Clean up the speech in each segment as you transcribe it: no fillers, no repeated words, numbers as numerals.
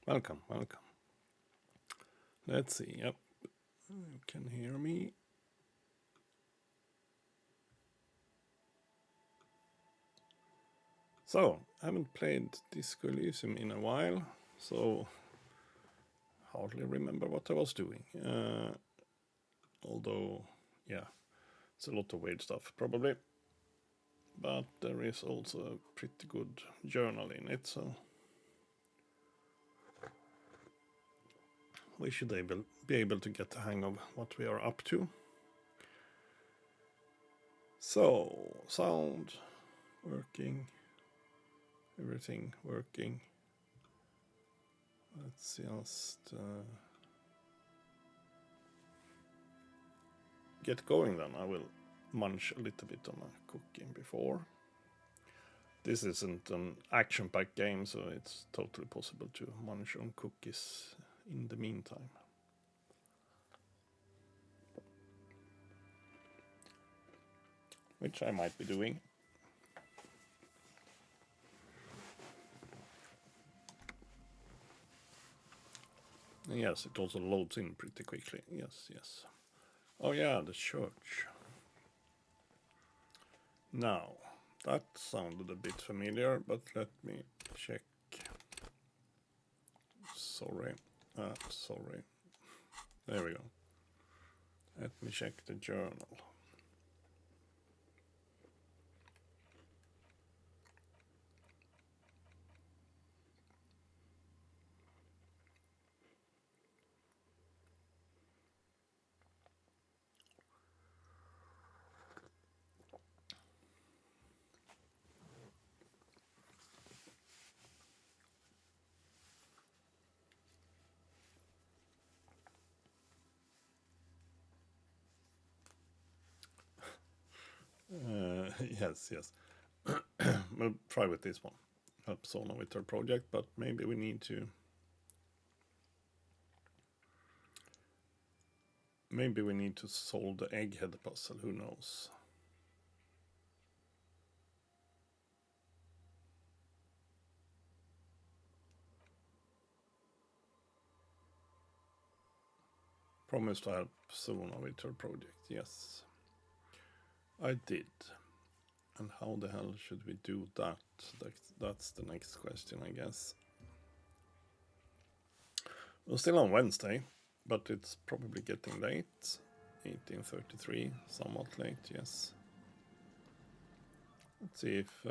Welcome, welcome. Let's see, yep. You can hear me. So, I haven't played Disco Elysium in a while, so hardly remember what I was doing. Although, yeah, it's a lot of weird stuff, probably. But there is also a pretty good journal in it, so we should be able to get the hang of what we are up to. So, sound working, everything working. Let's just get going then. I will munch a little bit on my cooking before. This isn't an action-packed game, so it's totally possible to munch on cookies in the meantime. Which I might be doing. And yes, it also loads in pretty quickly. Yes, yes. Oh yeah, the church. Now, that sounded a bit familiar, but let me check. Sorry. Sorry. There we go. Let me check the journal. Yes, yes. We'll try with this one. Help Sona with her project, but maybe we need to. Maybe we need to solve the egghead puzzle. Who knows? Promise to help Sona with her project. Yes, I did. And how the hell should we do that? That's the next question, I guess. We're still on Wednesday, but it's probably getting late. 18:33, somewhat late, yes. Let's see if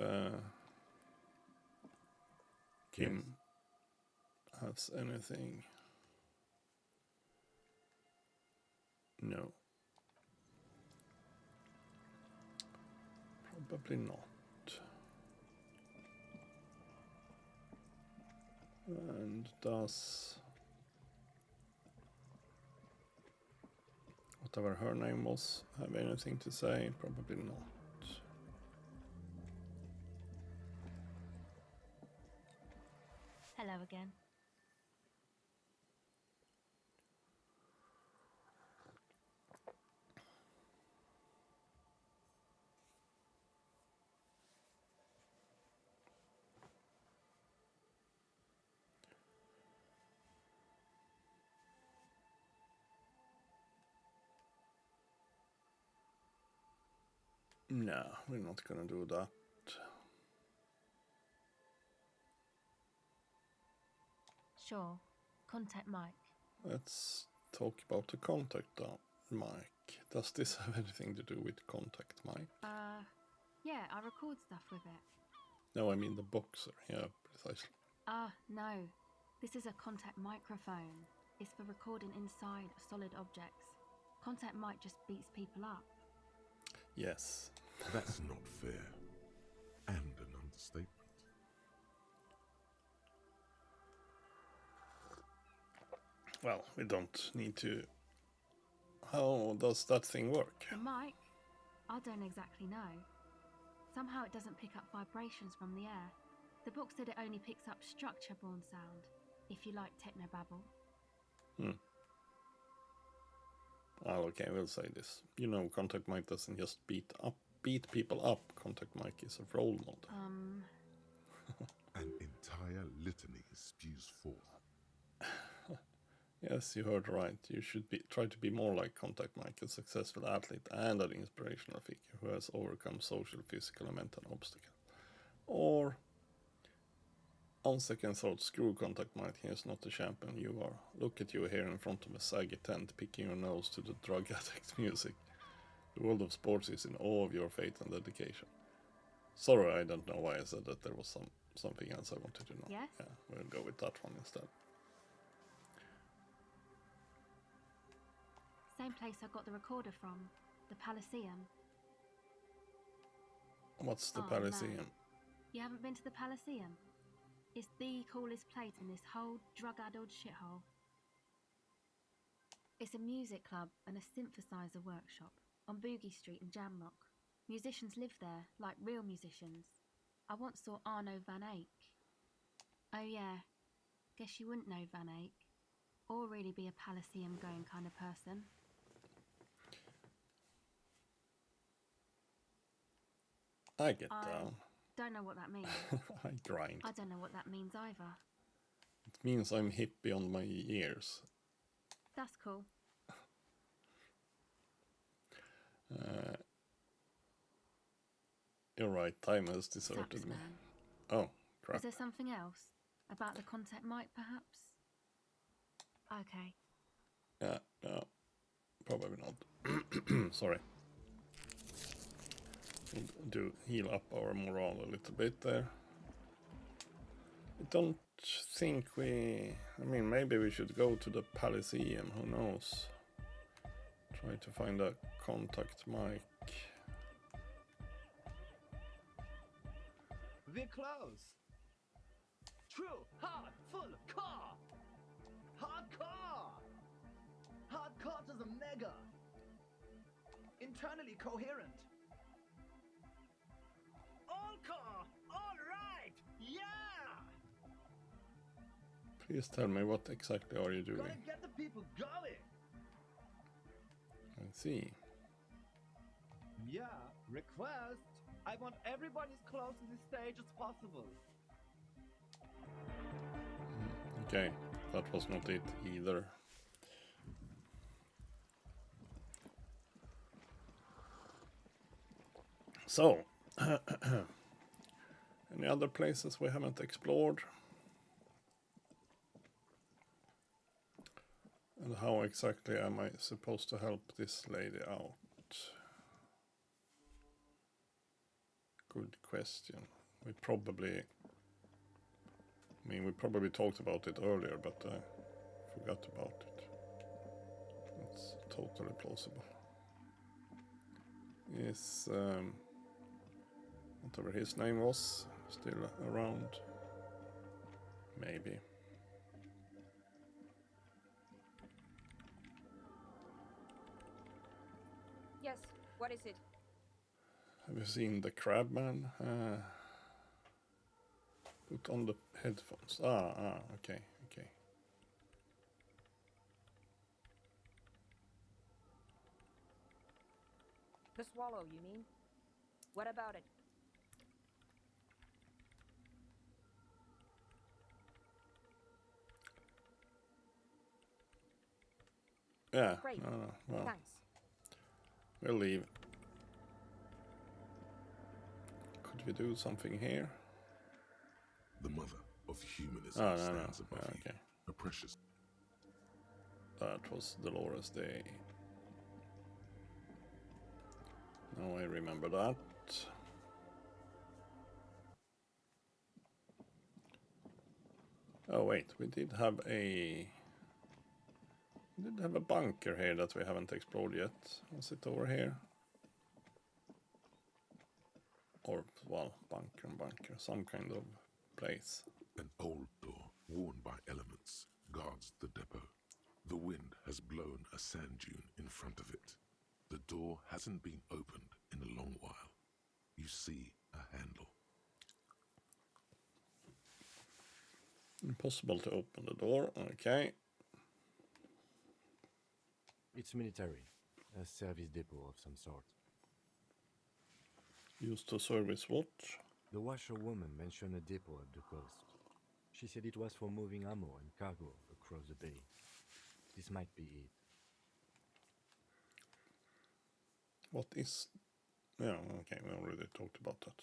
Kim has anything. No. Probably not. And does whatever her name was have anything to say? Probably not. Hello again. No, we're not gonna do that. Sure. Contact Mike. Let's talk about the contact mic. Does this have anything to do with contact mic? Yeah, I record stuff with it. No, I mean the boxer. Yeah, precisely. No. This is a contact microphone. It's for recording inside solid objects. Contact Mike just beats people up. Yes. That's not fair. And an understatement. Well, we don't need to. How does that thing work? The mic? I don't exactly know. Somehow it doesn't pick up vibrations from the air. The book said it only picks up structure-borne sound, if you like technobabble. Well, okay, we'll say this. You know, contact mic doesn't just beat people up. Contact mic is a role model. An entire litany spews forth. Yes, you heard right. You should try to be more like Contact Mike, a successful athlete and an inspirational figure who has overcome social, physical, and mental obstacles. Or, on second thought, screw Contact Mike, he is not the champion you are. Look at you here in front of a saggy tent, picking your nose to the drug addict music. The world of sports is in awe of your faith and dedication. Sorry, I don't know why I said that. There was something else I wanted to know. Yes? Yeah, we'll go with that one instead. Same place I got the recorder from, the Palaceum. What's the Oh, Palaceum? no. You haven't been to the Palaceum? It's the coolest place in this whole drug-addled shithole. It's a music club and a synthesizer workshop on Boogie Street in Jamrock. Musicians live there, like real musicians. I once saw Arno van Eyck. Oh yeah, guess you wouldn't know Van Eyck, or really be a Palaceum-going kind of person. I get down. Don't know what that means. I grind. I don't know what that means either. It means I'm hip beyond my years. That's cool. You're right, time has deserted Sucks, me. man. Oh, crap. Was there something else? About the Contact Mike, perhaps? Okay. Yeah, no, probably not. Sorry. We'll do heal up our morale a little bit there. I don't think I mean, maybe we should go to the Palaceum, who knows? Try to find a Contact Mike. We're close. True, hard, full, car. Hardcore. Hardcore to the mega. Internally coherent. All car. All right. Yeah. Please tell me, what exactly are you doing? Gotta get the people going. I see. Yeah. Request. I want everybody as close to the stage as possible. Okay, that was not it either. So, any other places we haven't explored? And how exactly am I supposed to help this lady out? Good question. We probably talked about it earlier, but I forgot about it. It's totally plausible. Is whatever his name was still around? Maybe. Yes, what is it? Have you seen the Crabman? Put on the headphones. Okay. The swallow, you mean? What about it? Yeah, Great. no, well, Thanks. we'll leave. Could we do something here? The mother of humanism No. stands above you, Okay. a precious. That was Dolores Day. Now I remember that. Oh wait, we did have a bunker here that we haven't explored yet. Was it over here? Or, well, bunker, some kind of place. An old door, worn by elements, guards the depot. The wind has blown a sand dune in front of it. The door hasn't been opened in a long while. You see a handle. Impossible to open the door, okay. It's military, a service depot of some sort. Used to service what? The washerwoman mentioned a depot at the coast. She said it was for moving ammo and cargo across the bay. This might be it. What is... Yeah, okay, we already talked about that.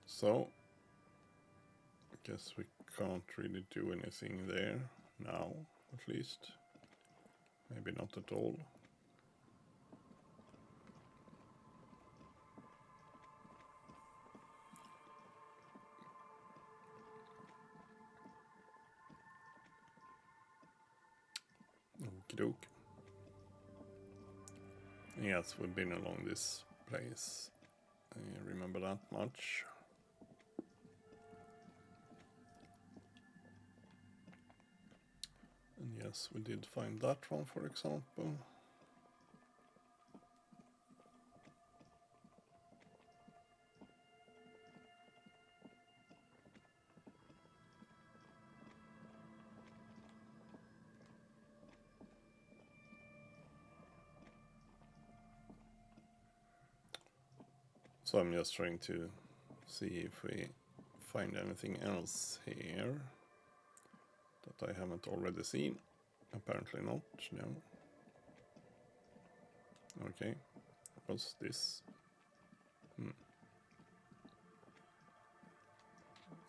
So, I guess we can't really do anything there now, at least. Maybe not at all. Okey-doke. Yes, we've been along this place. I remember that much. And yes, we did find that one, for example. So I'm just trying to see if we find anything else here that I haven't already seen. Apparently not, no. Okay, what's this?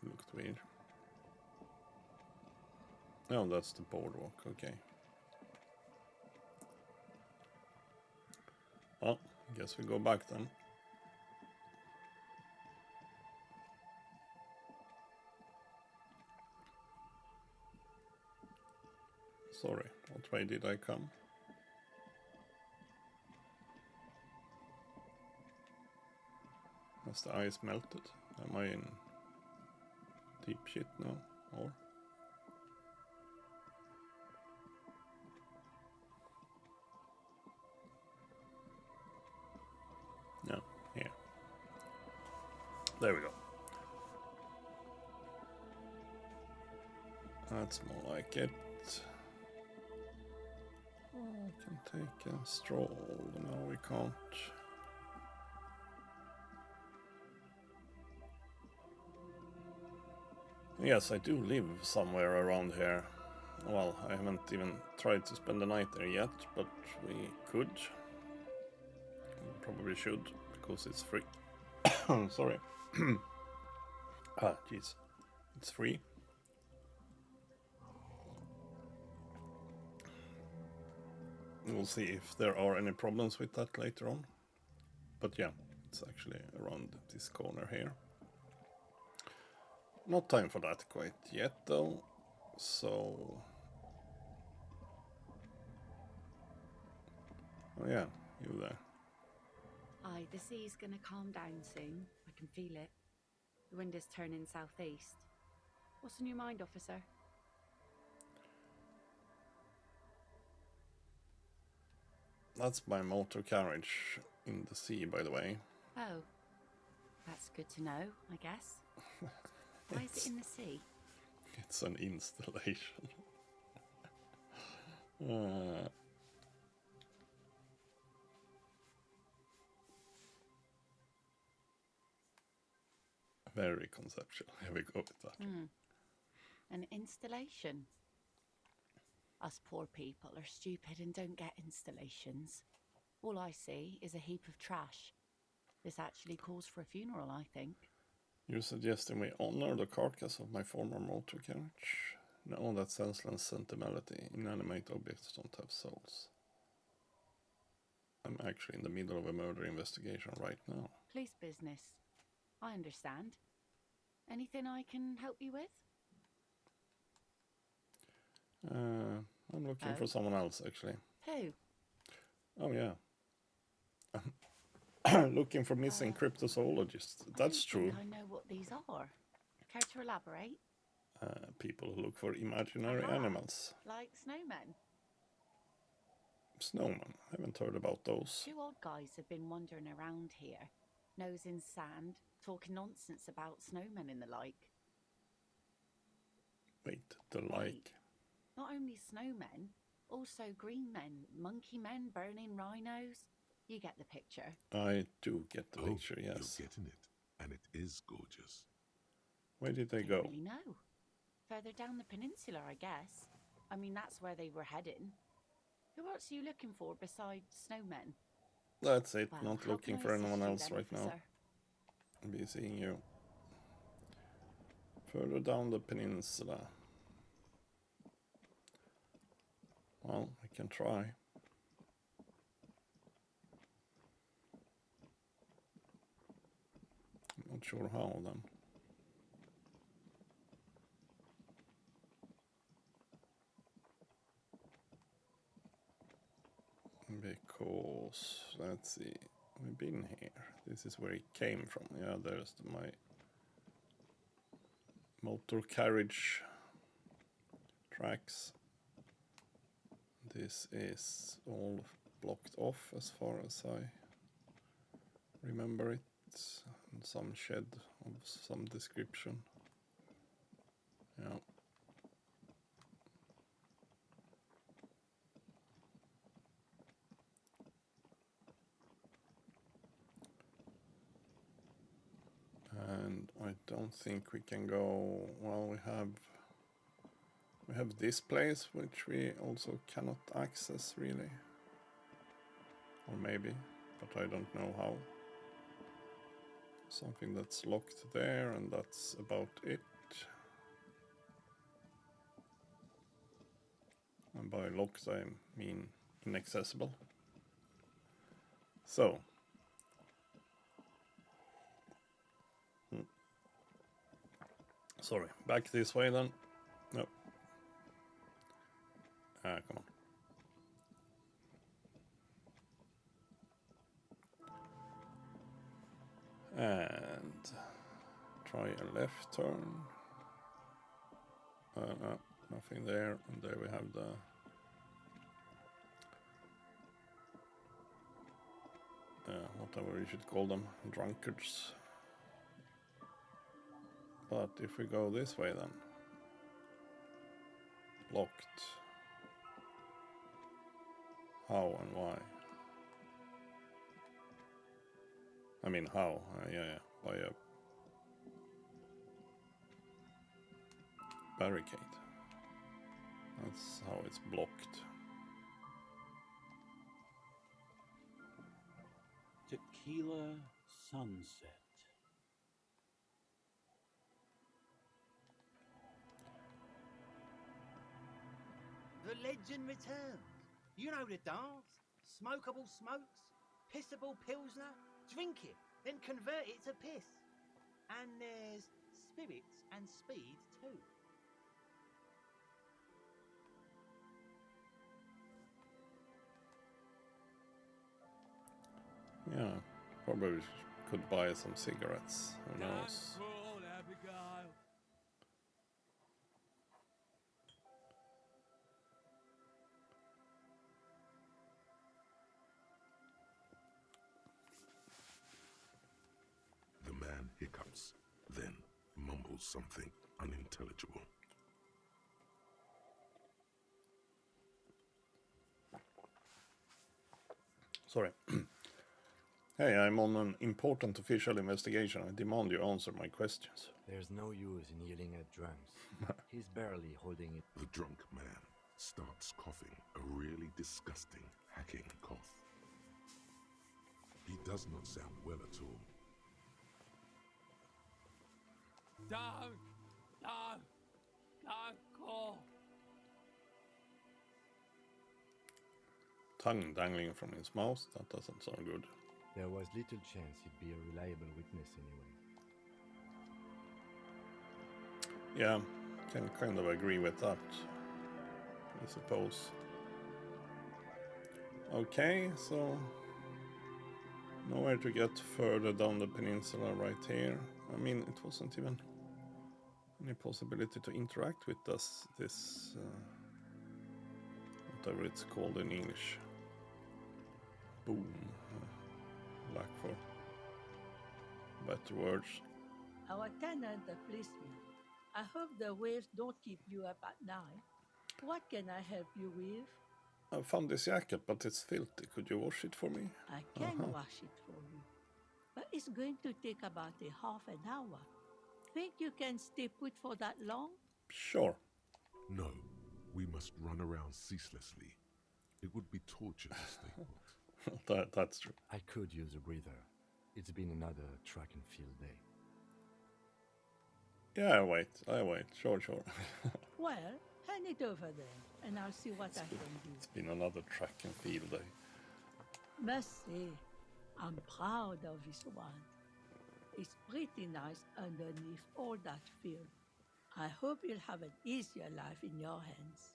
Looked weird. Oh, that's the boardwalk, okay. Well, guess we go back then. Sorry, what way did I come? Has the ice melted? Am I in deep shit now? Or? No, here. There we go. That's more like it. Oh, I can take a stroll. No, we can't. Yes, I do live somewhere around here. Well, I haven't even tried to spend the night there yet, but we could. We probably should, because it's free. Sorry. Jeez. It's free. We'll see if there are any problems with that later on. But yeah, it's actually around this corner here. Not time for that quite yet though, so... Oh yeah, you there. Aye, the sea's gonna calm down soon. I can feel it. The wind is turning southeast. What's on your mind, officer? That's my motor carriage in the sea, by the way. Oh, that's good to know, I guess. Why is it in the sea? It's an installation. Very conceptual. Here we go with that. An installation. Us poor people are stupid and don't get installations. All I see is a heap of trash. This actually calls for a funeral, I think. You're suggesting we honor the carcass of my former motor carriage? No, that's senseless sentimentality. Inanimate objects don't have souls. I'm actually in the middle of a murder investigation right now. Police business. I understand. Anything I can help you with? I'm looking for someone else, actually. Who? Oh, yeah. Looking for missing cryptozoologists. That's true. I know what these are. Care to elaborate? People who look for imaginary animals. Like snowmen? Snowmen. Haven't heard about those. Two odd guys have been wandering around here, nose in sand, talking nonsense about snowmen and the like. Wait, the like? Not only snowmen, also green men, monkey men burning rhinos. You get the picture. I do get the picture, yes. You're getting it, and it is gorgeous. Where did they Don't go? really know. Further down the peninsula, I guess. I mean, that's where they were heading. Who else are you looking for besides snowmen? That's it. Well, Not how looking can I for anyone assist you else then, right now. officer? I'll be seeing you further down the peninsula. Well, I can try. Not sure how then. Because, let's see, we've been here. This is where it came from. Yeah, there's my motor carriage tracks. This is all blocked off as far as I remember it. And some shed of some description. Yeah. And I don't think we can go. Well, we have this place which we also cannot access really, or maybe, but I don't know how. Something that's locked there, and that's about it. And by locked I mean inaccessible. So sorry, back this way then. No. Come on. And try a left turn. Nothing there. And there we have the whatever you should call them, drunkards. But if we go this way then, blocked. How and why? I mean how? Yeah, by a barricade. That's how it's blocked. Tequila sunset. The legend returned. You know the dance. Smokable smokes, pissable pilsner. Drink it, then convert it to piss. And there's spirits and speed too. Yeah, probably could buy some cigarettes. Who knows? The man hiccups, then mumbles something unintelligible. Sorry. Hey, I'm on an important official investigation. I demand you answer my questions. There's no use in yelling at drunks. He's barely holding it. The drunk man starts coughing, a really disgusting, hacking cough. He does not sound well at all. Don't cough. Tongue dangling from his mouth, that doesn't sound good. There was little chance he'd be a reliable witness anyway. Yeah, can kind of agree with that, I suppose. Okay, so nowhere to get further down the peninsula right here. I mean, it wasn't even any possibility to interact with this whatever it's called in English. Boom. Lack for better words. Our tenant, the policeman. I hope the waves don't keep you up at night. What can I help you with? I found this jacket, but it's filthy. Could you wash it for me? I can wash it for you. But it's going to take about a half an hour. Think you can stay put for that long? Sure. No, we must run around ceaselessly. It would be torture to stay put. That's true. I could use a breather. It's been another track and field day. Yeah, I wait. Sure. Well, hand it over then, and I'll see what I can do. It's been another track and field day. Must say, I'm proud of this one. It's pretty nice underneath all that field. I hope you'll have an easier life in your hands.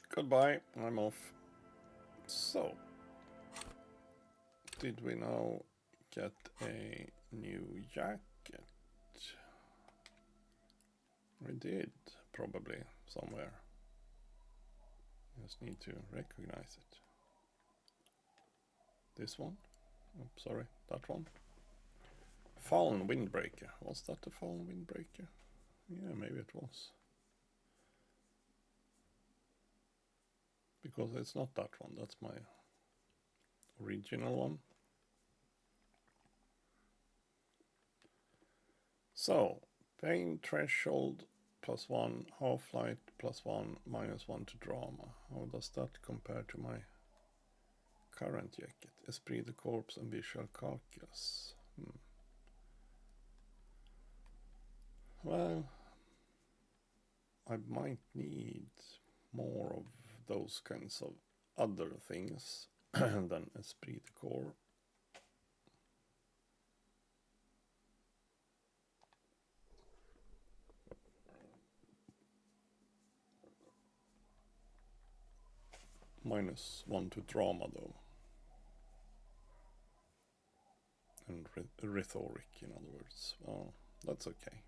Goodbye, I'm off. So, did we now get a new jacket? We did, probably, somewhere. Just need to recognize it. This one? Oh, sorry, that one. Fallen Windbreaker. Was that the Fallen Windbreaker? Yeah, maybe it was. Because it's not that one, that's my original one. So, pain threshold +1, half-light +1, -1 to drama. How does that compare to my current jacket? Esprit de corps and visual calculus. Well, I might need more of those kinds of other things than esprit de corps. -1 to drama though. And rhetoric, in other words. Well, that's okay.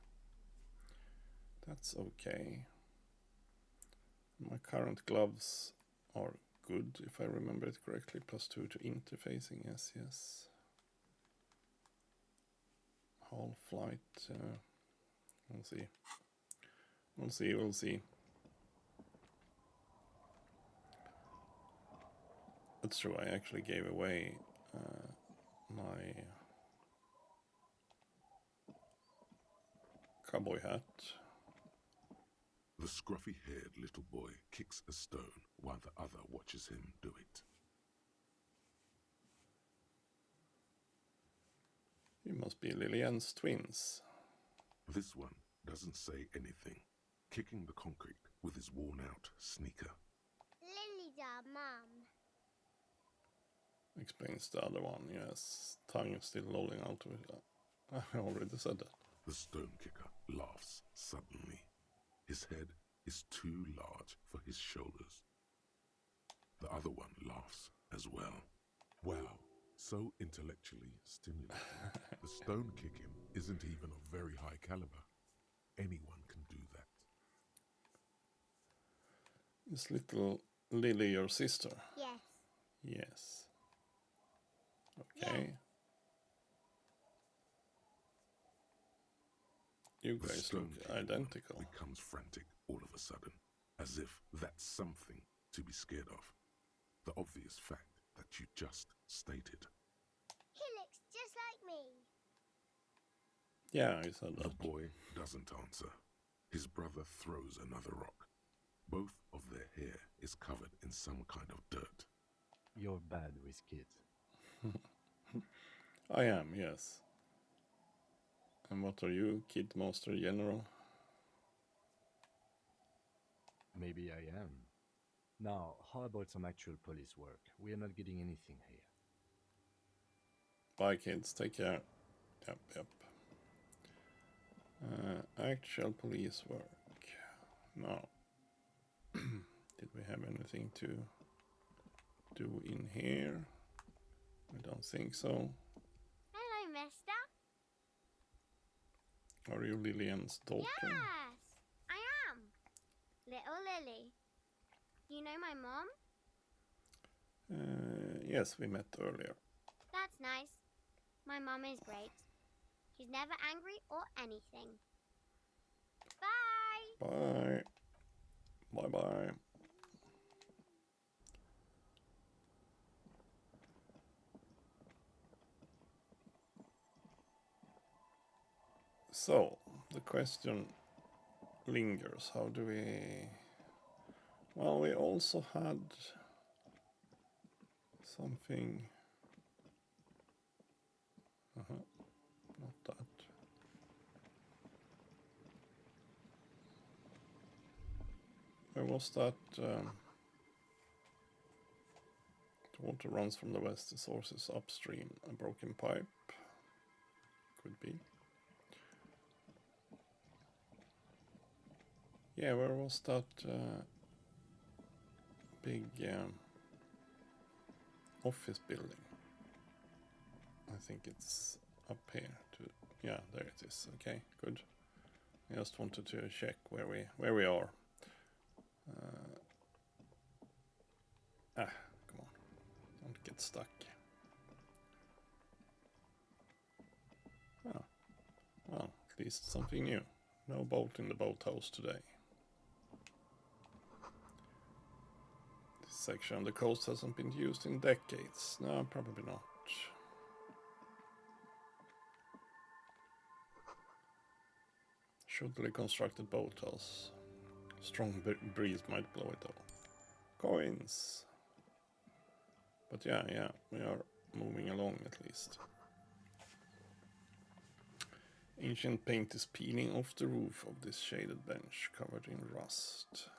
That's okay. My current gloves are good, if I remember it correctly. +2 to interfacing, yes. Half-light, we'll see. That's true, I actually gave away my cowboy hat. The scruffy-haired little boy kicks a stone while the other watches him do it. You must be Lilian's twins. This one doesn't say anything, kicking the concrete with his worn-out sneaker. Lily's our mum. Explains the other one, yes. Tongue is still lolling out of it. I already said that. The stone kicker laughs suddenly. His head is too large for his shoulders. The other one laughs as well. Wow, so intellectually stimulating. The stone kicking isn't even of very high caliber. Anyone can do that. Is little Lily your sister? Yes. Yes. Okay. Yes. You The guys stone look kicking identical. becomes frantic all of a sudden, as if that's something to be scared of. The obvious fact that you just stated. He looks just like me. Yeah, I said that. The boy doesn't answer. His brother throws another rock. Both of their hair is covered in some kind of dirt. You're bad with kids. I am, yes. And what are you, Kid Master General? Maybe I am. Now, how about some actual police work? We are not getting anything here. Bye, kids. Take care. Yep. Actual police work. Now, did we have anything to do in here? I don't think so. Hello, mister. Are you Lillian's daughter? Yes, I am. Little Lily. You know my mom? Yes, we met earlier. That's nice. My mom is great. She's never angry or anything. Bye. Bye. Bye-bye. So, the question lingers. How do we Well, we also had something. Not that. Where was that? The water runs from the west. The source is upstream. A broken pipe. Could be. Yeah, where was that big office building? I think it's up here. Yeah, there it is. Okay, good. I just wanted to check where we are. Come on. Don't get stuck. Oh, well, at least something new. No boat in the boathouse today. This section of the coast hasn't been used in decades. No, probably not. Shoddily constructed boathouse. Strong breeze might blow it off. Coins! But yeah, we are moving along at least. Ancient paint is peeling off the roof of this shaded bench, covered in rust.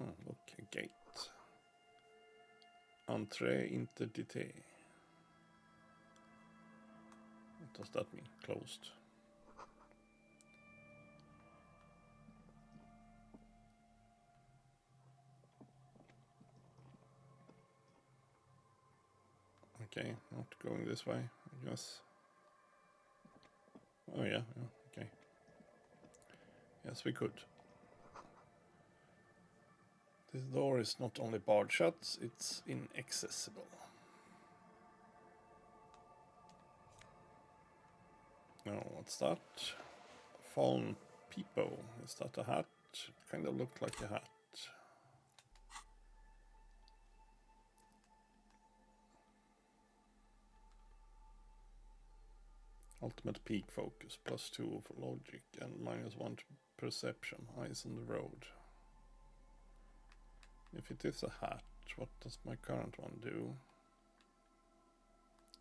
Oh, look, a gate. Entrée interdite. What does that mean? Closed. Okay, not going this way, I guess. Oh yeah, okay. Yes, we could. This door is not only barred shut, it's inaccessible. No, what's that? Fallen peepo. Is that a hat? It kind of looked like a hat. Ultimate peak focus, +2 for logic and -1 to perception. Eyes on the road. If it is a hat, what does my current one do?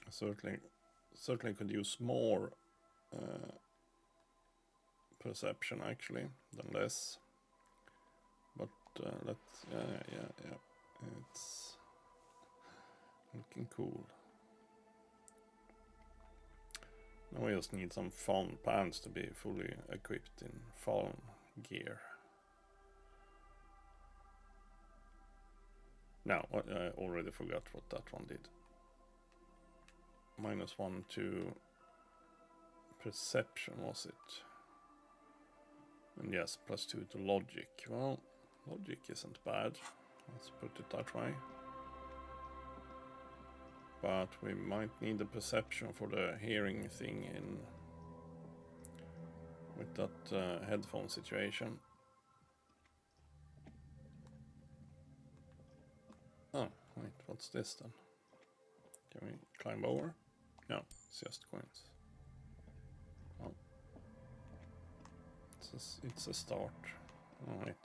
I certainly could use more perception actually than less. But let's yeah. It's looking cool. Now we just need some fallen pants to be fully equipped in fallen gear. Now, I already forgot what that one did. -1 to perception, was it? And yes, +2 to logic. Well, logic isn't bad. Let's put it that way. But we might need the perception for the hearing thing in with that headphone situation. Oh, wait, what's this then? Can we climb over? No, it's just coins. Oh. It's a start. Oh, wait.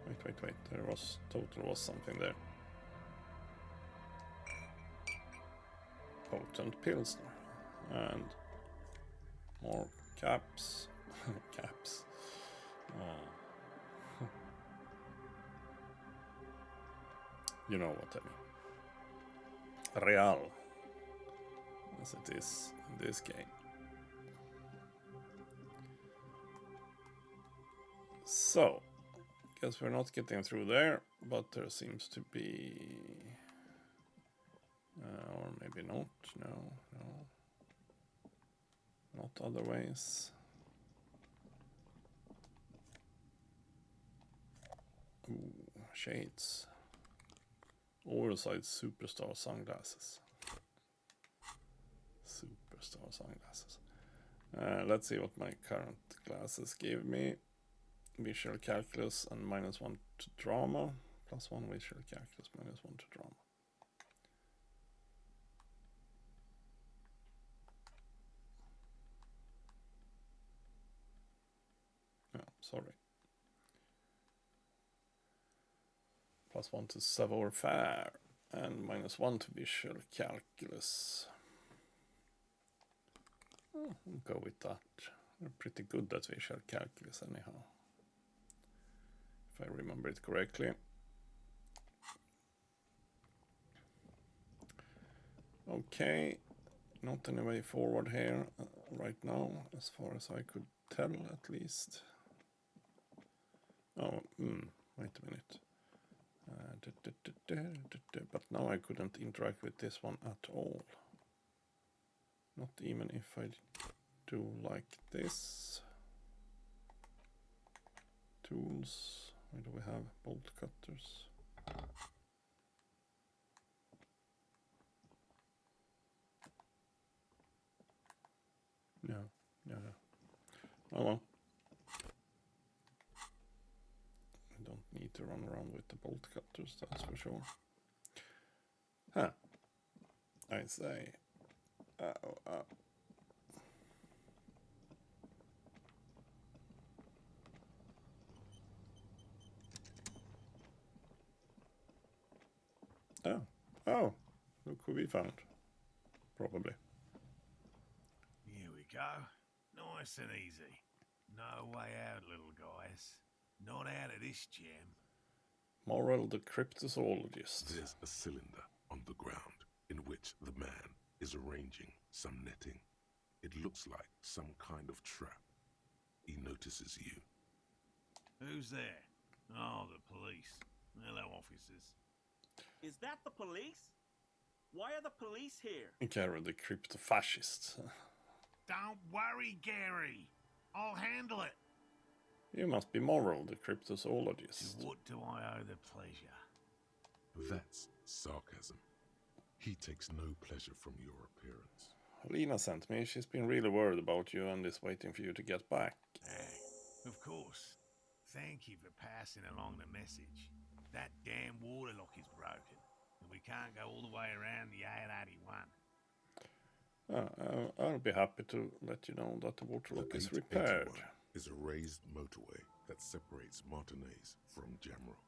Wait. There was something there. Potent Pilsner. And more caps. Caps. You know what I mean. Real. As it is in this game. So, guess we're not getting through there, but there seems to be... or maybe not, no. Not other ways. Ooh, shades. Oversized superstar sunglasses. Superstar sunglasses. Let's see what my current glasses give me. Visual calculus and -1 to drama. +1 visual calculus, -1 to drama. Yeah, Sorry. +1 to savoir-faire and -1 to visual calculus. Oh, we'll go with that. We're pretty good at visual calculus anyhow, if I remember it correctly. Okay, not any way forward here right now, as far as I could tell at least. Oh, wait a minute. But now I couldn't interact with this one at all. Not even if I do like this. Tools, where do we have bolt cutters? No. Oh well. I don't need to run around with the bolt cutters, that's for sure. Huh. I say. Oh, look who we found. Probably. Here we go. Nice and easy. No way out, little guys. Not out of this jam. Moral the cryptozoologist. There's a cylinder on the ground in which the man is arranging some netting. It looks like some kind of trap. He notices you. Who's there? Oh, the police. Hello, officers. Is that the police? Why are the police here? Gary the crypto-fascist. Don't worry, Gary. I'll handle it. You must be Moral the cryptozoologist. To what do I owe the pleasure? That's sarcasm. He takes no pleasure from your appearance. Lena sent me. She's been really worried about you and is waiting for you to get back. Of course. Thank you for passing along the message. That damn water lock is broken, and we can't go all the way around the 881. I'll be happy to let you know that the water lock is repaired. Is a raised motorway that separates Martinez from Jamrock.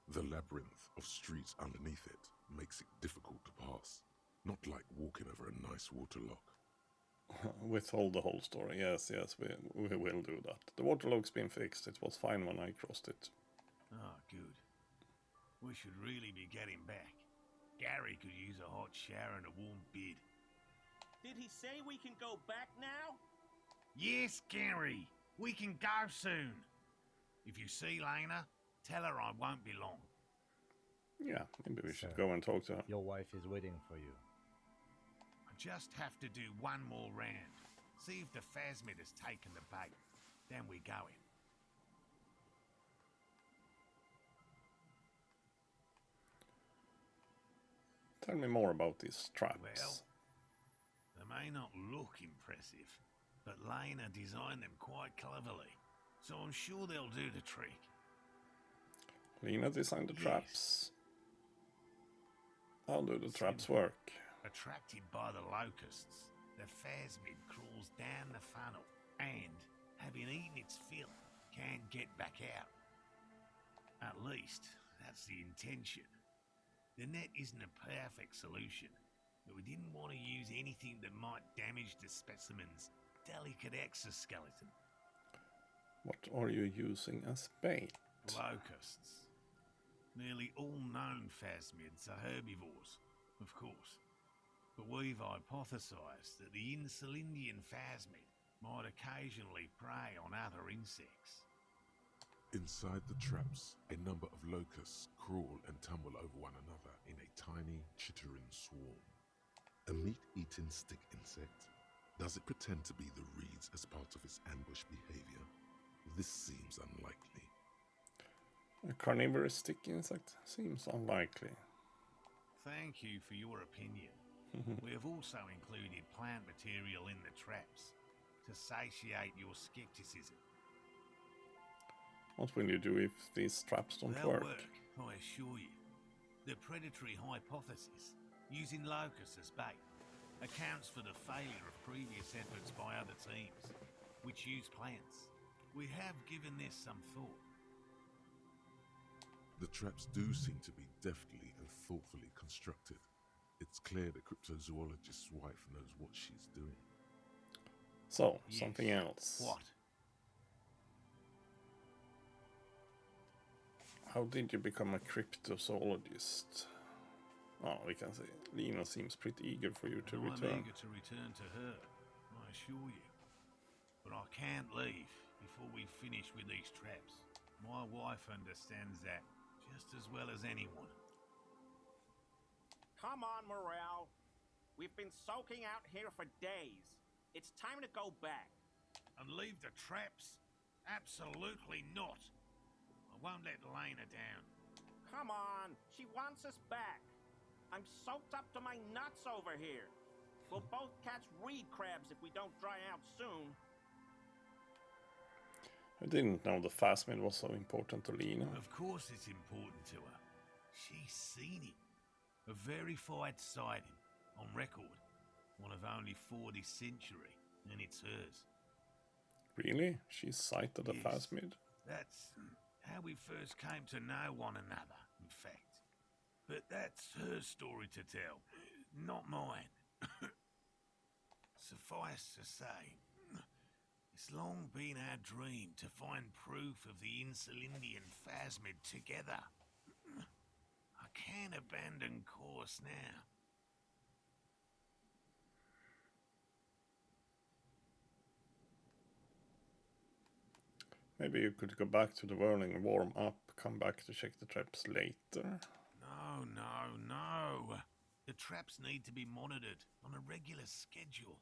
The labyrinth of streets underneath it makes it difficult to pass. Not like walking over a nice water lock. Withhold the whole story. Yes, we will do that. The water lock's been fixed. It was fine when I crossed it. Oh, good. We should really be getting back. Gary could use a hot shower and a warm bed. Did he say we can go back now? Yes, Gary. We can go soon. If you see Lena, tell her I won't be long. Yeah, maybe we should go and talk to her. Your wife is waiting for you. I just have to do one more round. See if the phasmid has taken the bait. Then we go in. Tell me more about these traps. Well, they may not look impressive, but Lena designed them quite cleverly, so I'm sure they'll do the trick. Lena designed the traps. How do the traps work? Attracted by the locusts, the phasmid crawls down the funnel and, having eaten its fill, can't get back out. At least, that's the intention. The net isn't a perfect solution, but we didn't want to use anything that might damage the specimen's delicate exoskeleton. What are you using as bait? Locusts. Nearly all known phasmids are herbivores, of course. But we've hypothesized that the Insulindian phasmid might occasionally prey on other insects. Inside the traps, a number of locusts crawl and tumble over one another in a tiny, chittering swarm. A meat-eating stick insect? Does it pretend to be the reeds as part of its ambush behavior? This seems unlikely. A carnivorous stick insect? Seems unlikely. Thank you for your opinion. We have also included plant material in the traps to satiate your skepticism. What will you do if these traps don't They'll work? I assure you. The predatory hypothesis, using locusts as bait, accounts for the failure of previous efforts by other teams, which use plants. We have given this some thought. The traps do seem to be deftly and thoughtfully constructed. It's clear the cryptozoologist's wife knows what she's doing. So, Yes. something else. What? How did you become a cryptozoologist? Oh, we can say Lena seems pretty eager for you to I'm return. eager to return to her, I assure you. But I can't leave before we finish with these traps. My wife understands that just as well as anyone. Come on, Morel. We've been soaking out here for days. It's time to go back. And leave the traps? Absolutely not. I won't let Lena down. Come on, she wants us back. I'm soaked up to my nuts over here. We'll both catch reed crabs if we don't dry out soon. I didn't know the phasmid was so important to Lena. Of course it's important to her. She's seen it. A verified sighting, on record. One of only 40th century, and it's hers. Really? She sighted a phasmid? That's how we first came to know one another, in fact. But that's her story to tell, not mine. Suffice to say, it's long been our dream to find proof of the Insulindian phasmid together. I can't abandon course now. Maybe you could go back to the whirling, warm up, come back to check the traps later. No, no, no. The traps need to be monitored on a regular schedule.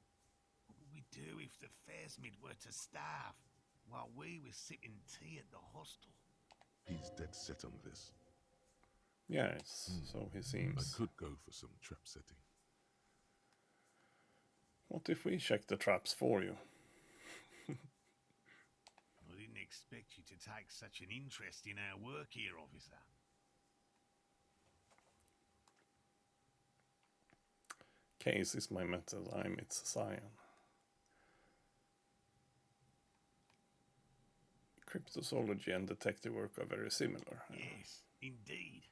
What would we do if the phasmid were to starve while we were sipping tea at the hostel? He's dead set on this. Yes, so he seems. I could go for some trap setting. What if we check the traps for you? I didn't expect you to take such an interest in our work here, officer. Case is my method, I'm its scion. Cryptozoology and detective work are very similar. Yes, indeed.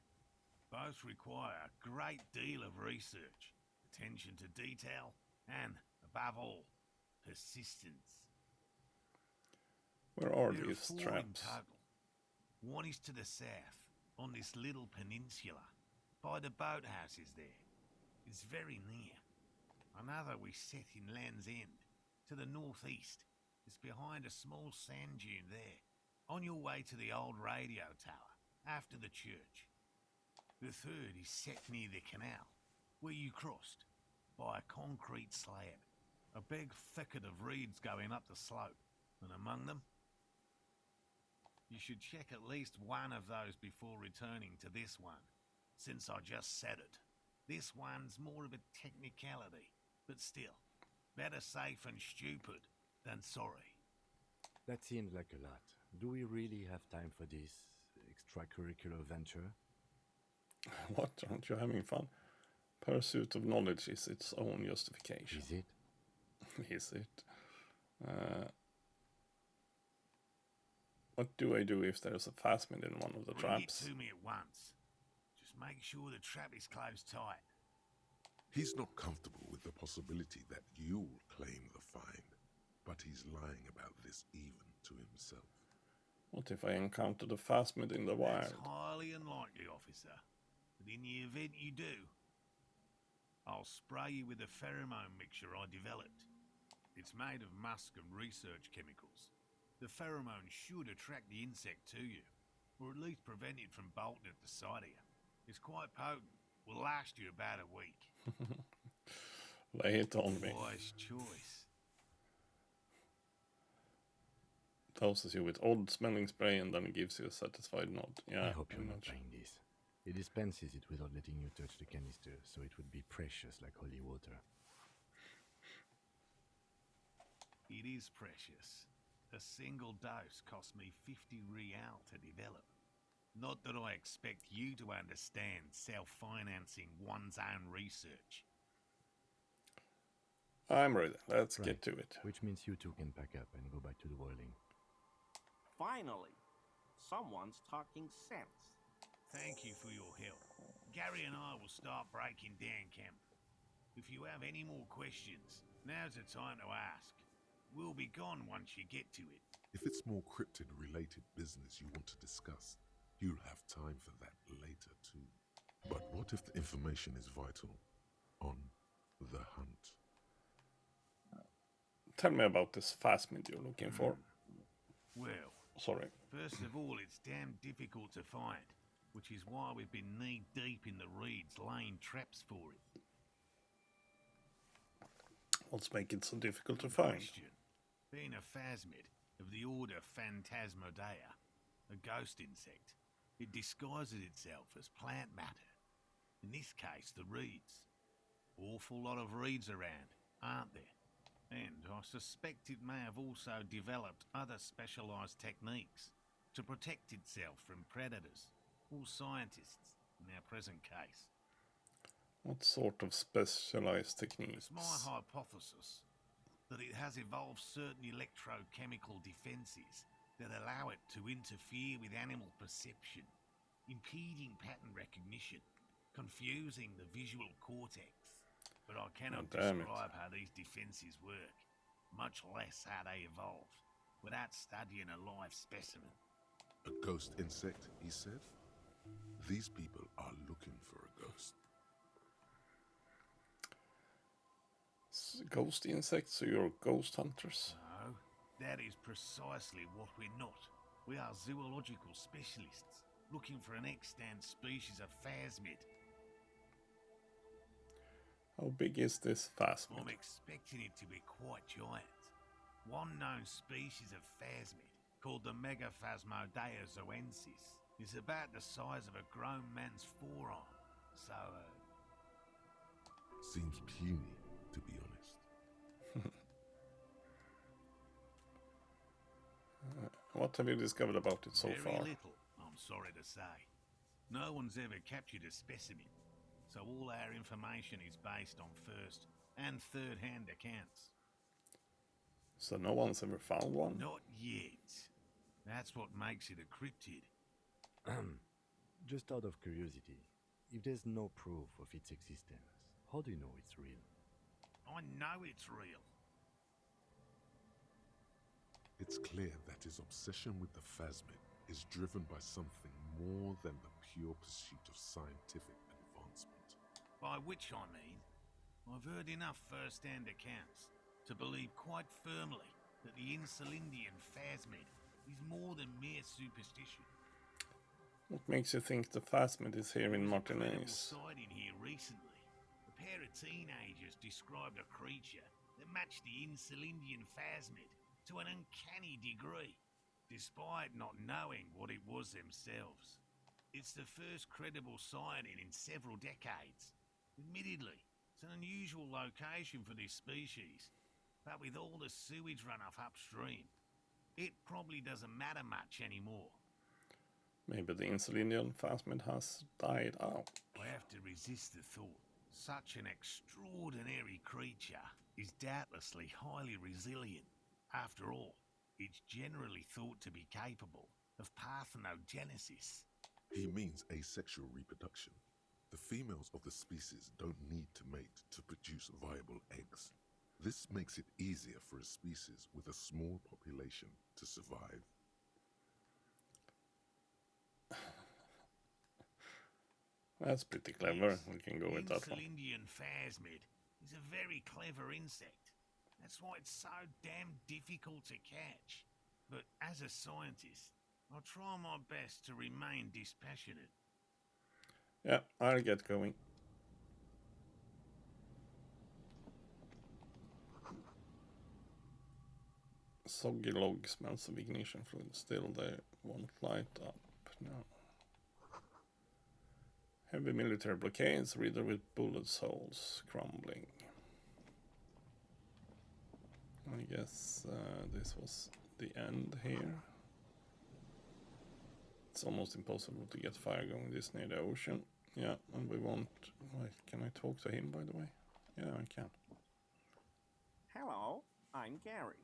Both require a great deal of research, attention to detail, and, above all, persistence. Where are There these four traps? in total. One is to the south, on this little peninsula, by the boathouses there. It's very near. Another we set in Land's End, to the northeast. It's behind a small sand dune there, on your way to the old radio tower, after the church. The third is set near the canal, where you crossed, by a concrete slab. A big thicket of reeds going up the slope, and among them, you should check at least one of those before returning to this one, since I just said it. This one's more of a technicality, but still, better safe and stupid than sorry. That seems like a lot. Do we really have time for this extracurricular venture? What? Aren't you having fun? Pursuit of knowledge is its own justification. Is it? Is it? What do I do if there's a phasmid in one of the Bring traps? it to me at once. Just make sure the trap is closed tight. He's not comfortable with the possibility that you'll claim the find, but he's lying about this even to himself. What if I encounter the phasmid in the wild? That's highly unlikely, officer. But in the event you do, I'll spray you with a pheromone mixture I developed. It's made of musk and research chemicals. The pheromone should attract the insect to you, or at least prevent it from bolting at the sight of you. It's quite potent. Will last you about a week. Lay it on me. Wise choice. Doses you with odd smelling spray and then gives you a satisfied nod. Yeah, I hope you're I'm not buying this. It dispenses it without letting you touch the canister, so it would be precious like holy water. It is precious. A single dose cost me 50 real to develop. Not that I expect you to understand self-financing one's own research. I'm ready. Let's Right. get to it. Which means you two can pack up and go back to the boiling. Finally, someone's talking sense. Thank you for your help. Gary and I will start breaking down camp. If you have any more questions, now's the time to ask. We'll be gone once you get to it. If it's more cryptid-related business you want to discuss, you'll have time for that later too. But what if the information is vital? On the hunt. Tell me about this phasmid you're looking for. Well, sorry. First of all, it's damn difficult to find, which is why we've been knee-deep in the reeds laying traps for it. What's making it so difficult to find? Question. Being a phasmid of the order Phantasmodea, a ghost insect, it disguises itself as plant matter. In this case, the reeds. Awful lot of reeds around, aren't there? And I suspect it may have also developed other specialised techniques to protect itself from predators, or scientists, in our present case. What sort of specialized techniques? It's my hypothesis that it has evolved certain electrochemical defences that allow it to interfere with animal perception, impeding pattern recognition, confusing the visual cortex. But I cannot describe how these defences work, much less how they evolved, without studying a live specimen. A ghost insect, he said? These people are looking for a ghost. Ghost insects, so you're ghost hunters? No, that is precisely what we're not. We are zoological specialists, looking for an extant species of phasmid. How big is this phasmid? I'm expecting it to be quite giant. One known species of phasmid, called the Megaphasmodea zoensis, is about the size of a grown man's forearm. So, Seems puny, to be honest. What have you discovered about it so very far? little, I'm sorry to say. No one's ever captured a specimen, so all our information is based on first and third-hand accounts. So no one's ever found one? Not yet. That's what makes it a cryptid. Just out of curiosity, if there's no proof of its existence, how do you know it's real? I know it's real. It's clear that his obsession with the phasmid is driven by something more than the pure pursuit of scientific advancement. By which I mean, I've heard enough first-hand accounts to believe quite firmly that the Insulindian phasmid is more than mere superstition. What makes you think the phasmid is here in There was a Martinez? credible sighting here recently. A pair of teenagers described a creature that matched the Insulindian phasmid to an uncanny degree, despite not knowing what it was themselves. It's the first credible sighting in several decades. Admittedly, it's an unusual location for this species, but with all the sewage runoff upstream, it probably doesn't matter much anymore. Maybe the Insulindian phasmid has died out. I have to resist the thought. Such an extraordinary creature is doubtlessly highly resilient. After all, it's generally thought to be capable of parthenogenesis. He means asexual reproduction. The females of the species don't need to mate to produce viable eggs. This makes it easier for a species with a small population to survive. That's pretty clever. We can go with that one. Insulindian phasmid is a very clever insect. That's why it's so damn difficult to catch. But as a scientist, I'll try my best to remain dispassionate. Yeah, I'll get going. Soggy log smells of ignition fluid. Still they won't light up. No. Heavy military blockades, reader with bullet holes crumbling. I guess this was the end here. It's almost impossible to get fire going this near the ocean. Yeah, and we won't... Wait, can I talk to him, by the way? Yeah, I can. Hello, I'm Gary.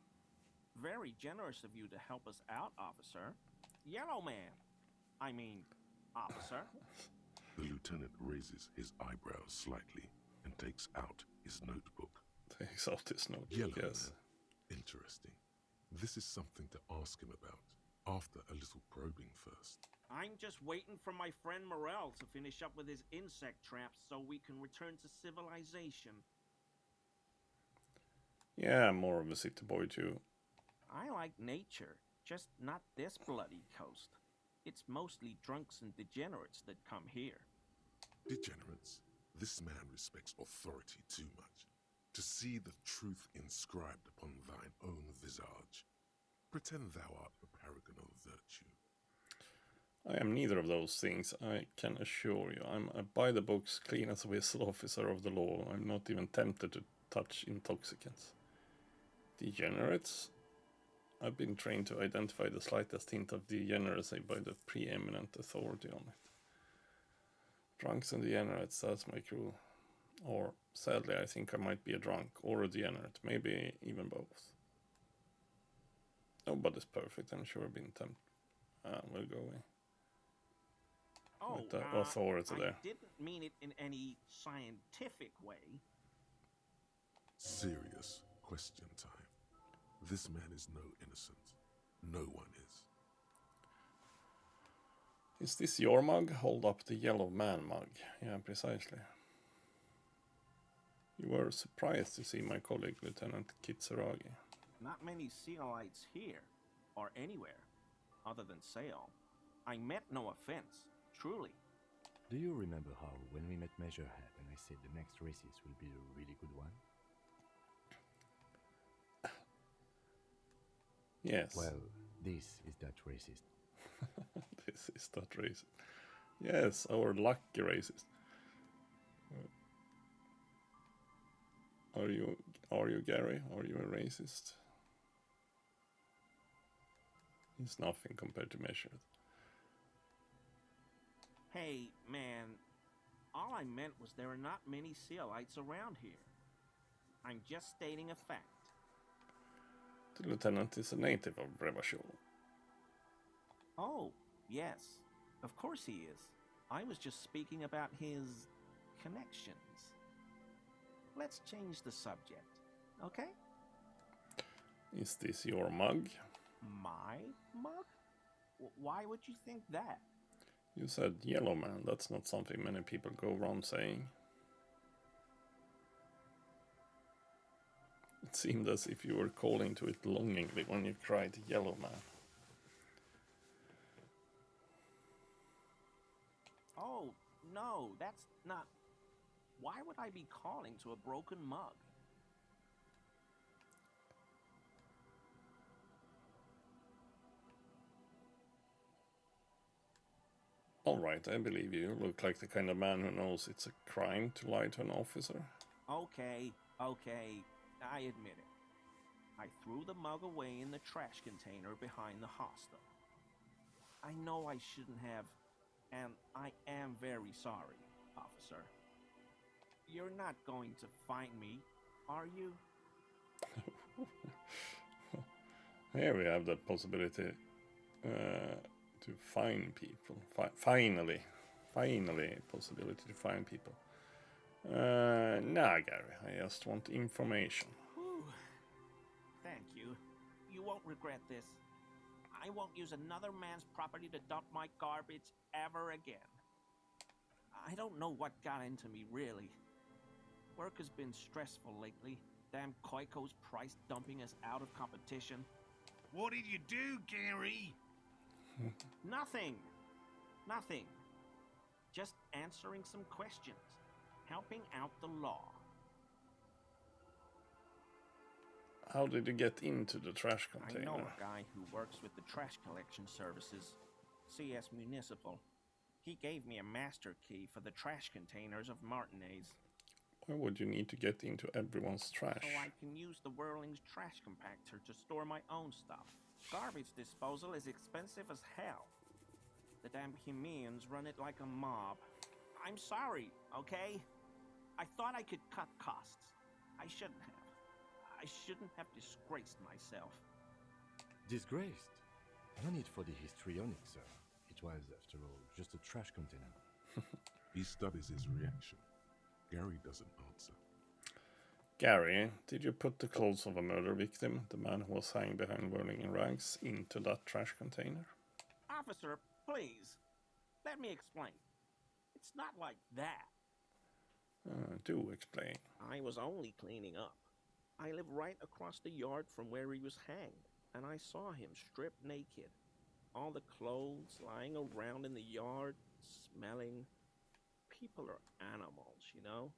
Very generous of you to help us out, officer. Yellow man. I mean, officer. The lieutenant raises his eyebrows slightly and takes out his notebook. Takes out his notebook, Yellow yes. man. Interesting. This is something to ask him about. After a little probing first. I'm just waiting for my friend Morel to finish up with his insect traps so we can return to civilization. Yeah, I'm more of a city boy too. I like nature, just not this bloody coast. It's mostly drunks and degenerates that come here. Degenerates? This man respects authority too much. To see the truth inscribed upon thine own visage. Pretend thou art a paragon of virtue. I am neither of those things, I can assure you. I'm a by-the-books, clean as a whistle officer of the law. I'm not even tempted to touch intoxicants. Degenerates? I've been trained to identify the slightest hint of degeneracy by the preeminent authority on it. Drunks and degenerates, that's my crew. Or, sadly, I think I might be a drunk or a degenerate, maybe even both. Nobody's perfect, I'm sure I've been tempted. We'll go away. Oh, with the authority there. I didn't mean it in any scientific way. Serious question time. This man is no innocent. No one is. Is this your mug? Hold up the yellow man mug. Yeah, precisely. You were surprised to see my colleague, Lieutenant Kitsuragi. Not many Sealites here, or anywhere, other than Sail. I meant no offense, truly. Do you remember how, when we met Measurehead and I said the next races will be a really good one? Yes. Well, this is that racist. This is that racist. Yes, our lucky racist. Are you Gary? Are you a racist? He's nothing compared to Measured. Hey, man, all I meant was there are not many Sealites around here. I'm just stating a fact. The lieutenant is a native of Brevashul. Oh, yes, of course he is. I was just speaking about his connections. Let's change the subject, okay? Is this your mug? My mug? Why would you think that? You said yellow man. That's not something many people go around saying. It seemed as if you were calling to it longingly when you cried yellow man. Oh, no, that's not... Why would I be calling to a broken mug? Alright, I believe you. You look like the kind of man who knows it's a crime to lie to an officer. Okay, I admit it. I threw the mug away in the trash container behind the hostel. I know I shouldn't have, and I am very sorry, officer. You're not going to find me, are you? Here we have that possibility to find people. Finally, possibility to find people. Nah, Gary, I just want information. Whew. Thank you. You won't regret this. I won't use another man's property to dump my garbage ever again. I don't know what got into me, really. Work has been stressful lately. Damn Koiko's price dumping us out of competition. What did you do, Gary? Nothing. Just answering some questions. Helping out the law. How did you get into the trash container? I know a guy who works with the trash collection services. CS Municipal. He gave me a master key for the trash containers of Martinez. Why would you need to get into everyone's trash? So I can use the Whirling's trash compactor to store my own stuff. Garbage disposal is expensive as hell. The damn Hemians run it like a mob. I'm sorry, okay? I thought I could cut costs. I shouldn't have. I shouldn't have disgraced myself. Disgraced? No need for the histrionic, sir. It was, after all, just a trash container. He studies his reaction. Gary doesn't answer. Gary, did you put the clothes of a murder victim, the man who was hanging behind whirling in rags, into that trash container? Officer, please. Let me explain. It's not like that. Do explain. I was only cleaning up. I live right across the yard from where he was hanged, and I saw him stripped naked. All the clothes lying around in the yard, smelling. People are animals, you know?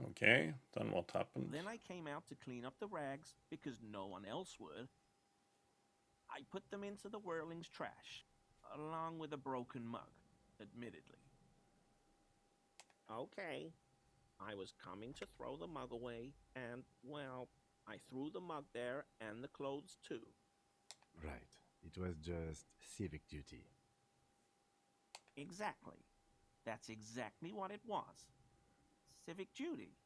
Okay, then what happened? Then I came out to clean up the rags because no one else would. I put them into the whirling's trash, along with a broken mug, admittedly. Okay, I was coming to throw the mug away, and, well, I threw the mug there and the clothes too. Right. It was just civic duty. Exactly. That's exactly what it was. Civic duty.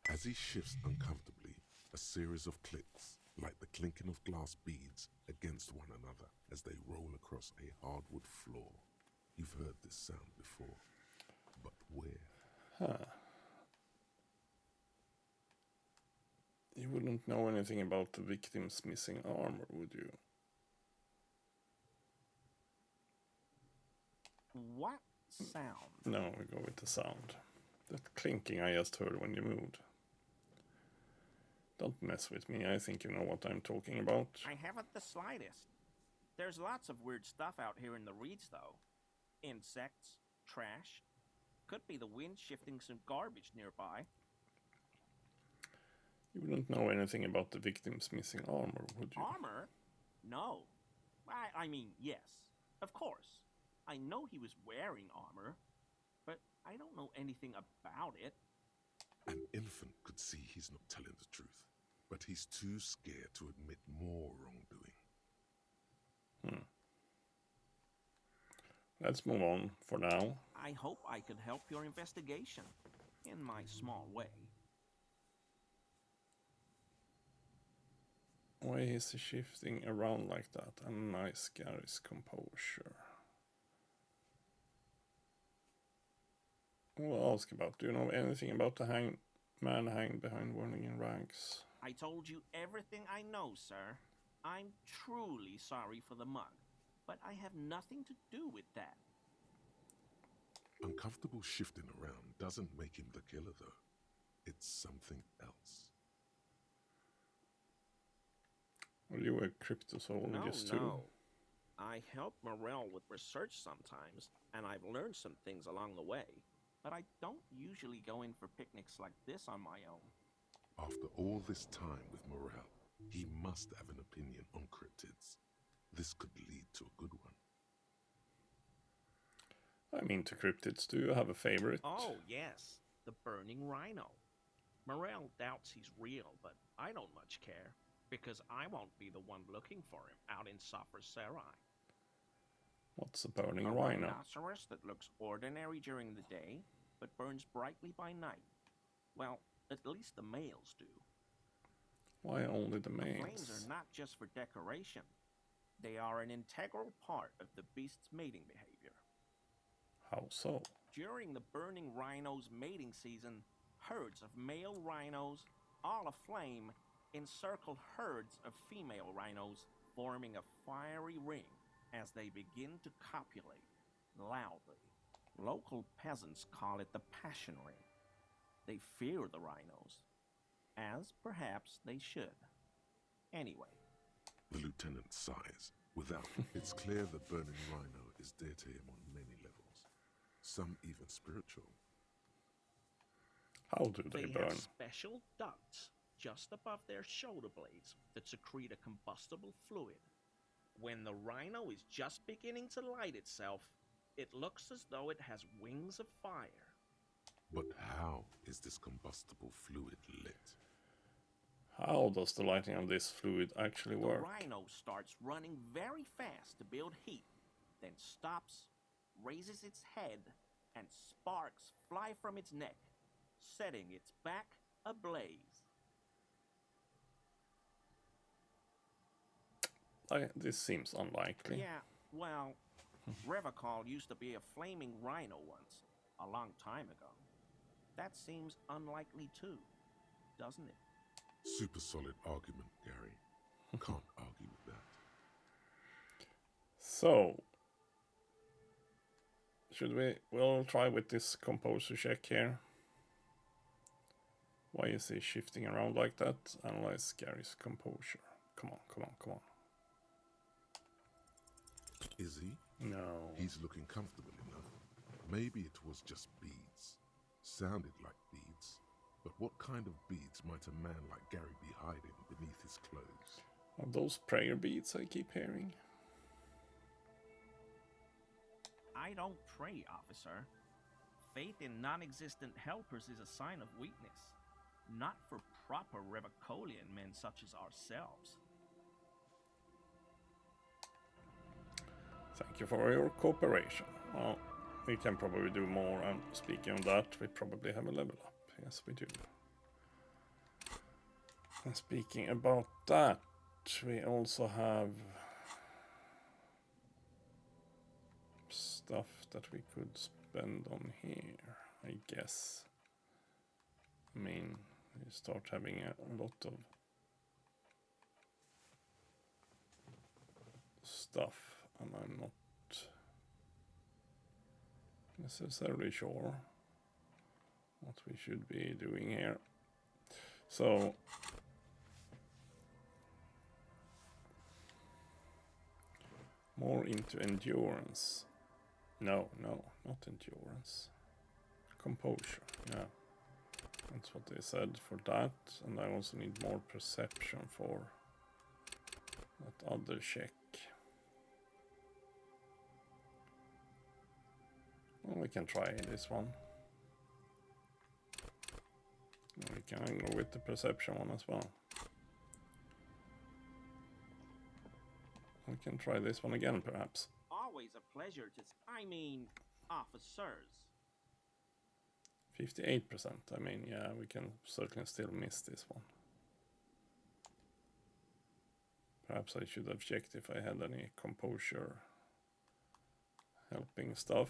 As he shifts uncomfortably, a series of clicks, like the clinking of glass beads, against one another as they roll across a hardwood floor. You've heard this sound before, but where? You wouldn't know anything about the victim's missing armor, would you? What sound? No, we go with the sound. That clinking I just heard when you moved. Don't mess with me, I think you know what I'm talking about. I haven't the slightest. There's lots of weird stuff out here in the reeds, though. Insects, trash. Could be the wind shifting some garbage nearby. You wouldn't know anything about the victim's missing armor, would you? Armor? No. I mean, yes. Of course. I know he was wearing armor, but I don't know anything about it. An infant could see he's not telling the truth, but he's too scared to admit more wrongdoing. Let's move on for now. I hope I could help your investigation, in my small way. Why is he shifting around like that? A nice Gary's composure. We'll ask about, do you know anything about the man hanged behind whirling in rags? I told you everything I know, sir. I'm truly sorry for the mug, but I have nothing to do with that. Uncomfortable shifting around doesn't make him the killer, though. It's something else. Are you a cryptozoologist too? No. I help Morel with research sometimes, and I've learned some things along the way. But I don't usually go in for picnics like this on my own. After all this time with Morel, he must have an opinion on cryptids. This could lead to a good one. I'm into cryptids. Do you have a favorite? Oh, yes. The burning rhino. Morel doubts he's real, but I don't much care, because I won't be the one looking for him out in Safra Serai. What's a burning A rhino? rhinoceros that looks ordinary during the day, but burns brightly by night. Well, at least the males do. Why only the The males? flames are not just for decoration. They are an integral part of the beast's mating behavior. How so? During the burning rhino's mating season, herds of male rhinos, all aflame, encircle herds of female rhinos, forming a fiery ring as they begin to copulate loudly. Local peasants call it the passion ring. They fear the rhinos, as perhaps they should. Anyway. The lieutenant sighs. Without him, it's clear the burning rhino is dear to him on many levels, some even spiritual. How do they burn? Have special ducts just above their shoulder blades that secrete a combustible fluid. When the rhino is just beginning to light itself, it looks as though it has wings of fire. But how is this combustible fluid lit? How does the lighting of this fluid actually work? The rhino starts running very fast to build heat, then stops, raises its head, and sparks fly from its neck, setting its back ablaze. this seems unlikely. Yeah, well, Revacol used to be a flaming rhino once, a long time ago. That seems unlikely too, doesn't it? Super solid argument, Gary. Can't argue with that. So, we'll try with this composer check here. Why is he shifting around like that? Analyze Gary's composure. Come on, come on, come on. Is he? No. He's looking comfortable enough. Maybe it was just beads. Sounded like beads. But what kind of beads might a man like Gary be hiding beneath his clothes? Are those prayer beads I keep hearing? I don't pray, officer. Faith in non-existent helpers is a sign of weakness. Not for proper Revacolian men such as ourselves. Thank you for your cooperation. Well, we can probably do more, and speaking of that, we probably have a level up. Yes, we do. And speaking about that, we also have stuff that we could spend on here, I guess. I mean, you start having a lot of stuff, and I'm not necessarily sure what we should be doing here. So more into endurance. No, not endurance. Composure, yeah. That's what they said for that. And I also need more perception for that other check. Well, we can try this one. We can go with the perception one as well. We can try this one again, perhaps. Always a pleasure to... I mean, officers. 58%. I mean, yeah, we can certainly still miss this one. Perhaps I should have checked if I had any composure helping stuff.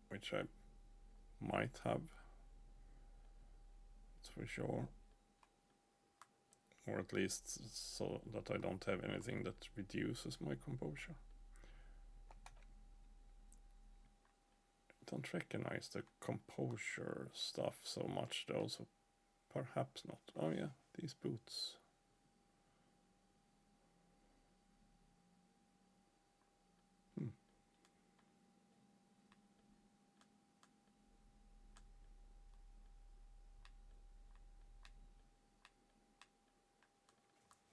Which I might have. That's for sure. Or at least so that I don't have anything that reduces my composure. I don't recognize the composure stuff so much though, so perhaps not. Oh yeah, these boots.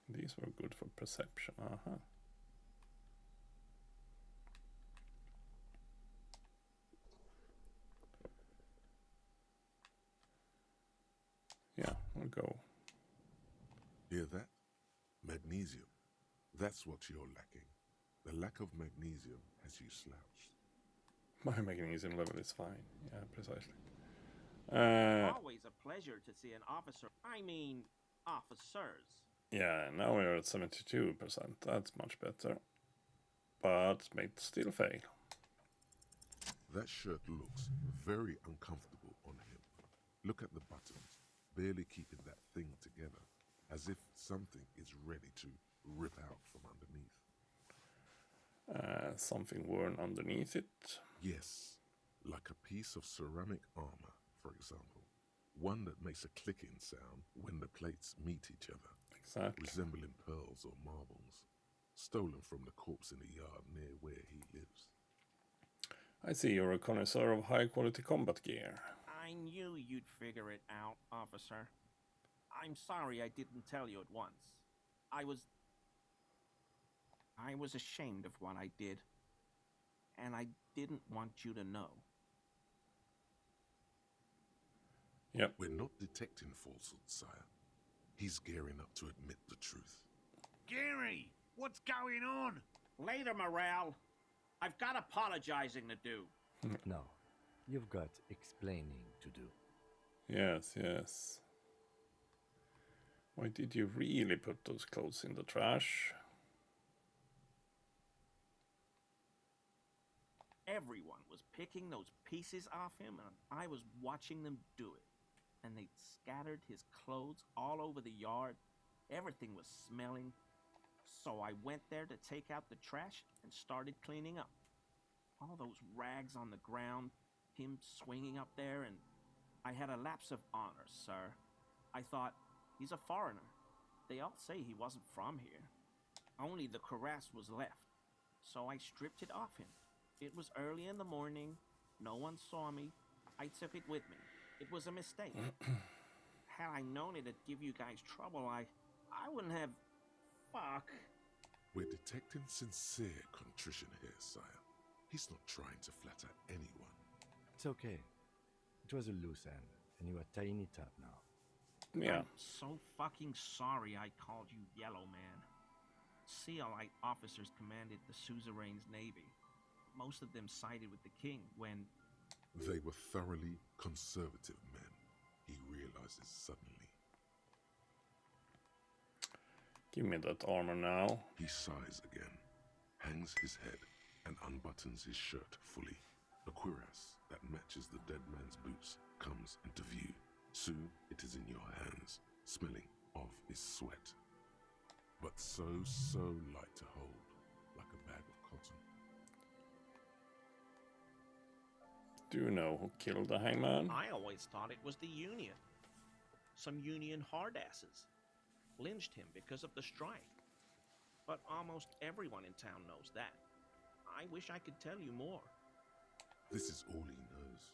These were good for perception, Yeah, we'll go. Hear that? Magnesium. That's what you're lacking. The lack of magnesium has you slouched. My magnesium level is fine. Yeah, precisely. Always a pleasure to see an officer. I mean, officers. Yeah, now we're at 72%. That's much better. But may still fail. That shirt looks very uncomfortable on him. Look at the buttons, barely keeping that thing together, as if something is ready to rip out from underneath. Something worn underneath it? Yes, like a piece of ceramic armor, for example. One that makes a clicking sound when the plates meet each other. Exactly. Resembling pearls or marbles. Stolen from the corpse in the yard near where he lives. I see you're a connoisseur of high-quality combat gear. I knew you'd figure it out, officer. I'm sorry I didn't tell you at once. I was ashamed of what I did. And I didn't want you to know. Yep. We're not detecting falsehood, sire. He's gearing up to admit the truth. Gary, what's going on? Later, Morale. I've got apologizing to do. No, you've got explaining to do. Yes, yes. Why did you really put those clothes in the trash? Everyone was picking those pieces off him, and I was watching them do it. And they'd scattered his clothes all over the yard. Everything was smelling. So I went there to take out the trash and started cleaning up. All those rags on the ground, him swinging up there, and I had a lapse of honor, sir. I thought, he's a foreigner. They all say he wasn't from here. Only the cuirass was left, so I stripped it off him. It was early in the morning. No one saw me. I took it with me. It was a mistake. Had I known it'd give you guys trouble, I wouldn't have... Fuck. We're detecting sincere contrition here, sire. He's not trying to flatter anyone. It's okay. It was a loose end, and you are tying it up now. Yeah. I'm so fucking sorry I called you Yellow Man. Sealite officers commanded the suzerain's navy. Most of them sided with the king when... They were thoroughly conservative men, he realizes suddenly. Give me that armor now. He sighs again, hangs his head, and unbuttons his shirt fully. A cuirass that matches the dead man's boots comes into view. Soon it is in your hands, smelling of his sweat. But so light to hold, like a bag of cotton. Do you know who killed the hangman? I always thought it was the Union. Some Union hardasses lynched him because of the strike. But almost everyone in town knows that. I wish I could tell you more. This is all he knows.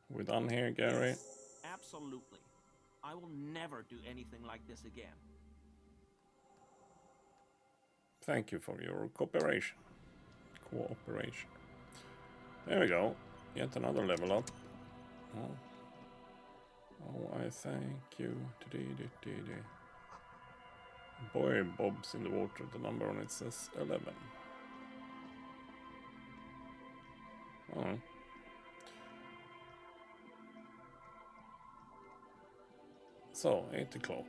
We're done here, Gary. Yes, absolutely. I will never do anything like this again. Thank you for your cooperation. There we go. Yet another level up. Oh, I thank you. Boy bobs in the water. The number on it says 11. Oh. So, 8 o'clock.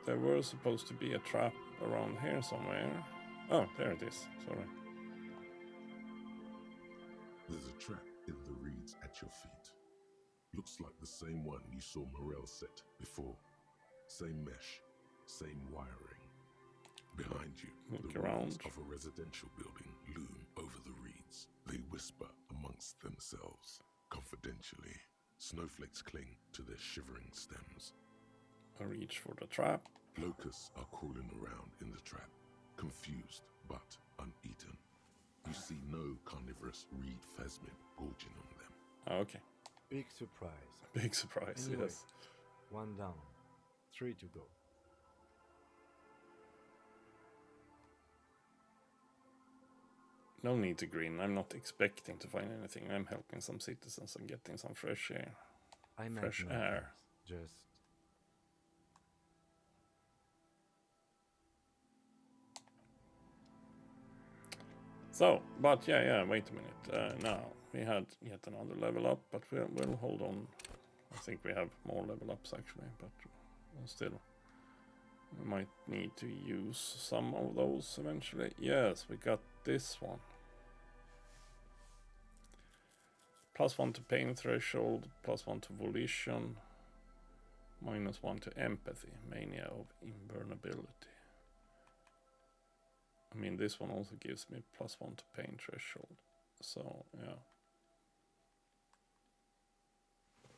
There was supposed to be a trap around here somewhere. Oh, there it is. Sorry. There's a trap in the reeds at your feet. Looks like the same one you saw Morel set before. Same mesh, same wiring. Behind you, Look the around. walls of a residential building loom over the reeds. They whisper amongst themselves, confidentially. Snowflakes cling to their shivering stems. I reach for the trap. Locusts are crawling around in the trap, confused but uneaten. You see no carnivorous reed phasmid gorging on them. Okay. Big surprise. Big surprise, Anyway, yes. 1 down. 3 to go. No need to grin. I'm not expecting to find anything. I'm helping some citizens and getting some fresh air. I meant Fresh nothing. air. Just... So, but yeah, wait a minute. Now, we had yet another level up, but we'll hold on. I think we have more level ups actually, but still. We might need to use some of those eventually. Yes, we got this one. +1 to pain threshold, +1 to volition, -1 to empathy, mania of invulnerability. I mean, this one also gives me +1 to pain threshold. So, yeah.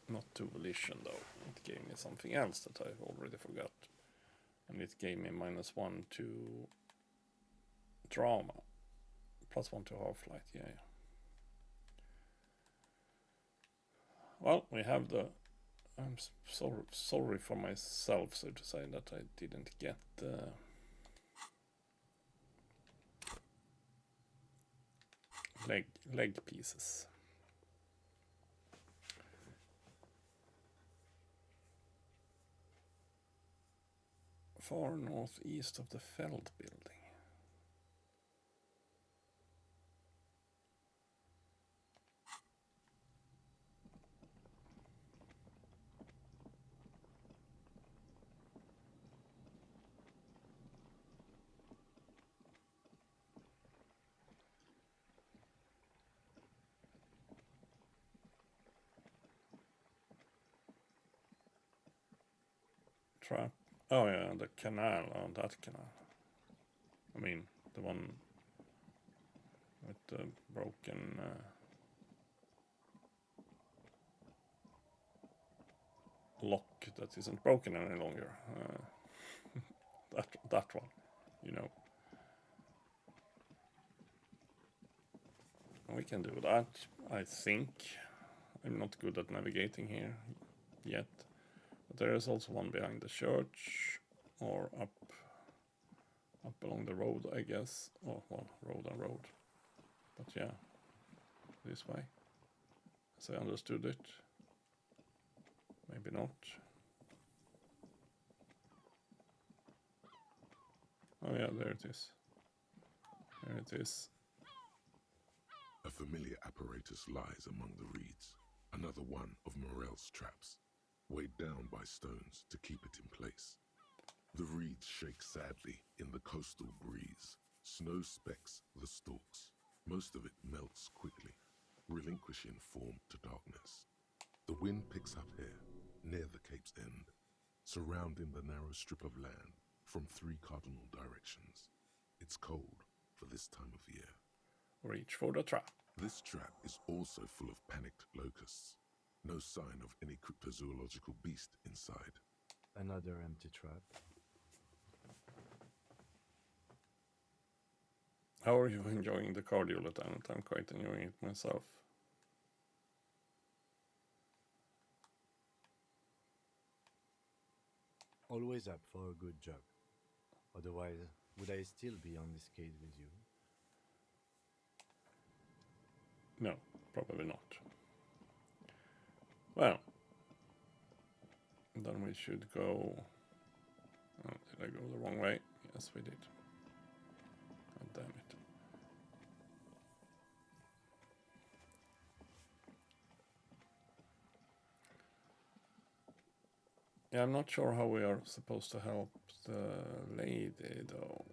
Not to volition though. It gave me something else that I already forgot. And it gave me -1 to drama. +1 to half-light, yeah. Well, we have the... I'm sorry for myself, so to say, that I didn't get the... leg pieces. Far northeast of the Feld building. trap. Oh yeah, the canal. Oh, that canal. I mean, the one with the broken. Lock that isn't broken any longer. That one, you know. We can do that, I think. I'm not good at navigating here yet. But there is also one behind the church, or up along the road, I guess. Oh, well, road and road. But yeah, this way, as I understood it. Maybe not. Oh yeah, there it is. There it is. A familiar apparatus lies among the reeds, another one of Morel's traps, weighed down by stones to keep it in place. The reeds shake sadly in the coastal breeze. Snow specks the stalks. Most of it melts quickly, relinquishing form to darkness. The wind picks up here, near the cape's end, surrounding the narrow strip of land from 3 cardinal directions. It's cold for this time of year. Reach for the trap. This trap is also full of panicked locusts. No sign of any cryptozoological beast inside. Another empty trap. How are you enjoying the cardio lieutenant? I'm quite enjoying it myself. Always up for a good job. Otherwise, would I still be on this case with you? No, probably not. Well, then we should go... Oh, did I go the wrong way? Yes, we did. Oh, damn it. Yeah, I'm not sure how we are supposed to help the lady, though.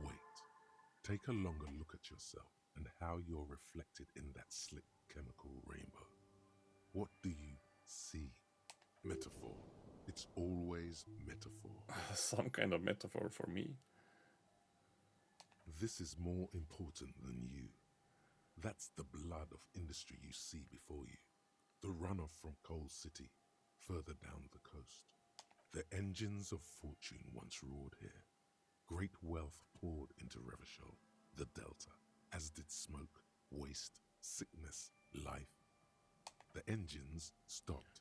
Wait. Take a longer look at yourself and how you're reflected in that slick chemical rainbow. What do you see? Metaphor. It's always metaphor. Some kind of metaphor for me. This is more important than you. That's the blood of industry you see before you. The runoff from Coal City, further down the coast. The engines of fortune once roared here. Great wealth poured into Revachol, the Delta, as did smoke, waste, sickness, life. The engines stopped.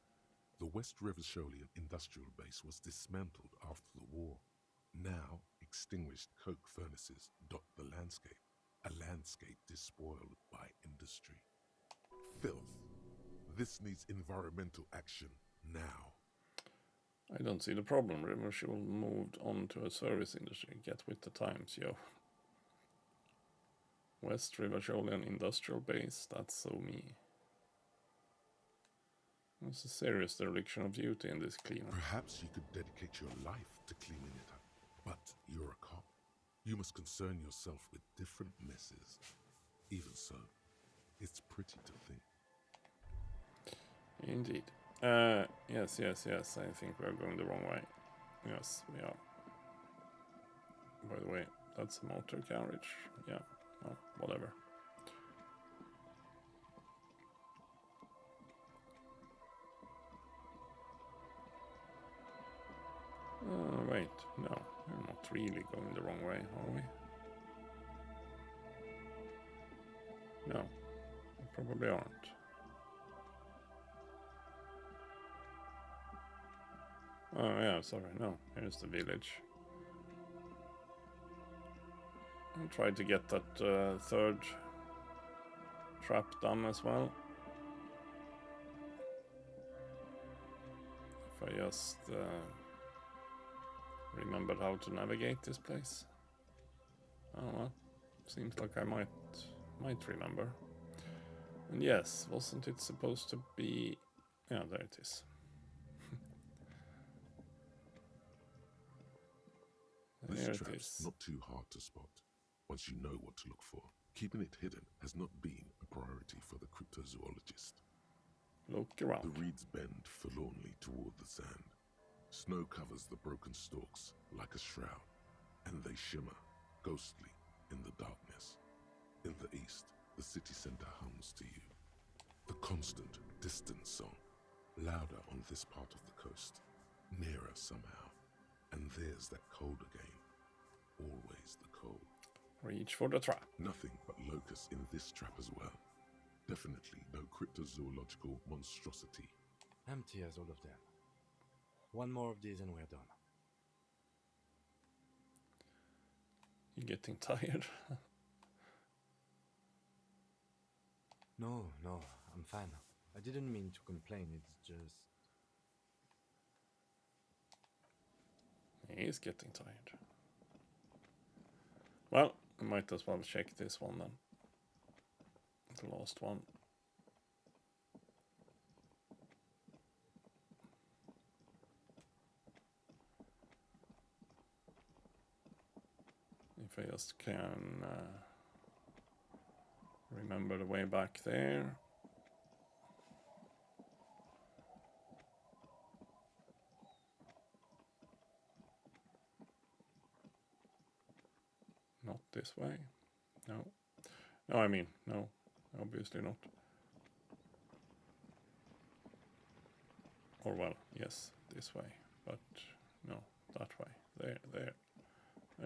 The West Revacholian industrial base was dismantled after the war. Now, extinguished coke furnaces dot the landscape, a landscape despoiled by industry. Filth. This needs environmental action now. I don't see the problem. Revachol moved on to a service industry. Get with the times, yo. West Revacholian industrial base, that's so me. There's a serious dereliction of duty in this cleanup. Perhaps you could dedicate your life to cleaning it up. But you're a cop. You must concern yourself with different messes. Even so, it's pretty to think. Indeed. Yes. I think we are going the wrong way. Yes, we are. By the way, that's a motor carriage. Yeah, well, whatever. Wait, no, we're not really going the wrong way, are we? No, we probably aren't. Oh yeah, sorry, no, here's the village. I'll try to get that third trap done as well. If I just remembered how to navigate this place. Oh well, seems like I might remember. And yes, wasn't it supposed to be... Yeah, there it is. This There it trap's is. not too hard to spot once you know what to look for. Keeping it hidden has not been a priority for the cryptozoologist. Look around. The reeds bend forlornly toward the sand. Snow covers the broken stalks like a shroud, and they shimmer, ghostly, in the darkness. In the east, the city center hums to you. The constant, distant song, louder on this part of the coast, nearer somehow. And there's that cold again. Always the cold. Reach for the trap. Nothing but locusts in this trap as well. Definitely no cryptozoological monstrosity. Empty as all of them. One more of these and we're done. You getting tired? No, I'm fine. I didn't mean to complain, it's just... He is getting tired. Well, I might as well check this one then. The last one. If I just can remember the way back there. Not this way. No. No, I mean, no. Obviously not. Or well, yes, this way. But no, that way. There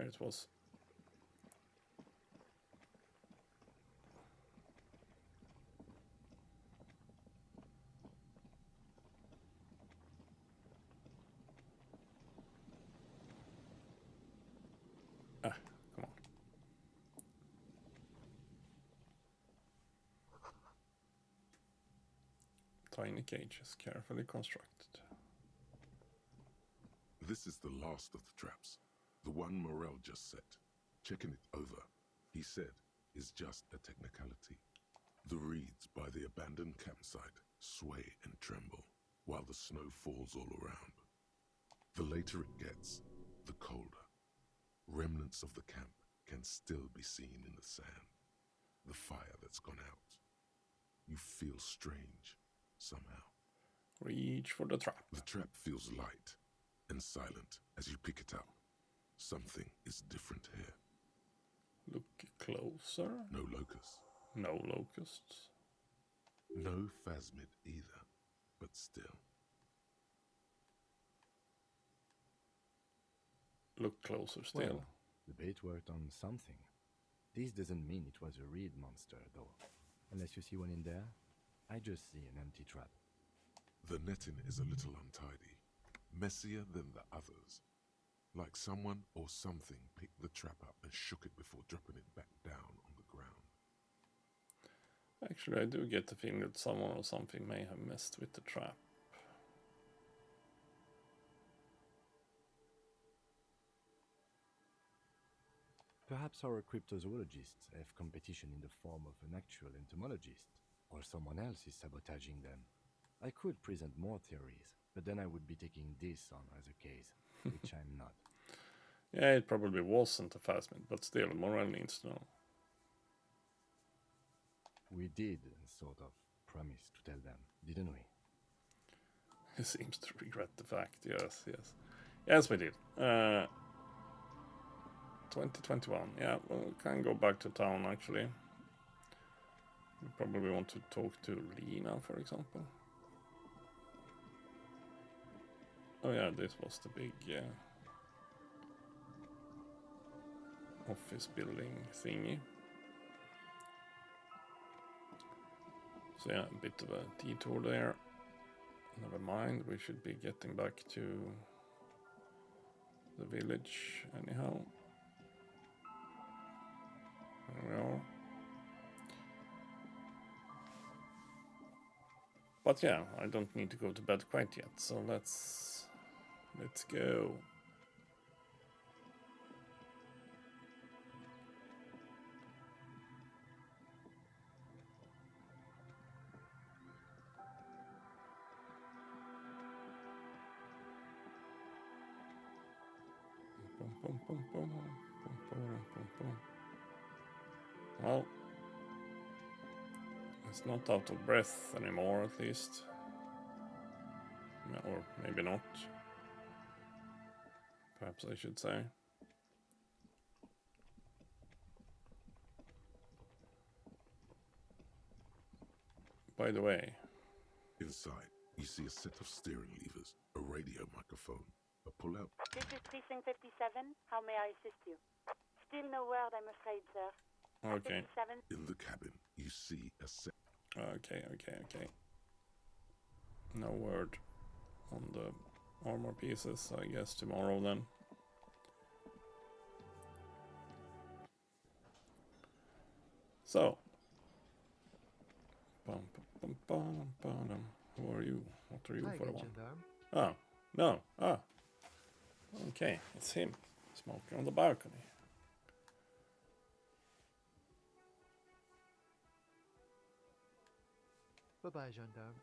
it was. Ah, come on. Tiny cages, carefully constructed. This is the last of the traps. The one Morel just set. Checking it over, he said, is just a technicality. The reeds by the abandoned campsite sway and tremble, while the snow falls all around. The later it gets, the colder. Remnants of the camp can still be seen in the sand. The fire that's gone out. You feel strange, somehow. Reach for the trap. The trap feels light and silent as you pick it up. Something is different here. Look closer. No locusts. No locusts. No phasmid either, but still. Look closer still. Well, the bait worked on something. This doesn't mean it was a reed monster, though. Unless you see one in there, I just see an empty trap. The netting is a little untidy, messier than the others. Like someone or something picked the trap up and shook it before dropping it back down on the ground. Actually, I do get the feeling that someone or something may have messed with the trap. Perhaps our cryptozoologists have competition in the form of an actual entomologist, or someone else is sabotaging them. I could present more theories, but then I would be taking this on as a case, which I'm not. Yeah, it probably wasn't a phasmid, but still, Morel needs to know. We did sort of promise to tell them, didn't we? He seems to regret the fact, yes. Yes, we did. 2021, yeah, we can go back to town, actually. We probably want to talk to Lena, for example. Oh yeah, this was the big office building thingy. So yeah, a bit of a detour there. Never mind, we should be getting back to the village anyhow. There we are. But yeah, I don't need to go to bed quite yet, so let's go. Bum, bum, bum, bum, bum, bum, bum. Well, it's not out of breath anymore, at least. Or maybe not. Perhaps I should say. By the way, Inside, you see a set of steering levers, a radio microphone, a pull-out. This is Precinct 57. How may I assist you? Still no word, I'm afraid, sir. okay. 57. In the cabin, you see a set. Okay. No word on the armor pieces, I guess tomorrow then. So. Bum, bum, bum, bum, bum. Who are you? What are you Hi for the again, one? gendarme. Oh, no. Ah. Okay, it's him. Smoking on the balcony. Bye-bye, gendarme.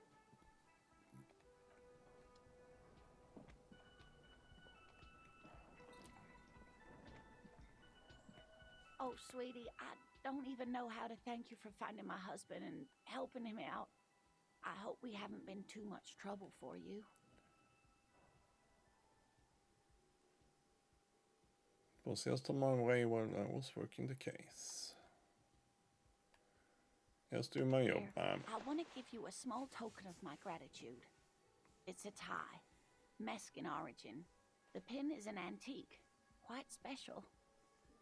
Oh, sweetie, I don't even know how to thank you for finding my husband and helping him out. I hope we haven't been too much trouble for you. It was just on my way while I was working the case. Just do my job, ma'am. I want to give you a small token of my gratitude. It's a tie, Meskin origin. The pin is an antique, quite special.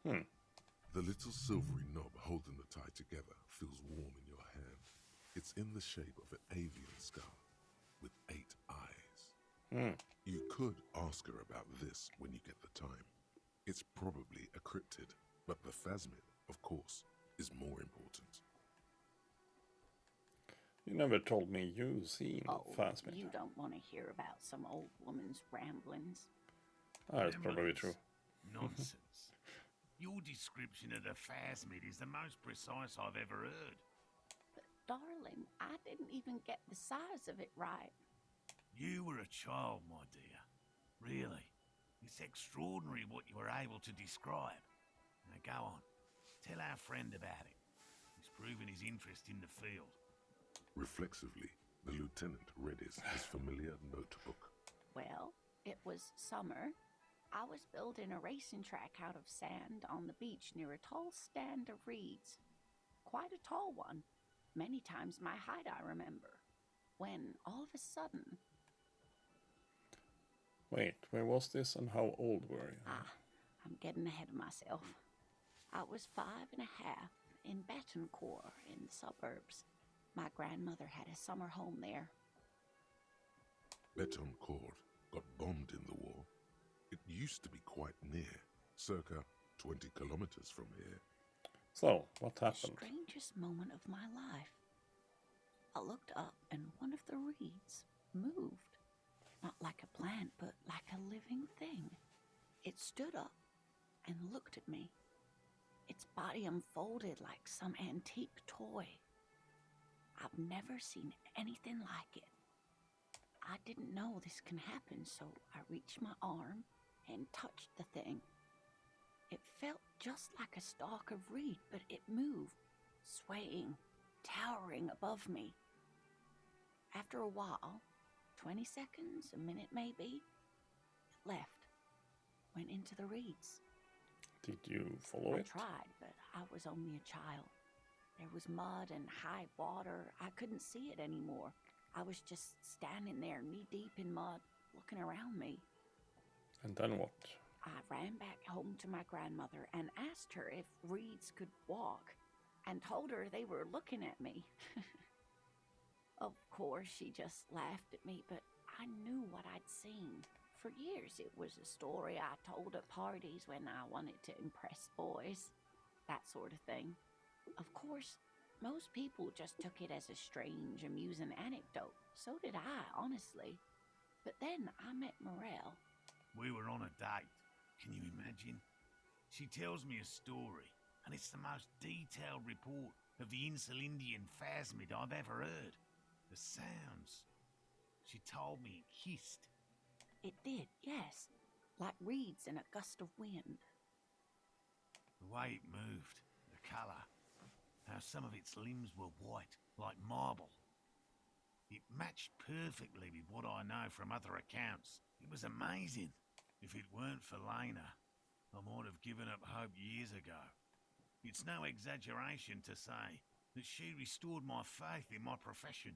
The little silvery knob holding the tie together feels warm in your hand. It's in the shape of an avian skull with 8 eyes. You could ask her about this when you get the time. It's probably a cryptid, but the phasmid, of course, is more important. You never told me you seen Phasmid. You don't want to hear about some old woman's ramblings. That's probably true. Nonsense. Your description of the phasmid is the most precise I've ever heard. But darling, I didn't even get the size of it right. You were a child, my dear. Really. It's extraordinary what you were able to describe. Now go on. Tell our friend about it. He's proven his interest in the field. Reflexively, the lieutenant read his familiar notebook. Well, it was summer. I was building a racing track out of sand on the beach near a tall stand of reeds. Quite a tall one. Many times my height, I remember. When, all of a sudden... Wait, where was this and how old were you? I'm getting ahead of myself. I was 5 and a half in Betancourt in the suburbs. My grandmother had a summer home there. Betancourt got bombed in the war. It used to be quite near, circa 20 kilometers from here. So, what happened? The strangest moment of my life. I looked up and one of the reeds moved. Not like a plant, but like a living thing. It stood up and looked at me. Its body unfolded like some antique toy. I've never seen anything like it. I didn't know this can happen, so I reached my arm and touched the thing. It felt just like a stalk of reed, but it moved, swaying, towering above me. After a while, 20 seconds, a minute maybe, it left, went into the reeds. Did you follow it? I tried, but I was only a child. There was mud and high water. I couldn't see it anymore. I was just standing there knee-deep in mud, looking around me. And then what? I ran back home to my grandmother and asked her if reeds could walk, and told her they were looking at me. Of course, she just laughed at me, but I knew what I'd seen. For years, it was a story I told at parties when I wanted to impress boys. That sort of thing. Of course, most people just took it as a strange, amusing anecdote. So did I, honestly. But then I met Morel. We were on a date. Can you imagine? She tells me a story, and it's the most detailed report of the Insulindian phasmid I've ever heard. The sounds. She told me it hissed. It did, yes. like reeds in a gust of wind. The way it moved, the colour, how some of its limbs were white, like marble. It matched perfectly with what I know from other accounts. It was amazing. If it weren't for Lena, I might have given up hope years ago. It's no exaggeration to say that she restored my faith in my profession.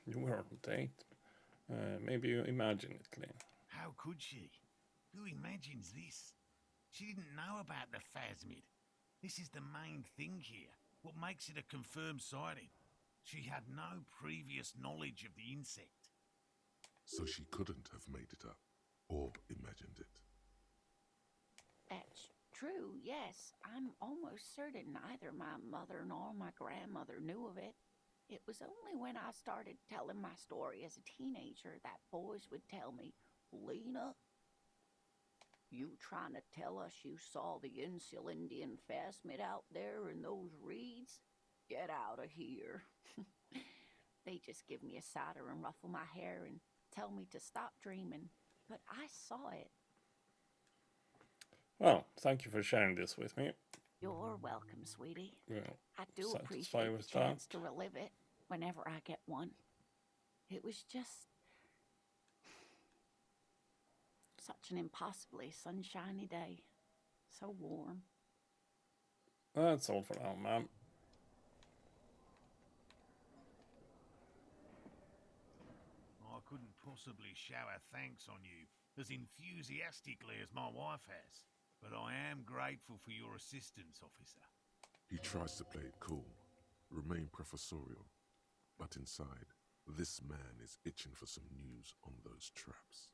You weren't 8. Maybe you imagine it, Glenn. How could she? Who imagines this? She didn't know about the phasmid. This is the main thing here. What makes it a confirmed sighting? She had no previous knowledge of the insect. So she couldn't have made it up, or imagined it. That's true, yes. I'm almost certain neither my mother nor my grandmother knew of it. It was only when I started telling my story as a teenager that boys would tell me, Lena, you trying to tell us you saw the Insulindian phasmid out there in those reeds? Get out of here. They just give me a cider and ruffle my hair and tell me to stop dreaming. But I saw it. Well, thank you for sharing this with me. You're welcome, sweetie. Well, I do satisfied appreciate the with chance that. to relive it whenever I get one. It was just such an impossibly sunshiny day. So warm. That's all for now, ma'am. I couldn't possibly shower thanks on you as enthusiastically as my wife has, but I am grateful for your assistance, officer. He tries to play it cool, remain professorial, but inside, this man is itching for some news on those traps.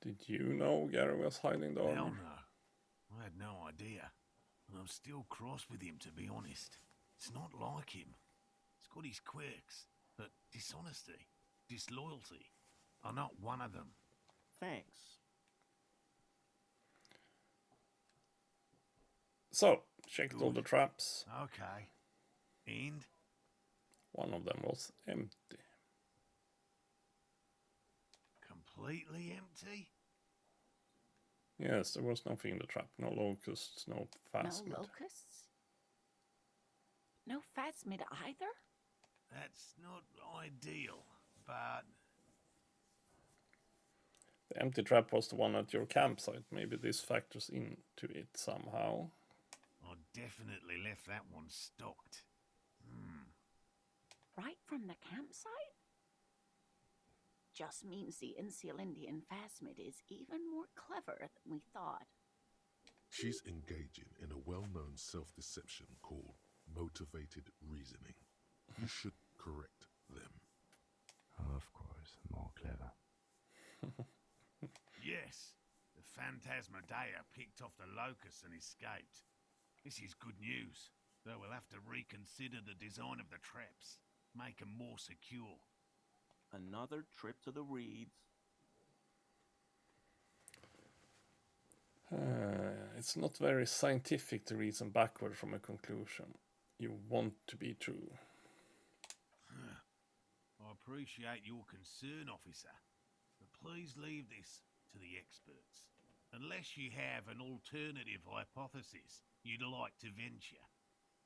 Did you know Gary was hiding the Hell armor? no. I had no idea. And I'm still cross with him, to be honest. It's not like him. He's got his quirks, but dishonesty, disloyalty are not one of them. Thanks. So, checked all the traps. Okay. And? One of them was empty. Completely empty? Yes, there was nothing in the trap. No locusts, no phasmid. No locusts? No phasmid either? That's not ideal, but... The empty trap was the one at your campsite. Maybe this factors into it somehow. I definitely left that one stocked. Right from the campsite? Just means the Insulindian phasmid is even more clever than we thought. She's engaging in a well-known self-deception called motivated reasoning. You should correct them. Of course, more clever. Yes, the Phantasmadeia picked off the locusts and escaped. This is good news, though we'll have to reconsider the design of the traps, make them more secure. Another trip to the reeds. It's not very scientific to reason backward from a conclusion you want to be true. I appreciate your concern, officer, but please leave this to the experts. Unless you have an alternative hypothesis you'd like to venture.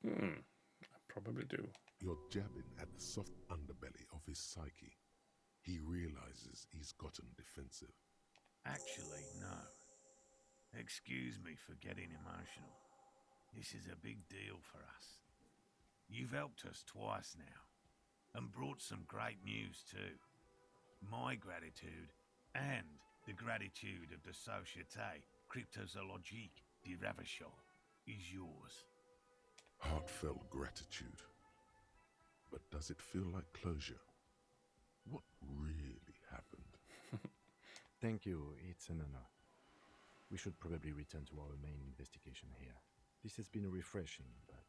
I probably do. You're jabbing at the soft underbelly of his psyche. He realizes he's gotten defensive. Actually, no. Excuse me for getting emotional. This is a big deal for us. You've helped us twice now, and brought some great news too. My gratitude, and the gratitude of the Société Cryptozoologique de Ravachol, is yours. Heartfelt gratitude. But does it feel like closure? What really happened? Thank you, it's an honor. We should probably return to our main investigation here. This has been refreshing, but...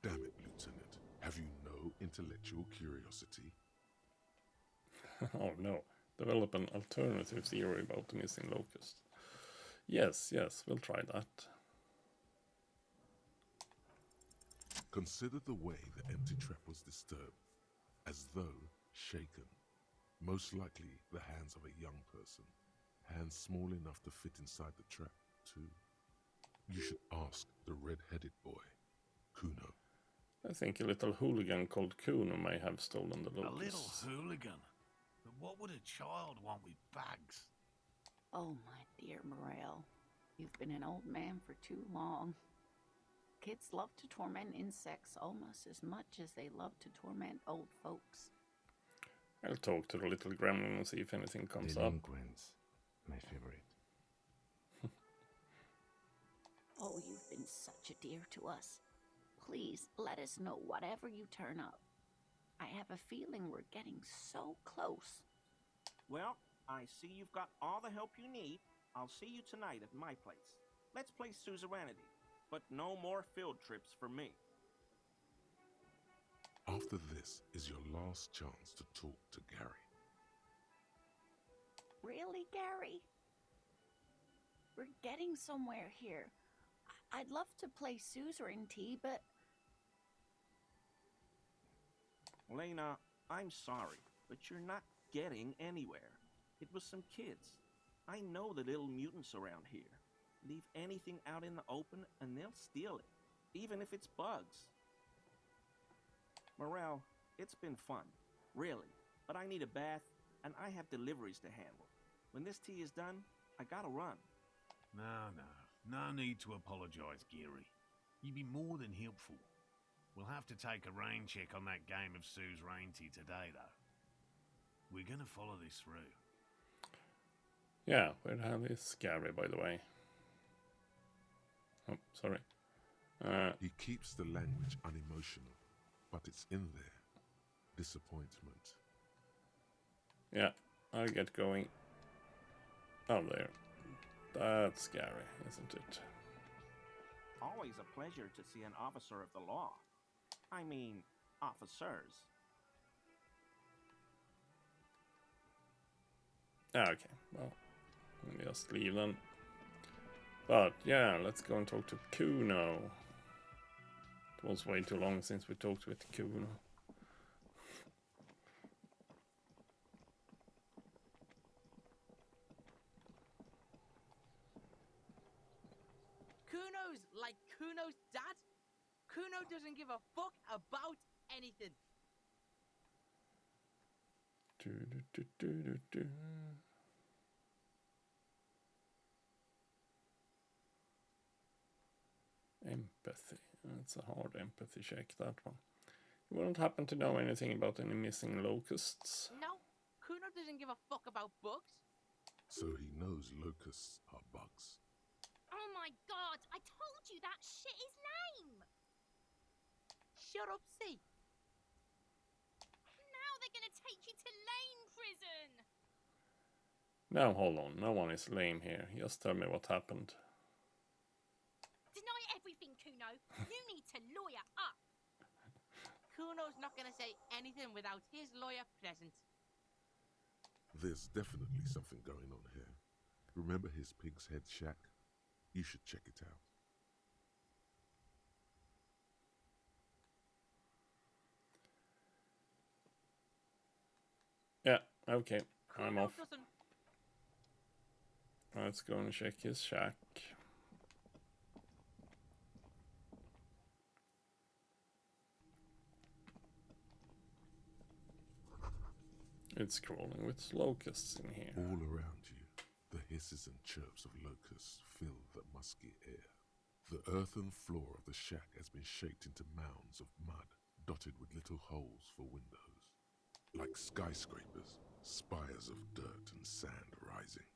Damn it, Lieutenant. Have you no intellectual curiosity? Oh no. Develop an alternative theory about the missing locust. Yes, we'll try that. Consider the way the empty trap was disturbed, as though shaken. Most likely the hands of a young person, hands small enough to fit inside the trap, too. You should ask the red-headed boy, Kuno. I think a little hooligan called Kuno may have stolen the A little locusts. hooligan? But what would a child want with bugs? Oh, my dear Morel. You've been an old man for too long. Kids love to torment insects almost as much as they love to torment old folks. I'll talk to the little gremlin and see if anything comes up. Delinquents, my favorite. Oh, you've been such a dear to us. Please let us know whatever you turn up. I have a feeling we're getting so close. Well, I see you've got all the help you need. I'll see you tonight at my place. Let's play suzerainty, but no more field trips for me. After this is your last chance to talk to Gary. Really, Gary? We're getting somewhere here. I'd love to play suzerainty, but... Lena, I'm sorry, but you're not getting anywhere. It was some kids. I know the little mutants around here. Leave anything out in the open and they'll steal it, even if it's bugs. Morel, it's been fun, really, but I need a bath and I have deliveries to handle. When this tea is done, I gotta run. No need to apologise, Geary. You'd be more than helpful. We'll have to take a rain check on that game of suzerainty today, though. We're gonna follow this through. Yeah, where the hell is Gary, by the way? Oh, sorry. He keeps the language unemotional, but it's in there. Disappointment. Yeah, I'll get going. Oh, there. That's Gary, isn't it? Always a pleasure to see an officer of the law. I mean, officers. Okay, well, I'll just leave then. But yeah, let's go and talk to Kuno. It was way too long since we talked with Kuno. Kuno's like Kuno's dad? Kuno doesn't give a fuck about anything. Empathy. That's a hard empathy check, that one. You wouldn't happen to know anything about any missing locusts? No, Kuno doesn't give a fuck about bugs. So he knows locusts are bugs. Oh my god, I told you that shit is lame! Shut up, see. Now they're gonna take you to lame prison! Now hold on, no one is lame here. Just tell me what happened. Deny everything, Kuno. You need to lawyer up. Kuno's not gonna say anything without his lawyer present. There's definitely something going on here. Remember his pig's head shack? You should check it out. Yeah, okay, I'm Kuno off. doesn't. Let's go and check his shack. It's crawling with locusts in here. All around you, the hisses and chirps of locusts fill the musky air. The earthen floor of the shack has been shaped into mounds of mud, dotted with little holes for windows. Like skyscrapers, spires of dirt and sand rising.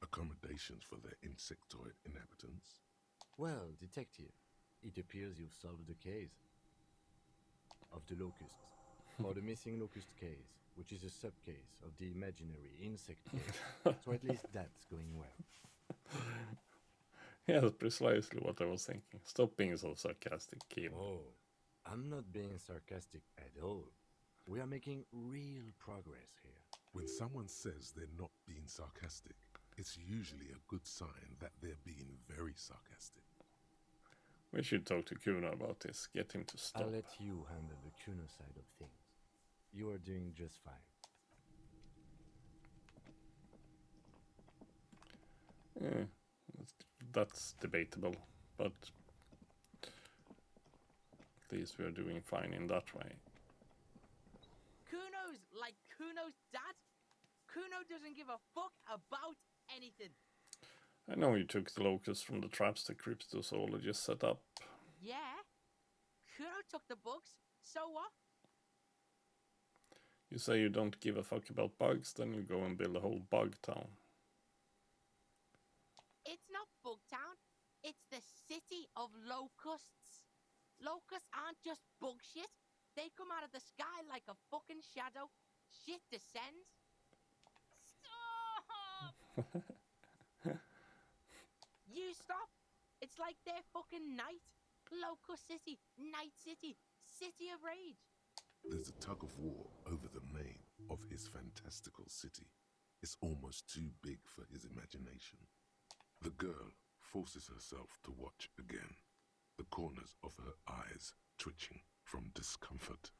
Accommodations for their insectoid inhabitants. Well, detective, it appears you've solved the case of the locusts, or the missing locust case, which is a sub-case of the imaginary insect case. So at least that's going well. Yeah, that's precisely what I was thinking. Stop being so sarcastic, Kim. Oh, I'm not being sarcastic at all. We are making real progress here. When someone says they're not being sarcastic, it's usually a good sign that they're being very sarcastic. We should talk to Kuno about this. Get him to stop. I'll let you handle the Kuno side of things. You are doing just fine. Yeah, that's debatable, but at least we're doing fine in that way. Kuno's like Kuno's dad. Kuno doesn't give a fuck about anything. I know you took the locust from the traps the cryptozoologist set up. Yeah. Kuno took the bugs. So what? You say you don't give a fuck about bugs, then you go and build a whole bug town. It's not Bugtown. It's the city of locusts. Locusts aren't just bug shit. They come out of the sky like a fucking shadow. Shit descends. Stop! You stop. It's like their fucking night. Locust City, Night City, City of Rage. There's a tug of war over the name of his fantastical city. It's almost too big for his imagination. The girl forces herself to watch again, the corners of her eyes twitching from discomfort.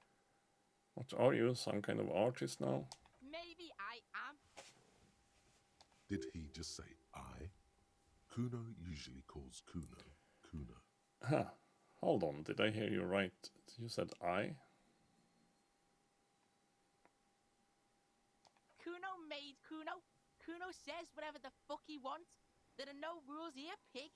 What are you, some kind of artist now? Maybe I am. Did he just say I? Kuno usually calls Kuno, Kuno. Huh. Hold on, did I hear you right? You said I? Kuno made Kuno. Kuno says whatever the fuck he wants. There are no rules here, pig.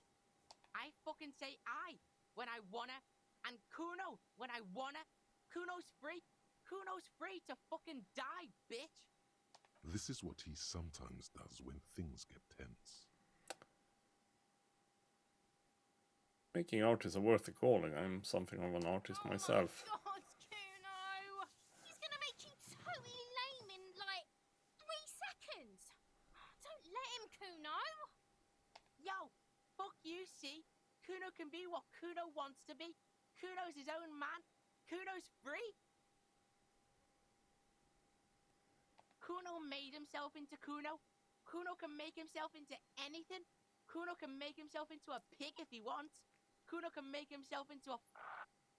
I fucking say I when I wanna, and Kuno when I wanna. Kuno's free. Kuno's free to fucking die, bitch. This is what he sometimes does when things get tense. Making art is a worthy calling. I'm something of an artist myself. God, Kuno! He's gonna make you totally lame in, like, 3 seconds. Don't let him, Kuno. Yo, fuck you, see? Kuno can be what Kuno wants to be. Kuno's his own man. Kuno's free. Kuno made himself into Kuno. Kuno can make himself into anything. Kuno can make himself into a pig if he wants. Kuno can make himself into a...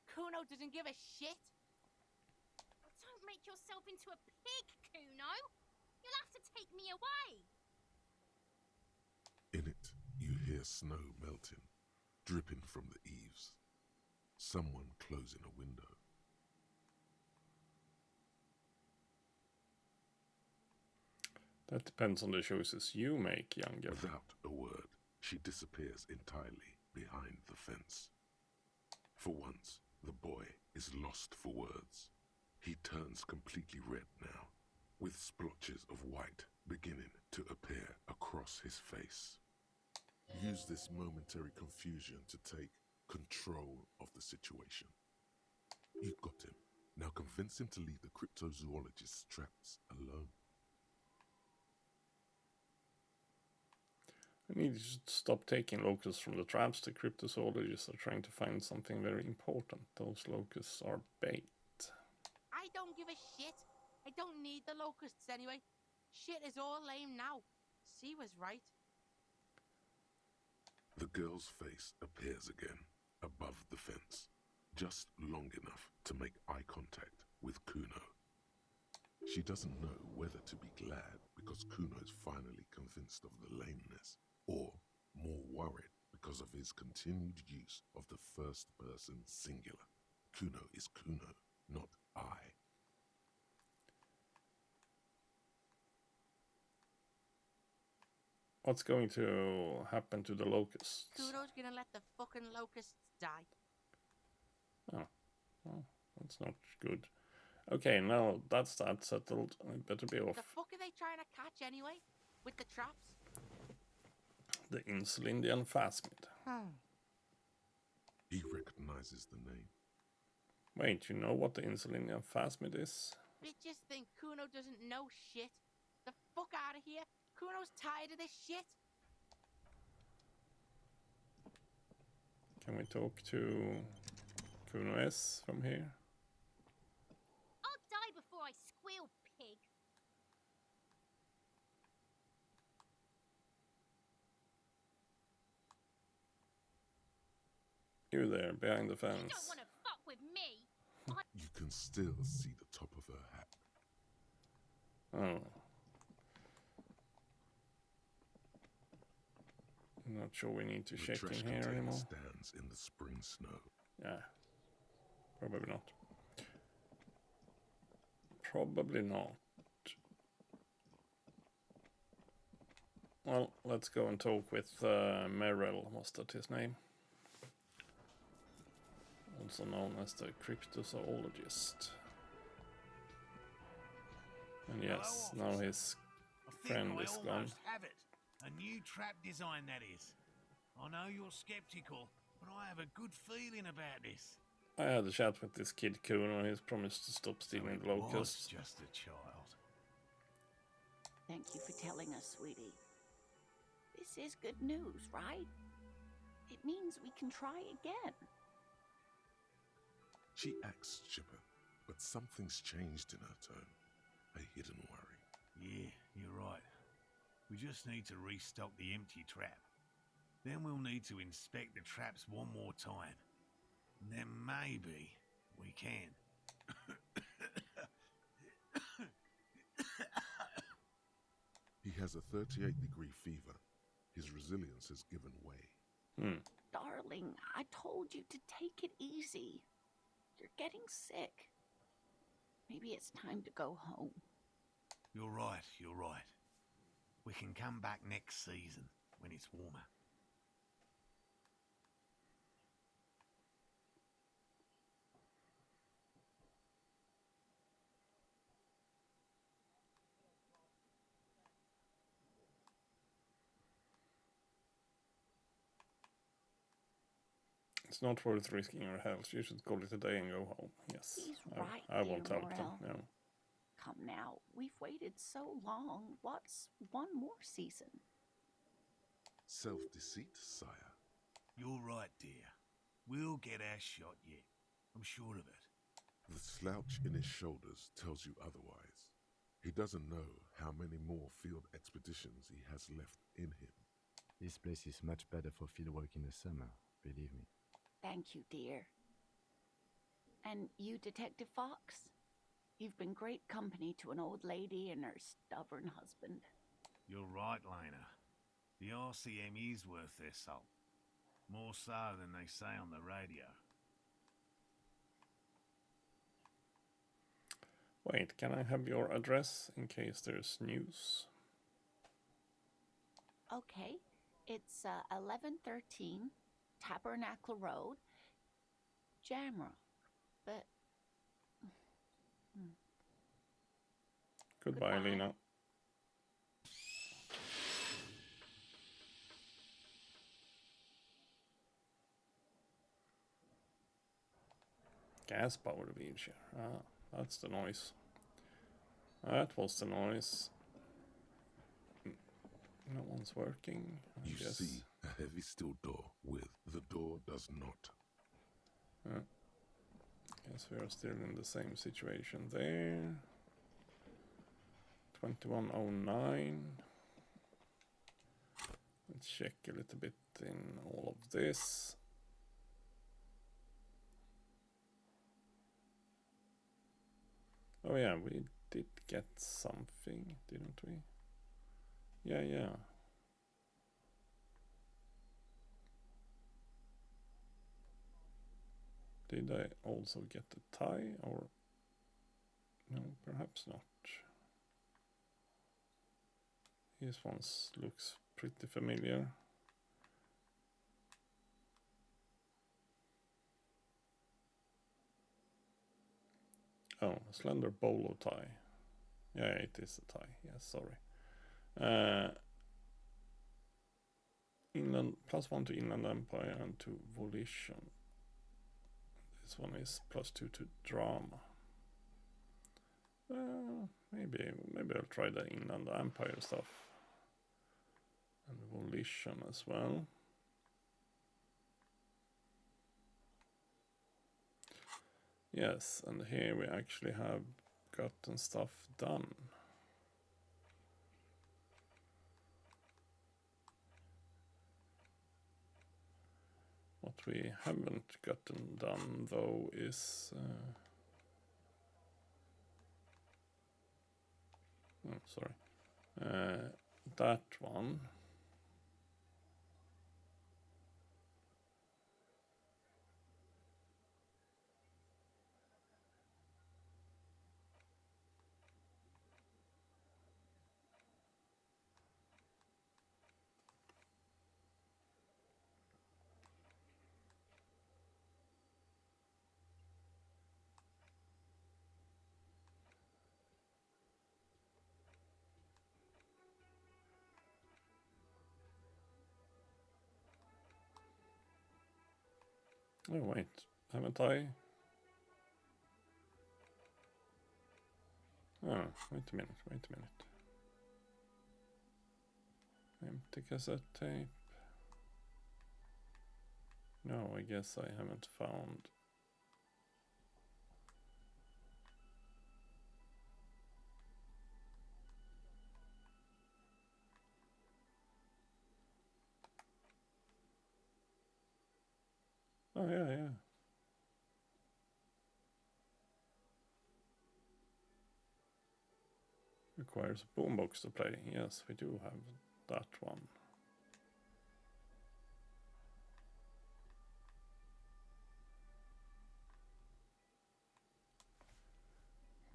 Kuno doesn't give a shit. Don't make yourself into a pig, Kuno. You'll have to take me away. In it, you hear snow melting, dripping from the eaves. Someone closing a window. That depends on the choices you make, younger. Without a word, she disappears entirely behind the fence. For once, the boy is lost for words. He turns completely red now, with splotches of white beginning to appear across his face. Use this momentary confusion to take control of the situation. You've got him. Now convince him to leave the cryptozoologist's traps alone. I need you to stop taking locusts from the traps. The cryptozoologists are trying to find something very important. Those locusts are bait. I don't give a shit. I don't need the locusts anyway. Shit is all lame now. C was right. The girl's face appears again, above the fence, just long enough to make eye contact with Kuno. She doesn't know whether to be glad because Kuno is finally convinced of the lameness, or more worried because of his continued use of the first person singular. Kuno is Kuno, not I. What's going to happen to the locusts? Kuno's gonna let the fucking locusts die. Oh, well, that's not good. Okay, now that's that settled. I better be off. The fuck are they trying to catch anyway? With the traps? The Insulindian phasmid. He recognizes the name. Wait, you know what the Insulindian phasmid is? Bitches think Kuno doesn't know shit. The fuck out of here. Kuno's tired of this shit. Can we talk to Kuno S from here? I'll die before I squeal, pig. You there, behind the You don't fence. want to fuck with me. You can still see the top of her hat. Oh. I'm not sure we need to The check trash in here container anymore. stands in the spring snow. Yeah. Probably not. Probably not. Well, let's go and talk with Merrill. Was that his name? Also known as the cryptozoologist. And yes, Hello, now officer. his I friend think I is gone. almost have it. A new trap design, that is. I know you're skeptical, but I have a good feeling about this. I had a chat with this kid Kuno. He's promised to stop So stealing it the was locusts. just a child. Thank you for telling us, sweetie. This is good news, right? It means we can try again. She acts chipper, but something's changed in her tone. A hidden worry. Yeah, you're right. We just need to restock the empty trap. Then we'll need to inspect the traps one more time. And then maybe we can. He has a 38-degree fever. His resilience has given way. Darling, I told you to take it easy. You're getting sick. Maybe it's time to go home. You're right, you're right. We can come back next season when it's warmer. It's not worth risking your health. You should call it a day and go home. Yes, He's right, I won't dear help them. Morel. No. Come now, we've waited so long. What's one more season? Self-deceit, sire. You're right, dear. We'll get our shot yet. I'm sure of it. The slouch in his shoulders tells you otherwise. He doesn't know how many more field expeditions he has left in him. This place is much better for fieldwork in the summer, believe me. Thank you, dear. And you, Detective Fox? You've been great company to an old lady and her stubborn husband. You're right, Lena. The RCM is worth their salt. More so than they say on the radio. Wait, can I have your address in case there's news? Okay, it's 1113 Tabernacle Road, Jamrock. But Goodbye, Lena. Gas-powered wheelchair. Ah, that's the noise. That was the noise. No one's working. You see a heavy steel door with the door does not. Guess we are still in the same situation there. 2109. Let's check a little bit in all of this. Oh yeah, we did get something, didn't we? Yeah. Did I also get the tie, or no, perhaps not. This one looks pretty familiar. Oh, a slender bolo tie. Yeah, it is a tie. Yes, sorry. Inland +1 to Inland Empire and to Volition. This one is +2 to Drama. Maybe I'll try the Inland Empire stuff. And Volition as well. Yes, and here we actually have gotten stuff done. What we haven't gotten done though is that one. Oh wait, haven't I? Oh, wait a minute. Empty cassette tape. No, I guess I haven't found. Oh yeah. Requires a boombox to play. Yes, we do have that one.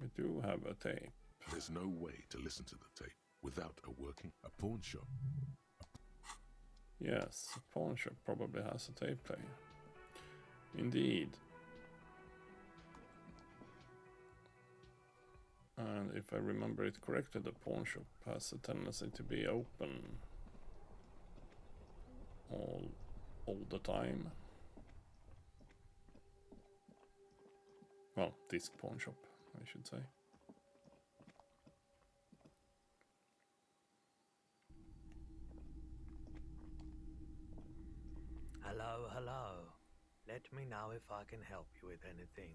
We do have a tape. There's no way to listen to the tape without a pawn shop. Yes, a pawn shop probably has a tape player. Indeed. And if I remember it correctly, the pawn shop has a tendency to be open all the time. Well, this pawn shop, I should say. Hello. Let me know if I can help you with anything.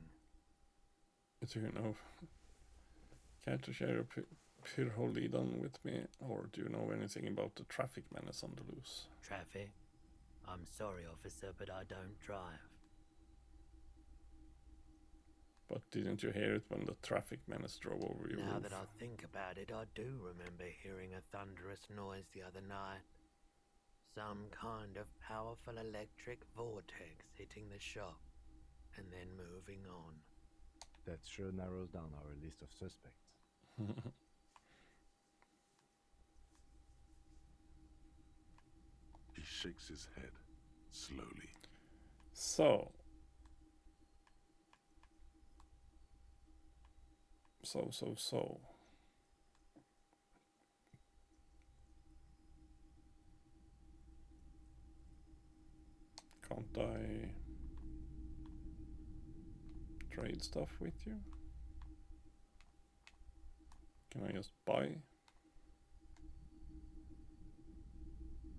Do you know, care to share a Pyrrholidan with me, or do you know anything about the traffic menace on the loose? Traffic? I'm sorry, officer, but I don't drive. But didn't you hear it when the traffic menace drove over your Now roof? that I think about it, I do remember hearing a thunderous noise the other night. Some kind of powerful electric vortex hitting the shop and then moving on. That sure narrows down our list of suspects. He shakes his head slowly. So. Can't I trade stuff with you? Can I just buy?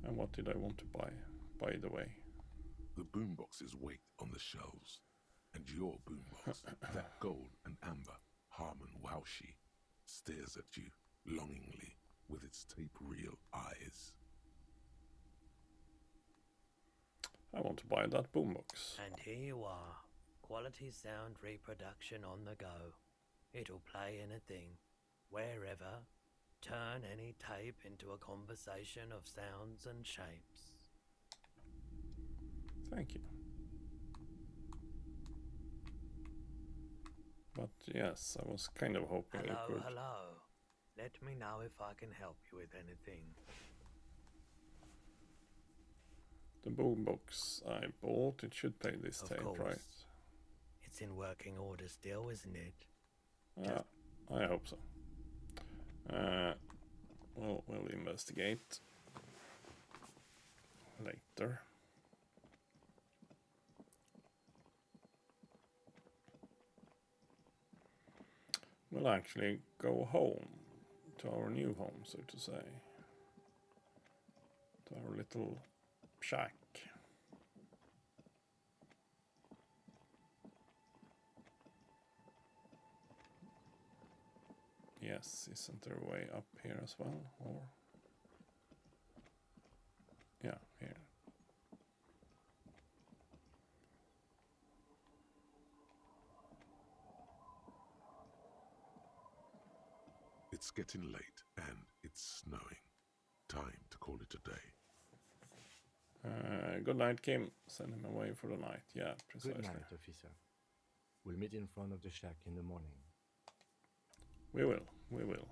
And what did I want to buy, by the way? The boomboxes wait on the shelves, and your boombox, that gold and amber Harmon Waushi, stares at you longingly with its tape-reel eyes. I want to buy that boombox. And here you are, quality sound reproduction on the go. It'll play anything, wherever, turn any tape into a conversation of sounds and shapes. Thank you. But yes, I was kind of hoping it could. Hello. Let me know if I can help you with anything. The boombox I bought, it should play this Of tape, course. right? It's in working order still, isn't it? I hope so. We'll investigate later. We'll actually go home, to our new home, so to say. To our little shack. Yes, isn't there a way up here as well? Or yeah, here. It's getting late and it's snowing. Time to call it a day. Good night, Kim. Send him away for the night. Yeah, precisely. Good night, officer. We'll meet in front of the shack in the morning. We will. We will.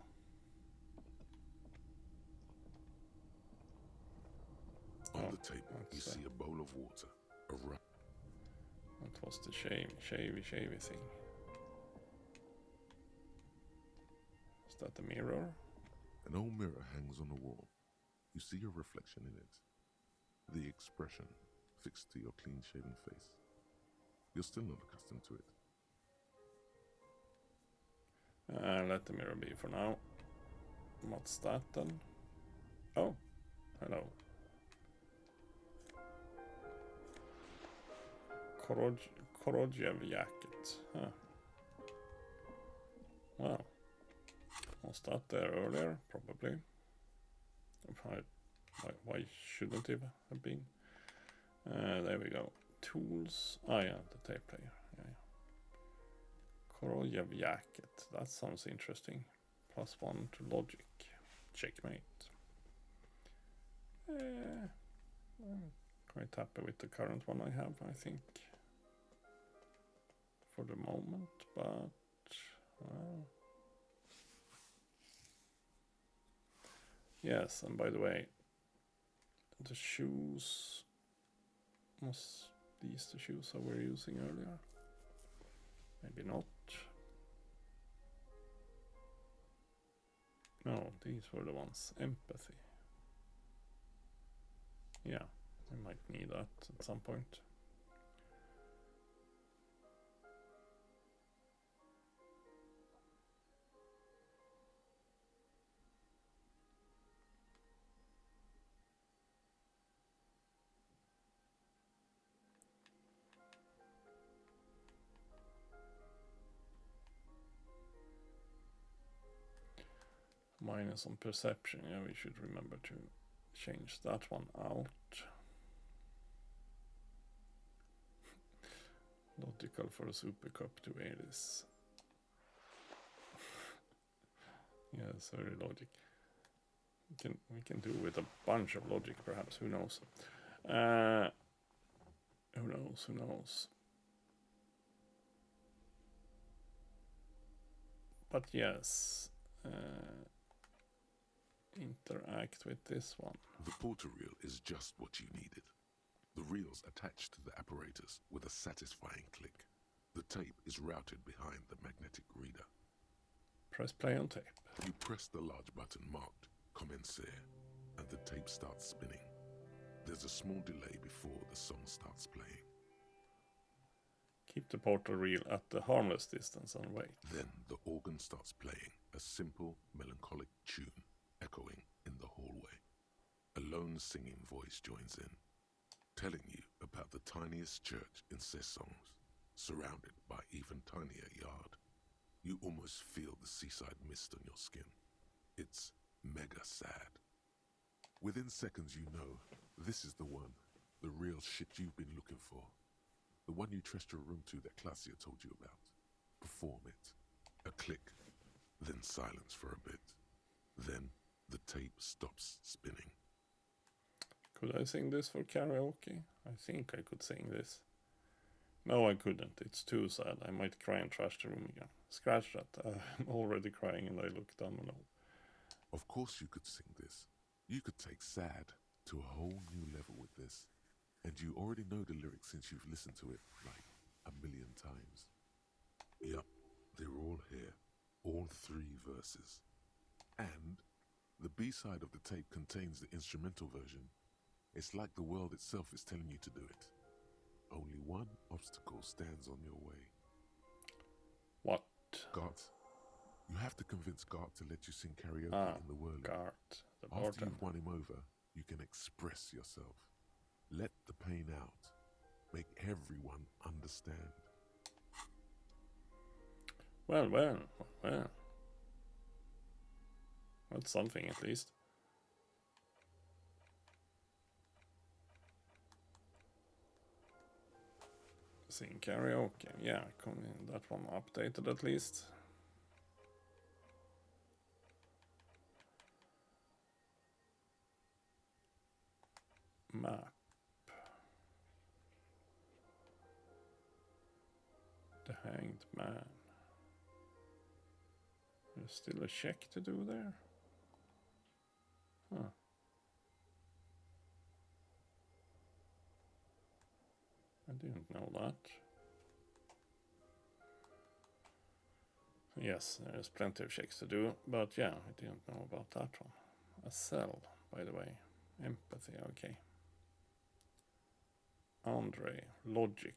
On the table, you see a bowl of water. That was the shavy thing. Is that the mirror? An old mirror hangs on the wall. You see your reflection in it. The expression fixed to your clean-shaven face. You're still not accustomed to it. Let the mirror be for now. What's that then? Oh, hello. Korojev jacket. Huh. Well, was that there earlier? Probably. Why shouldn't it have been? There we go. Tools. Oh yeah, the tape player. Yeah. Korojev jacket. That sounds interesting. +1 to logic. Checkmate. I'm quite happy with the current one I have, I think. For the moment, but well. Yes, and by the way, the shoes, was these the shoes I were using earlier? Maybe not. No, these were the ones. Empathy. Yeah, I might need that at some point. Minus on perception. Yeah, we should remember to change that one out. Logical for a super cup to wear this. Yes, very logic. We can do with a bunch of logic, perhaps. Who knows? Who knows? But yes. Interact with this one. The porter reel is just what you needed. The reel's attached to the apparatus with a satisfying click. The tape is routed behind the magnetic reader. Press play on tape. You press the large button marked Commencer, and the tape starts spinning. There's a small delay before the song starts playing. Keep the porter reel at the harmless distance and wait. Then the organ starts playing a simple, melancholic tune echoing in the hallway. A lone singing voice joins in, telling you about the tiniest church in Sessongs, surrounded by even tinier yard. You almost feel the seaside mist on your skin. It's mega sad. Within seconds you know, this is the one, the real shit you've been looking for. The one you trust your room to that Klasia told you about. Perform it. A click, then silence for a bit. Then the tape stops spinning. Could I sing this for karaoke? I think I could sing this. No, I couldn't. It's too sad. I might cry and trash the room again. Scratch that. I'm already crying and I look dominal. Of course you could sing this. You could take sad to a whole new level with this. And you already know the lyrics since you've listened to it like 1,000,000 times. Yep, they're all here. All 3 verses. And the B-side of the tape contains the instrumental version. It's like the world itself is telling you to do it. Only one obstacle stands on your way. What? Gart. You have to convince Gart to let you sing karaoke in the whirling. Gart, the After bartender. you've won him over, you can express yourself. Let the pain out. Make everyone understand. Well. That's something at least. Sing karaoke. Yeah, that one updated at least. Map. The Hanged Man. There's still a check to do there? Huh. I didn't know that. Yes, there's plenty of checks to do, but yeah, I didn't know about that one. A cell, by the way. Empathy, okay. Andre, logic.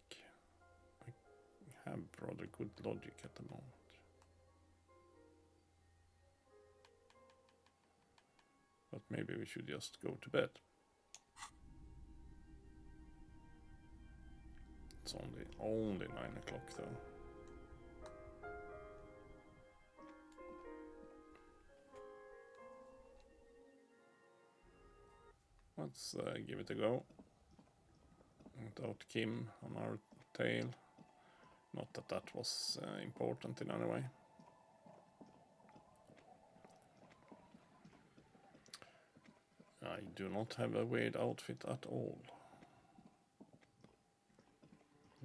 I have rather good logic at the moment. But maybe we should just go to bed. It's only 9 o'clock though. Let's give it a go. Without Kim on our tail. Not that that was important in any way. I do not have a weird outfit at all.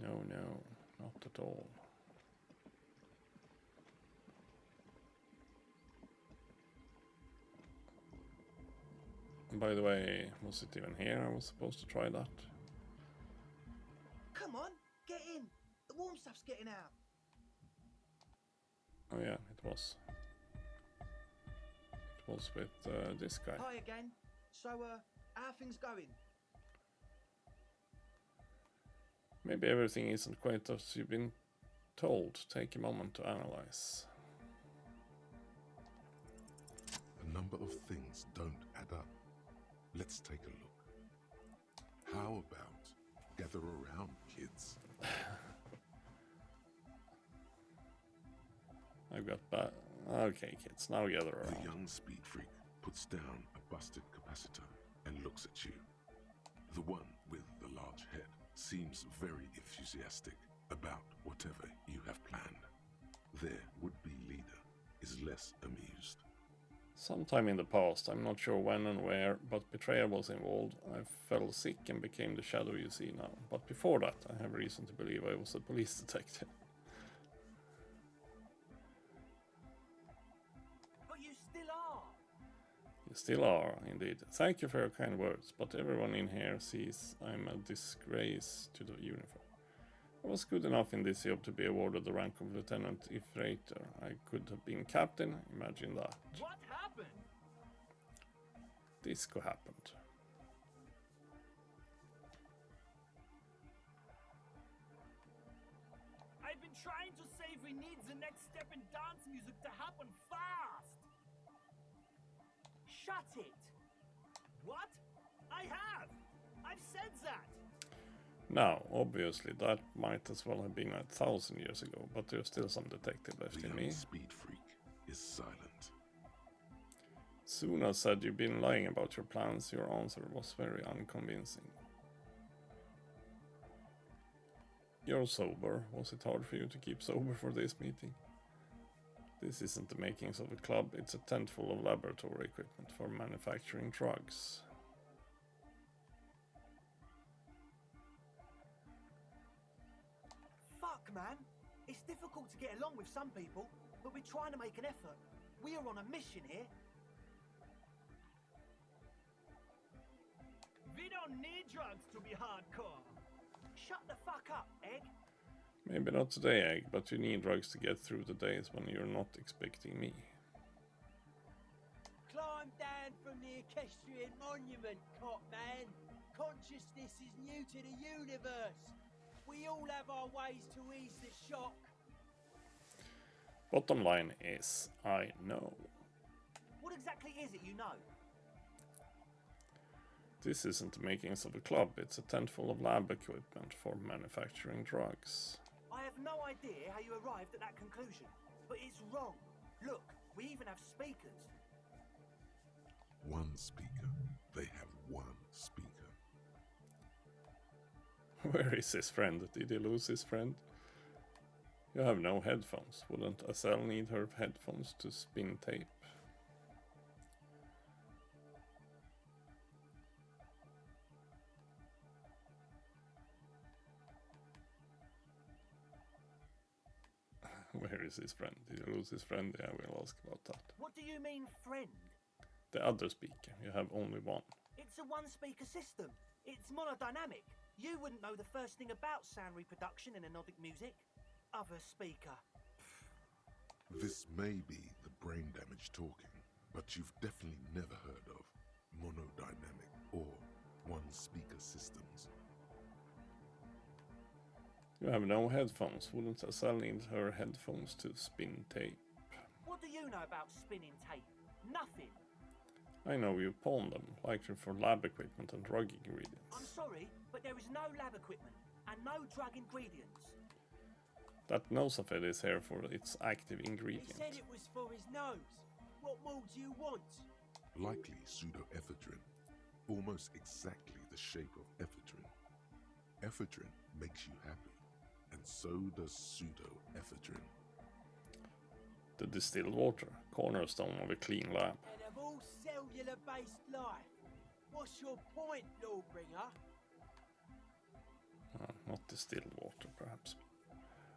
No, not at all. By the way, was it even here? I was supposed to try that. Come on, get in. The warm stuff's getting out. Oh yeah, it was. It was with this guy. Hi again. So, how are things going? Maybe everything isn't quite as you've been told. Take a moment to analyze. A number of things don't add up. Let's take a look. How about gather around, kids? I've got that. Okay, kids, now gather around. The young speed freak puts down a busted capacitor and looks at you. The one with the large head seems very enthusiastic about whatever you have planned. Their would-be leader is less amused. Sometime in the past, I'm not sure when and where, but betrayal was involved. I fell sick and became the shadow you see now. But before that, I have reason to believe I was a police detective. But you still are. You still are, indeed. Thank you for your kind words, but everyone in here sees I'm a disgrace to the uniform. I was good enough in this job to be awarded the rank of lieutenant if later I could have been captain. Imagine that. What happened? Disco happened. I've been trying to say we need the next step in dance music to happen fast. Shut it. What? I have. I've said that. Now, obviously, that might as well have been 1,000 years ago, but there's still some detective left in me. The speed freak is silent. Suna said you've been lying about your plans. Your answer was very unconvincing. You're sober. Was it hard for you to keep sober for this meeting? This isn't the makings of a club. It's a tent full of laboratory equipment for manufacturing drugs. Fuck, man. It's difficult to get along with some people, but we're trying to make an effort. We are on a mission here. We don't need drugs to be hardcore. Shut the fuck up, Egg. Maybe not today, Egg, but you need drugs to get through the days when you're not expecting me. Climb down from the equestrian monument, cop man. Consciousness is new to the universe. We all have our ways to ease the shock. Bottom line is, I know. What exactly is it you know? This isn't the makings of a club, it's a tent full of lab equipment for manufacturing drugs. I have no idea how you arrived at that conclusion, but it's wrong. Look, we even have speakers. One speaker. They have one speaker. Where is his friend? Did he lose his friend? You have no headphones. Wouldn't Acel need her headphones to spin tape? Where is his friend? Did he lose his friend? Yeah, we'll ask about that. What do you mean, friend? The other speaker. You have only one. It's a one-speaker system. It's monodynamic. You wouldn't know the first thing about sound reproduction in anodic music. Other speaker. This may be the brain damage talking, but you've definitely never heard of monodynamic or one-speaker systems. You have no headphones. Wouldn't Estelle need her headphones to spin tape? What do you know about spinning tape? Nothing. I know you pawn them, likely for lab equipment and drug ingredients. I'm sorry, but there is no lab equipment and no drug ingredients. That Nosafed is here for its active ingredient. He said it was for his nose. What more do you want? Likely pseudoephedrine, almost exactly the shape of ephedrine. Ephedrine makes you happy, and so does pseudoephedrine. The distilled water, cornerstone of a clean lab. And of all cellular-based life, what's your point, Lawbringer? Not distilled water, perhaps.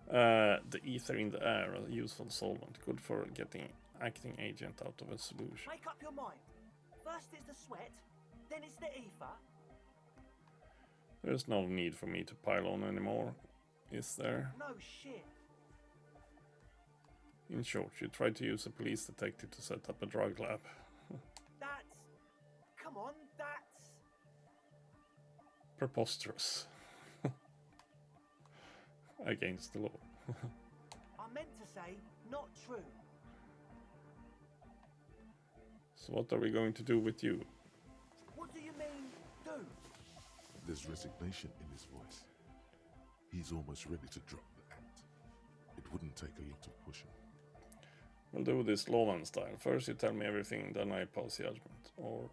The ether in the air, a useful solvent, good for getting acting agent out of a solution. Make up your mind. First it's the sweat, then it's the ether. There's no need for me to pile on anymore, is there? No shit. In short, you tried to use a police detective to set up a drug lab. That's... Come on, that's... Preposterous. Against the law. I meant to say, not true. So what are we going to do with you? What do you mean, do? There's resignation in his voice. He's almost ready to drop the act. It wouldn't take a lot of pushing. We'll do this lawman style. First you tell me everything, then I pass judgment. Or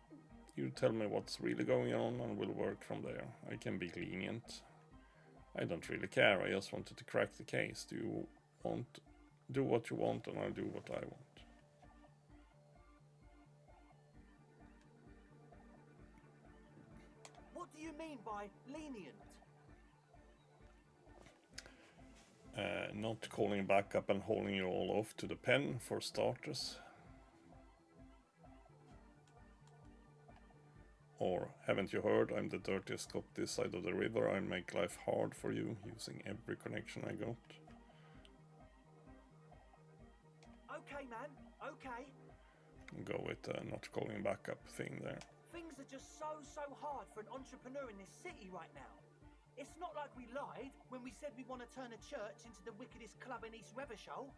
you tell me what's really going on and we'll work from there. I can be lenient. I don't really care, I just wanted to crack the case. Do you want... Do what you want and I'll do what I want. What do you mean by lenient? Not calling back up and hauling you all off to the pen, for starters. Or, haven't you heard, I'm the dirtiest cop this side of the river, I make life hard for you, using every connection I got. Okay, man, okay. Go with the not calling back up thing there. Things are just so hard for an entrepreneur in this city right now. It's not like we lied when we said we want to turn a church into the wickedest club in East Revershoal.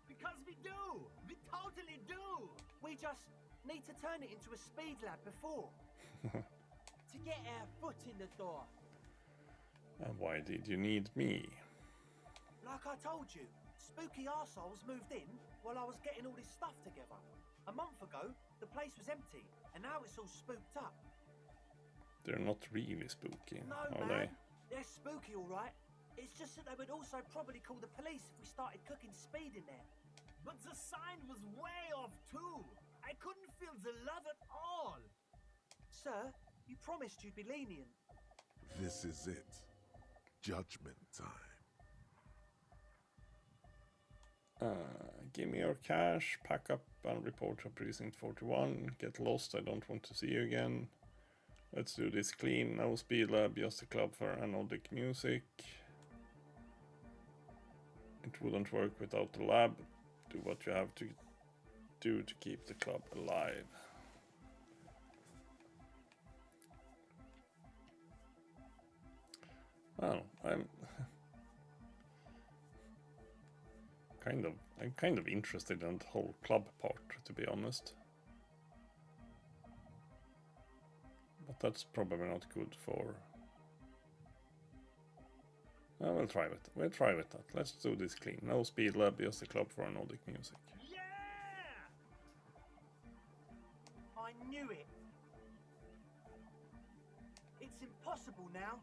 Because we do! We totally do! We just need to turn it into a speed lab before. To get our foot in the door. And why did you need me? Like I told you, spooky arseholes moved in while I was getting all this stuff together. A month ago, the place was empty, and now it's all spooked up. They're not really spooky, No, are man. They're spooky, all right. It's just that they would also probably call the police if we started cooking speed in there. But the sign was way off too. I couldn't feel the love at all. Sir, you promised you'd be lenient. This is it. Judgment time. Give me your cash, pack up and report to Precinct 41. Get lost, I don't want to see you again. Let's do this clean, no speed lab, just a club for anodic music. It wouldn't work without the lab. Do what you have to do to keep the club alive. Well, I'm kind of interested in the whole club part, to be honest. But that's probably not good for... we'll try with it. We'll try with that. Let's do this clean. No speed lab, just a club for anodic music. Yeah! I knew it. It's impossible now.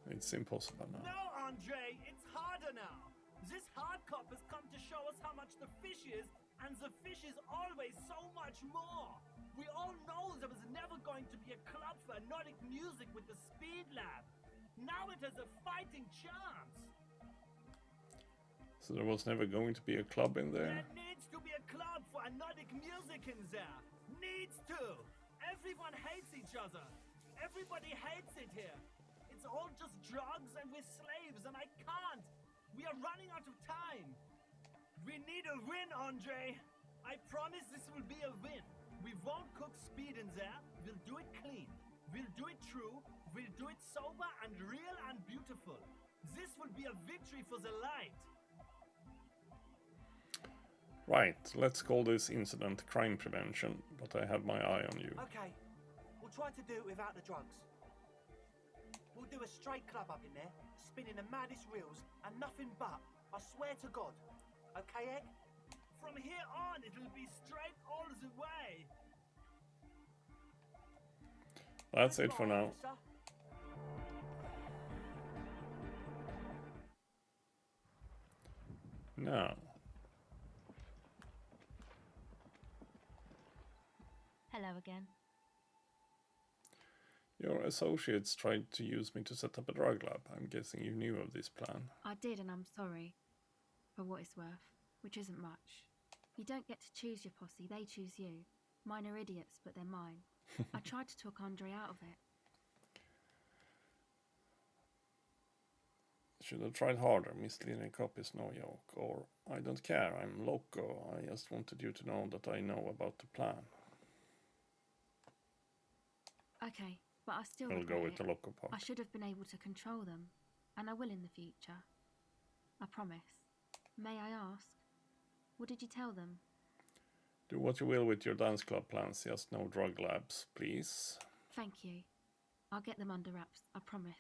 It's impossible now. No, Andre, it's harder now. This hard cop has come to show us how much the fish is, and the fish is always so much more. We all know there was never going to be a club for anodic music with the Speed Lab. Now it has a fighting chance. So there was never going to be a club in there? There needs to be a club for Nordic music in there. Needs to. Everyone hates each other. Everybody hates it here. It's all just drugs and we're slaves and I can't. We are running out of time. We need a win, Andre. I promise this will be a win. We won't cook speed in there. We'll do it clean. We'll do it true. We'll do it sober and real and beautiful. This will be a victory for the light. Right, let's call this incident crime prevention, but I have my eye on you. Okay, we'll try to do it without the drugs. We'll do a straight club up in there, spinning the maddest reels and nothing but. I swear to God. Okay, Egg? From here on, it'll be straight all the way. That's it for now. Now. Hello again. Your associates tried to use me to set up a drug lab. I'm guessing you knew of this plan. I did, and I'm sorry. For what it's worth, which isn't much. You don't get to choose your posse, they choose you. Mine are idiots, but they're mine. I tried to talk Andre out of it. Should have tried harder. Misleading a cop is no joke. Or, I don't care, I'm loco. I just wanted you to know that I know about the plan. Okay, but I still I'll regret go with it. the loco part. I should have been able to control them, and I will in the future. I promise. May I ask, what did you tell them? Do what you will with your dance club plans, just no drug labs, please. Thank you. I'll get them under wraps, I promise.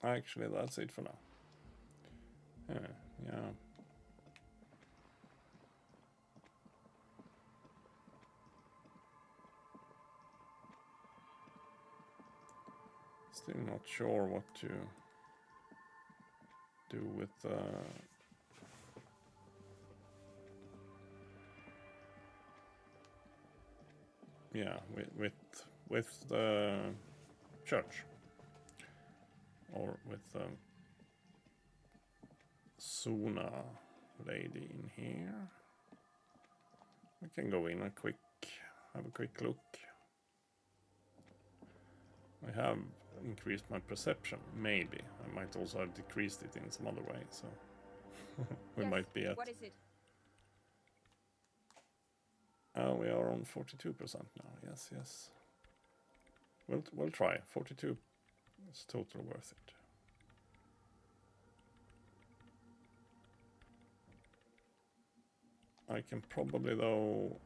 Actually, that's it for now. Yeah. Still not sure what to do with with the church, or with Suna lady in here. We can go in have a quick look. I have increased my perception, maybe. I might also have decreased it in some other way, so we might be at... What is it? Oh, we are on 42% now, yes. We'll try. 42 is totally worth it. I can probably, though,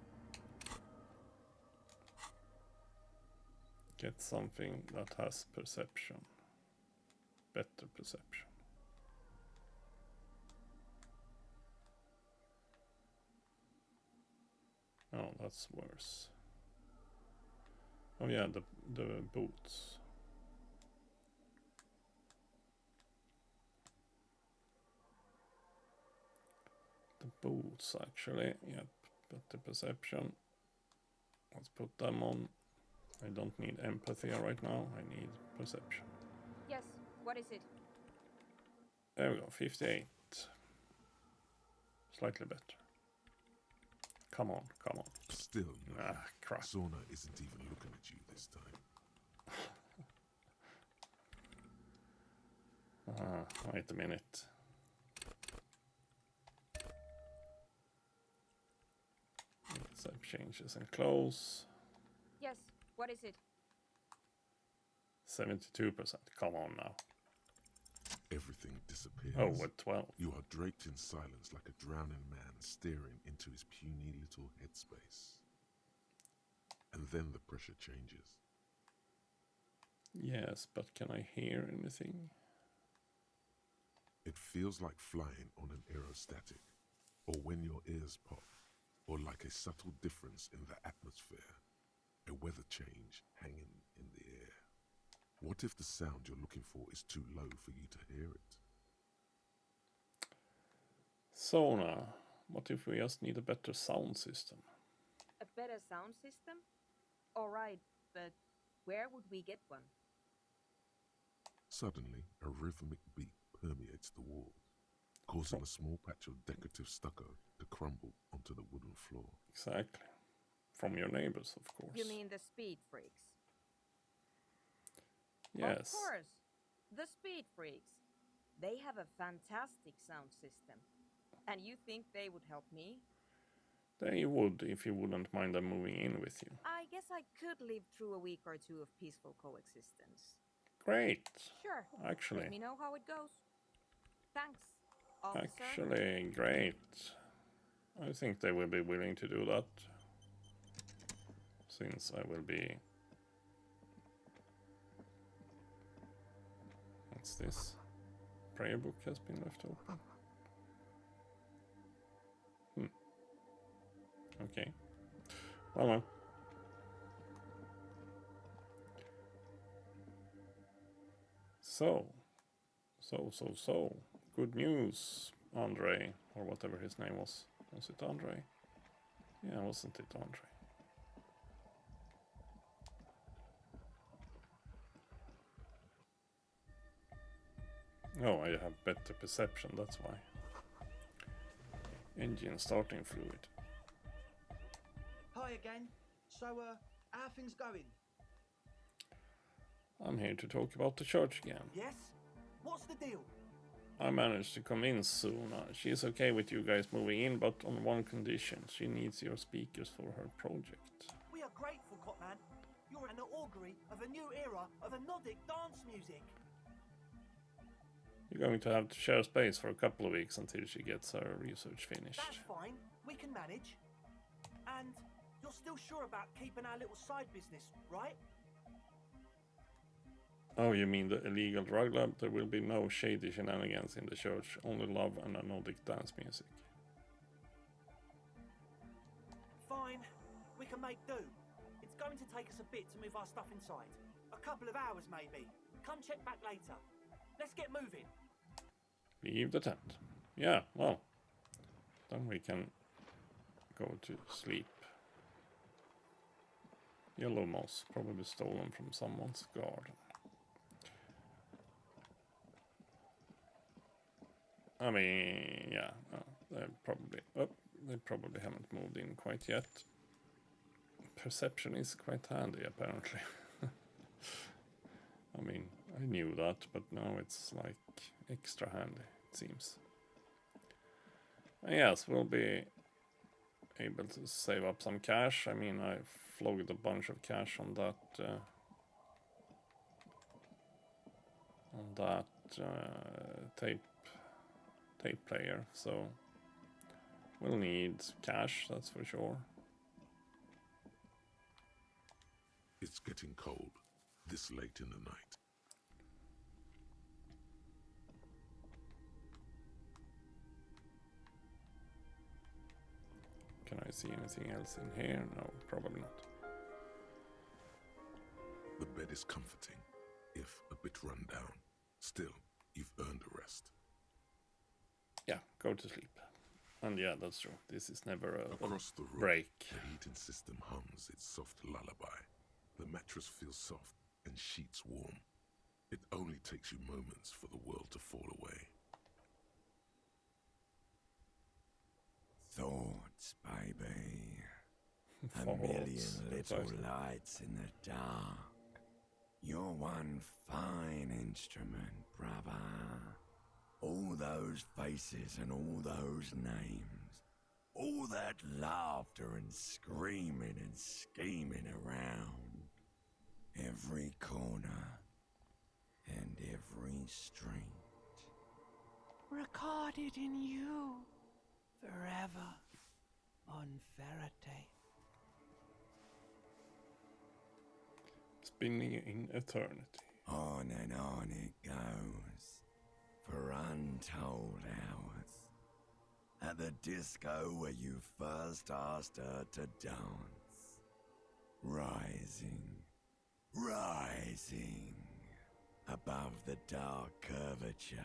get something that has perception. Better perception. Oh, that's worse. Oh yeah, the boots. The boots, actually. Yep, better perception. Let's put them on. I don't need empathy right now. I need perception. Yes, what is it? There we go, 58. Slightly better. Come on. Still, crap. Sona isn't even looking at you this time. Wait a minute. Some changes and close. Yes, what is it? 72%. Come on now. Everything disappears. Oh, with 12. You are draped in silence like a drowning man staring into his puny little headspace. And then the pressure changes. Yes, but can I hear anything? It feels like flying on an aerostatic, or when your ears pop, or like a subtle difference in the atmosphere, a weather change hanging in the air. What if the sound you're looking for is too low for you to hear it? Sona, what if we just need a better sound system? A better sound system? Alright, but Where would we get one? Suddenly, a rhythmic beat permeates the walls, causing a small patch of decorative stucco to crumble onto the wooden floor. Exactly. From your neighbors, of course. You mean the speed freaks? Yes. Of course. The speed freaks. They have a fantastic sound system. And you think they would help me? They would, if you wouldn't mind them moving in with you. I guess I could live through a week or two of peaceful coexistence. Great. Sure. Actually. Let me know how it goes. Thanks, officer. Actually, great. I think they will be willing to do that. Since I will be... What's this? Prayer book has been left open. Okay. Well. So. Good news, Andre, or whatever his name was. Was it Andre? Yeah, wasn't it Andre? Oh, I have better perception, that's why. Engine starting fluid. Hi again. So, how are things going? I'm here to talk about the church again. Yes? What's the deal? I managed to convince Suna. She's okay with you guys moving in, but on one condition. She needs your speakers for her project. We are grateful, Cotman. You're an augury of a new era of Nordic dance music. You're going to have to share space for a couple of weeks until she gets her research finished. That's fine. We can manage. And you're still sure about keeping our little side business, right? Oh, you mean the illegal drug lab? There will be no shady shenanigans in the church, only love and a Nordic dance music. Fine. We can make do. It's going to take us a bit to move our stuff inside. A couple of hours, maybe. Come check back later. Let's get moving. Leave the tent. Yeah, well. Then we can go to sleep. Yellow moss, probably stolen from someone's garden. I mean, yeah, no, they probably haven't moved in quite yet. Perception is quite handy, apparently. I mean, I knew that, but now it's like extra handy, it seems. And yes, we'll be able to save up some cash. I mean, I flogged a bunch of cash on that tape player, so we'll need cash, that's for sure. It's getting cold, this late in the night. Can I see anything else in here? No, probably not. The bed is comforting, if a bit run down. Still, you've earned a rest. Yeah, go to sleep. And yeah, that's true. This is never a Across the room, break. The heating system hums its soft lullaby. The mattress feels soft and sheets warm. It only takes you moments for the world to fall away. Thoughts, baby. A Thoughts, million little precisely. lights in the dark. You're one fine instrument, brother. All those faces and all those names. All that laughter and screaming and scheming around. Every corner and every street. Recorded in you. Forever. On Faraday. Spinning in eternity. On and on it goes. For untold hours. At the disco where you first asked her to dance. Rising. Rising. Above the dark curvature.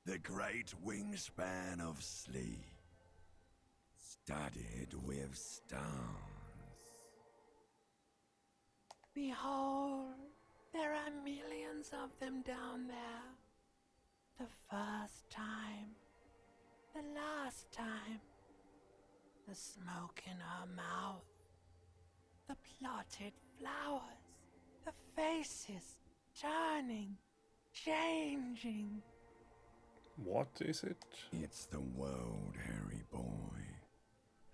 The great wingspan of sleep. Studded with stars. Behold thousands of them down there. The first time. The last time. The smoke in her mouth. The plotted flowers. The faces turning, changing. What is it? It's the world, Harry boy,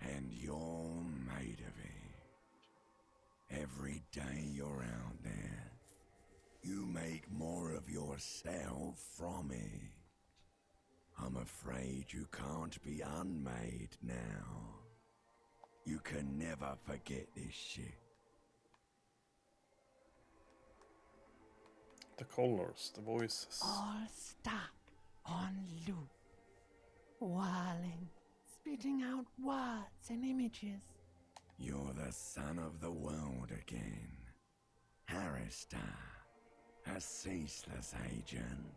and you're made of it. Every day you're out there, you make more of yourself from it. I'm afraid you can't be unmade now. You can never forget this shit. The colors, the voices. All stuck on loop. Whirling, spitting out words and images. You're the son of the world again. Harrister, a ceaseless agent.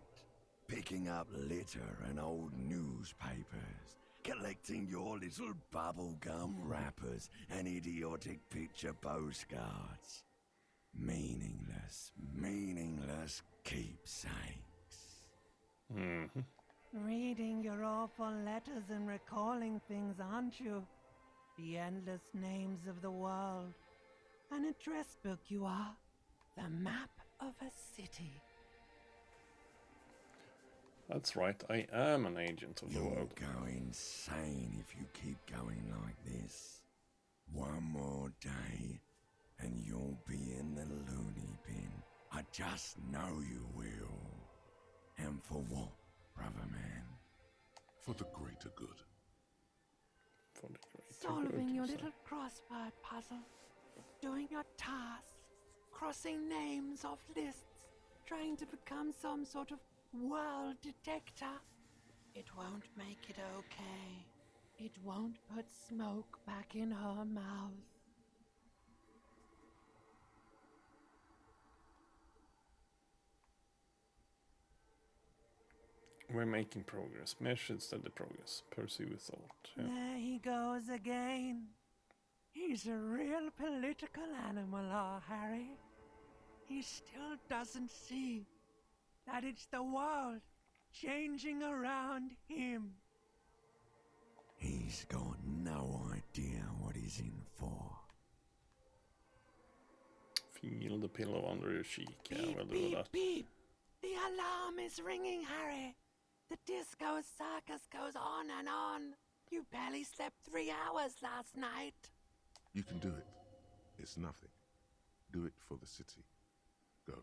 Picking up litter and old newspapers. Collecting your little bubblegum wrappers and idiotic picture postcards. Meaningless keepsakes. Mm-hmm. Reading your awful letters and recalling things, aren't you? The endless names of the world. An address book you are. The map of a city. That's right, I am an agent of the world. You'll go insane if you keep going like this. One more day, and you'll be in the loony bin. I just know you will. And for what, brother man? For the greater good. For the greater Solving good, your you say. little crossword puzzle. Doing your tasks. Crossing names off lists. Trying to become some sort of world detector. It won't make it okay. It won't put smoke back in her mouth. We're making progress. Measured steady progress. Pursue thought. Yeah. There he goes again. He's a real political animal, our Harry. He still doesn't see that it's the world changing around him. He's got no idea what he's in for. Feel the pillow under your cheek. Yeah, we'll do Beep, that. beep. The alarm is ringing, Harry. The disco circus goes on and on. You barely slept 3 hours last night. You can do it. It's nothing. Do it for the city. Go.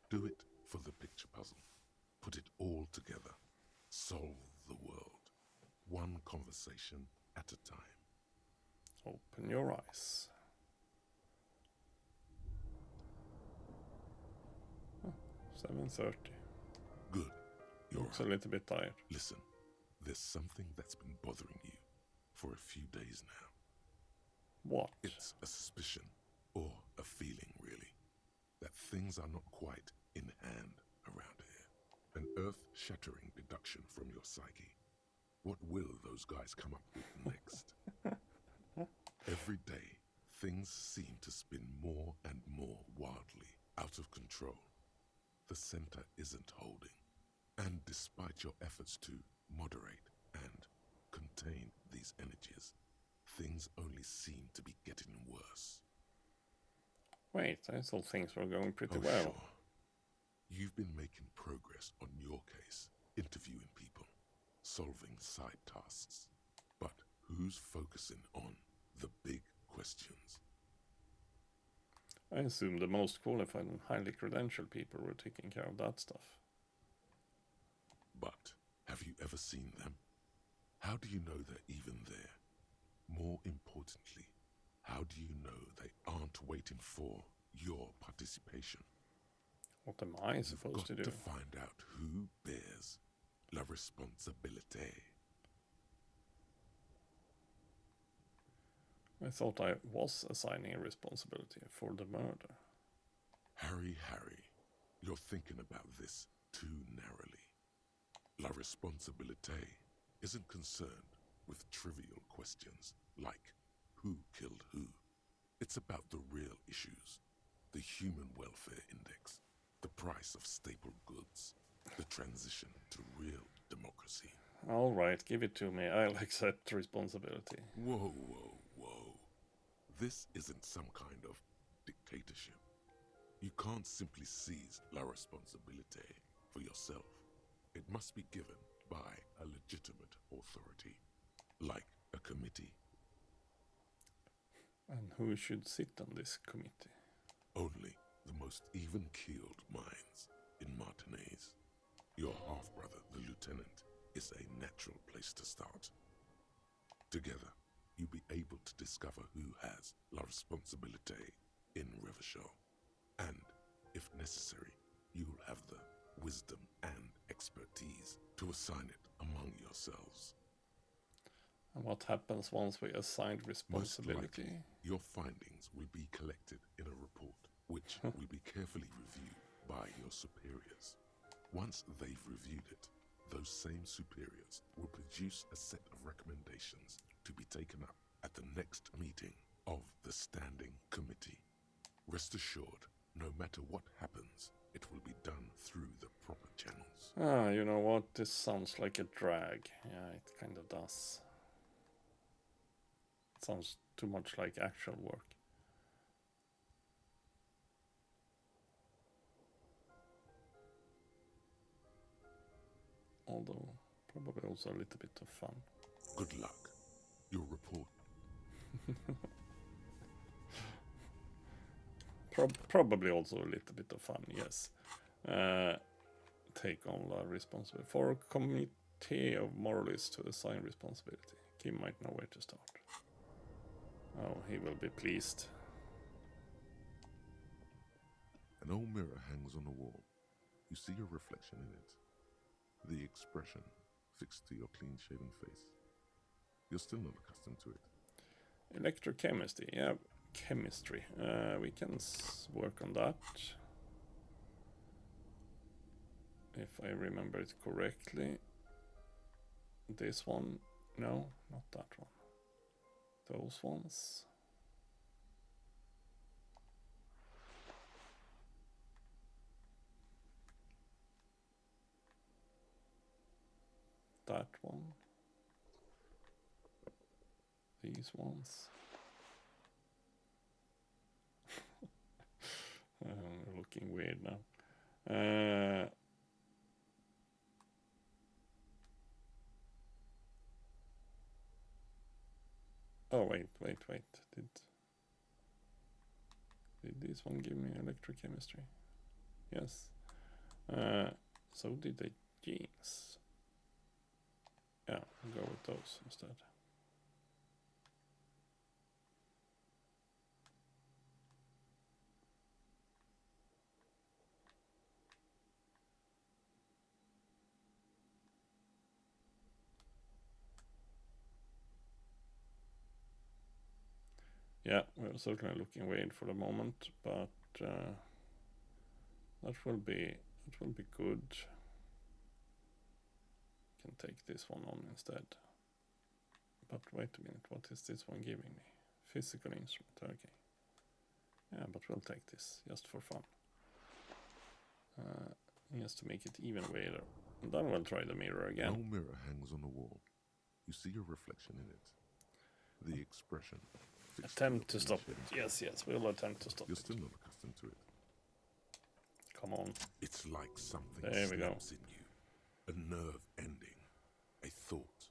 Do it for the picture puzzle. Put it all together. Solve the world. One conversation at a time. Open your eyes. 7:30. Good. You're Looks a up. little bit tired. Listen, there's something that's been bothering you for a few days now. What? It's a suspicion, or a feeling really, that things are not quite in hand around here. An earth-shattering deduction from your psyche. What will those guys come up with next? Every day, things seem to spin more and more wildly, out of control. The center isn't holding. And despite your efforts to moderate and contain these energies, things only seem to be getting worse. Wait, I thought things were going pretty Oh, well. sure. You've been making progress on your case, interviewing people, solving side tasks. But who's focusing on the big questions? I assume the most qualified and highly credentialed people were taking care of that stuff. But have you ever seen them? How do you know they're even there? More importantly, how do you know they aren't waiting for your participation? What am I supposed to do? You've got to find out who bears la responsabilité. I thought I was assigning a responsibility for the murder. Harry, you're thinking about this too narrowly. La responsabilité isn't concerned with trivial questions like who killed who. It's about the real issues, the human welfare index, the price of state transition to real democracy. All right, give it to me. I'll accept responsibility. Whoa, whoa, whoa. This isn't some kind of dictatorship. You can't simply seize la responsabilité for yourself. It must be given by a legitimate authority, like a committee. And who should sit on this committee? Only the most even-keeled minds in Martinez. Your half-brother, the lieutenant, is a natural place to start. Together, you'll be able to discover who has la responsabilité in Revachol. And, if necessary, you'll have the wisdom and expertise to assign it among yourselves. And what happens once we assign Most responsibility? likely, your findings will be collected in a report, which will be carefully reviewed by your superiors. Once they've reviewed it, those same superiors will produce a set of recommendations to be taken up at the next meeting of the Standing Committee. Rest assured, no matter what happens, it will be done through the proper channels. Ah, you know what? This sounds like a drag. Yeah, it kind of does. It sounds too much like actual work. Although, probably also a little bit of fun. Good luck. Your report. Probably also a little bit of fun, yes. Take on the responsibility. For a committee of moralists to assign responsibility. Kim might know where to start. Oh, he will be pleased. An old mirror hangs on the wall. You see your reflection in it. The expression fixed to your clean-shaven face. You're still not accustomed to it. Electrochemistry, yeah, chemistry. We can work on that. If I remember it correctly. This one, no, not that one. Those ones. That one. These ones. Looking weird now. Oh, wait. Did this one give me electrochemistry? Yes. So did the genes. Yeah, I'll go with those instead. Yeah, we're certainly looking weird for the moment, but that will be good. Can take this one on instead. But wait a minute, what is this one giving me? Physical instrument, okay. Yeah, but we'll take this just for fun. Just to make it even weirder. And then we'll try the mirror again. No mirror hangs on the wall. You see your reflection in it. The expression. Attempt to stop it. Yes, we'll attempt to stop it. You're still not accustomed to it. Come on. It's like something there we go. snaps in you. A nerve ending. A thought.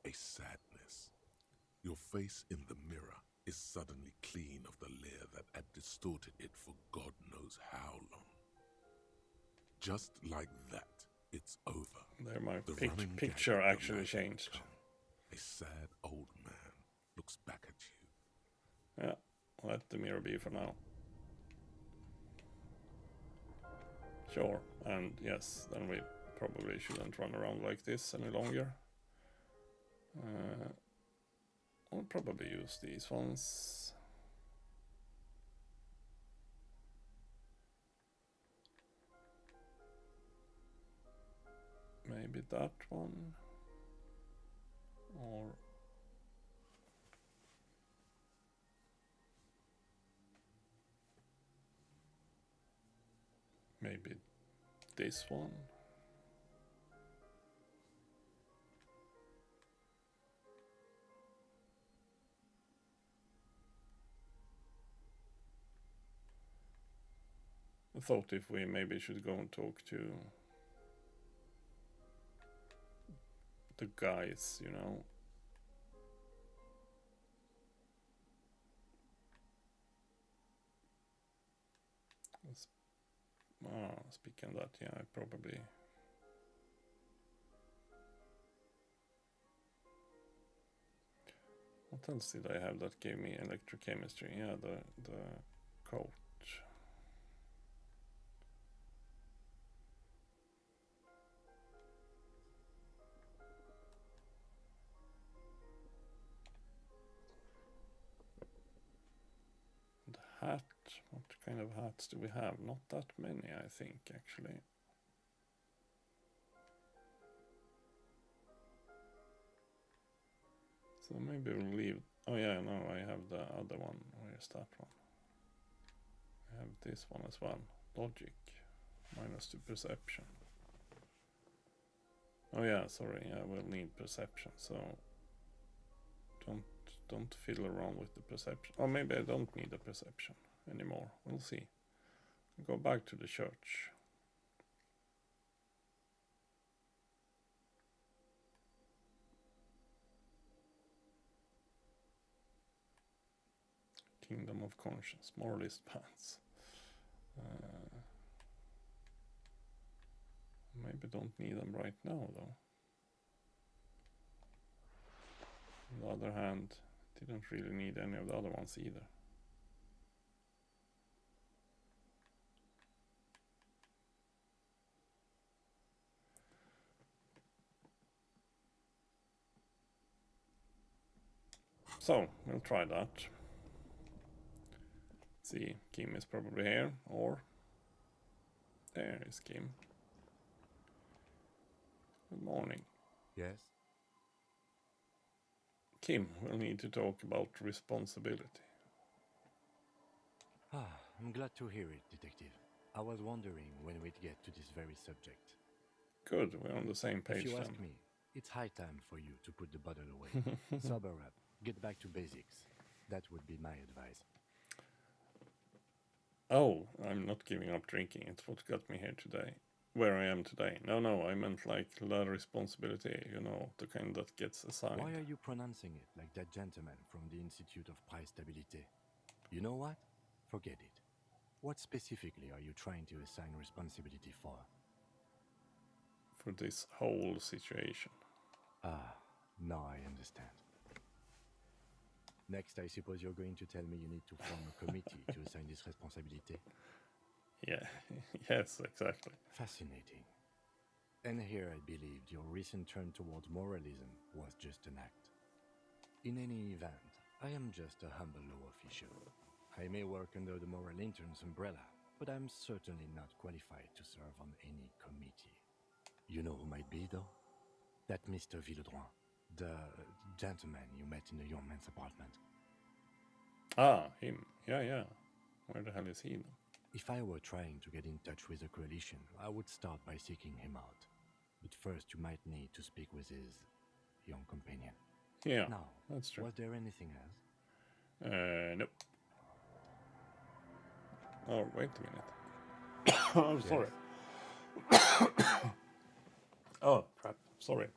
A sadness. Your face in the mirror is suddenly clean of the layer that had distorted it for God knows how long. Just like that, it's over. There, my picture actually changed. A sad old man looks back at you. Yeah, let the mirror be for now. Sure, and yes, then we probably shouldn't run around like this any longer. I'll probably use these ones. Maybe that one. Or maybe this one. I thought if we maybe should go and talk to the guys, you know. Speaking of that, yeah, I probably... What else did I have that gave me electrochemistry? Yeah, the coat. The hat. What kind of hats do we have? Not that many, I think, actually. So maybe we'll leave. Oh yeah, no, I have the other one. Where's that one? I have this one as well. Logic. -2 perception. Oh yeah, sorry. Yeah, we'll need perception. So don't fiddle around with the perception. Or maybe I don't need a perception anymore. We'll see. Go back to the church. Kingdom of Conscience, Moralist Pants. Maybe don't need them right now though. On the other hand, didn't really need any of the other ones either. So, we'll try that. See, Kim is probably here, or there is Kim. Good morning. Yes? Kim, we'll need to talk about responsibility. I'm glad to hear it, Detective. I was wondering when we'd get to this very subject. Good, we're on the same page If you then. ask me, it's high time for you to put the bottle away. Sober up, get back to basics. That would be my advice. Oh, I'm not giving up drinking. It's what got me here today. Where I am today. No, I meant like la responsibility, you know, the kind that gets assigned. Why are you pronouncing it like that gentleman from the Institute of Price Stabilité? You know what? Forget it. What specifically are you trying to assign responsibility for? For this whole situation. Now I understand. Next, I suppose you're going to tell me you need to form a committee to assign this responsibility? Yeah, yes, exactly. Fascinating. And here I believed your recent turn toward moralism was just an act. In any event, I am just a humble law official. I may work under the moral intern's umbrella, but I'm certainly not qualified to serve on any committee. You know who might be, though? That Mr. Villedroit, the gentleman you met in the young man's apartment. Ah, him. Yeah. Where the hell is he then? If I were trying to get in touch with the coalition, I would start by seeking him out. But first you might need to speak with his young companion. Yeah, now, that's true. Was there anything else? Nope. Oh, wait a minute. I'm sorry. Oh, crap. Sorry.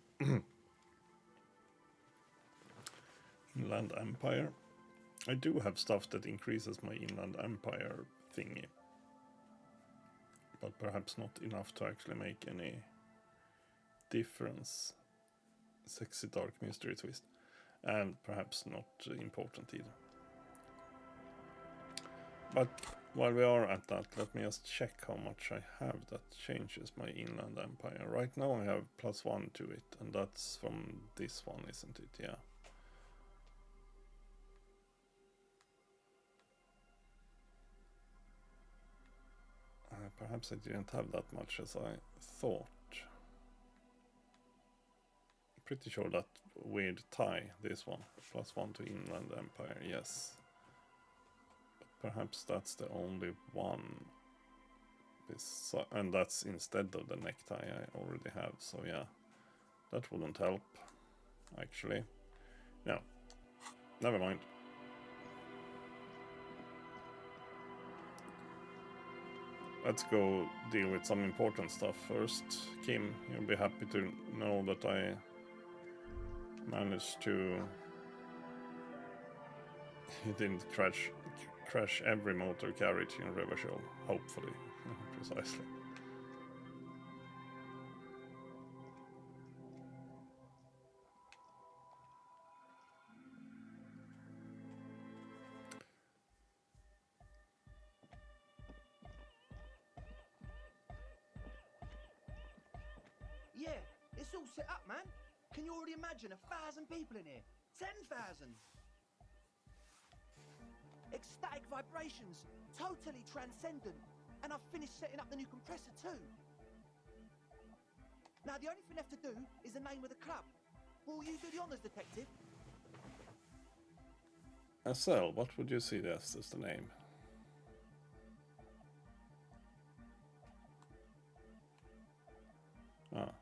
Inland Empire. I do have stuff that increases my Inland Empire thingy. But perhaps not enough to actually make any difference. Sexy dark mystery twist. And perhaps not important either. But while we are at that, let me just check how much I have that changes my Inland Empire. Right now I have +1 to it, and that's from this one, isn't it? Yeah. Perhaps I didn't have that much as I thought. Pretty sure that weird tie, this one, +1 to Inland Empire, yes. But perhaps that's the only one. This, and that's instead of the necktie I already have, so yeah. That wouldn't help, actually. No, never mind. let's go deal with some important stuff first. Kim, you'll be happy to know that I managed to... He didn't crash every motor carriage in Revachol, hopefully. Precisely. Yeah, it's all set up, man. Can you already imagine 1,000 people in here? 10,000! Ecstatic vibrations, totally transcendent. And I've finished setting up the new compressor too. Now the only thing left to do is the name of the club. Will you do the honours, detective? Asel, what would you suggest as the name?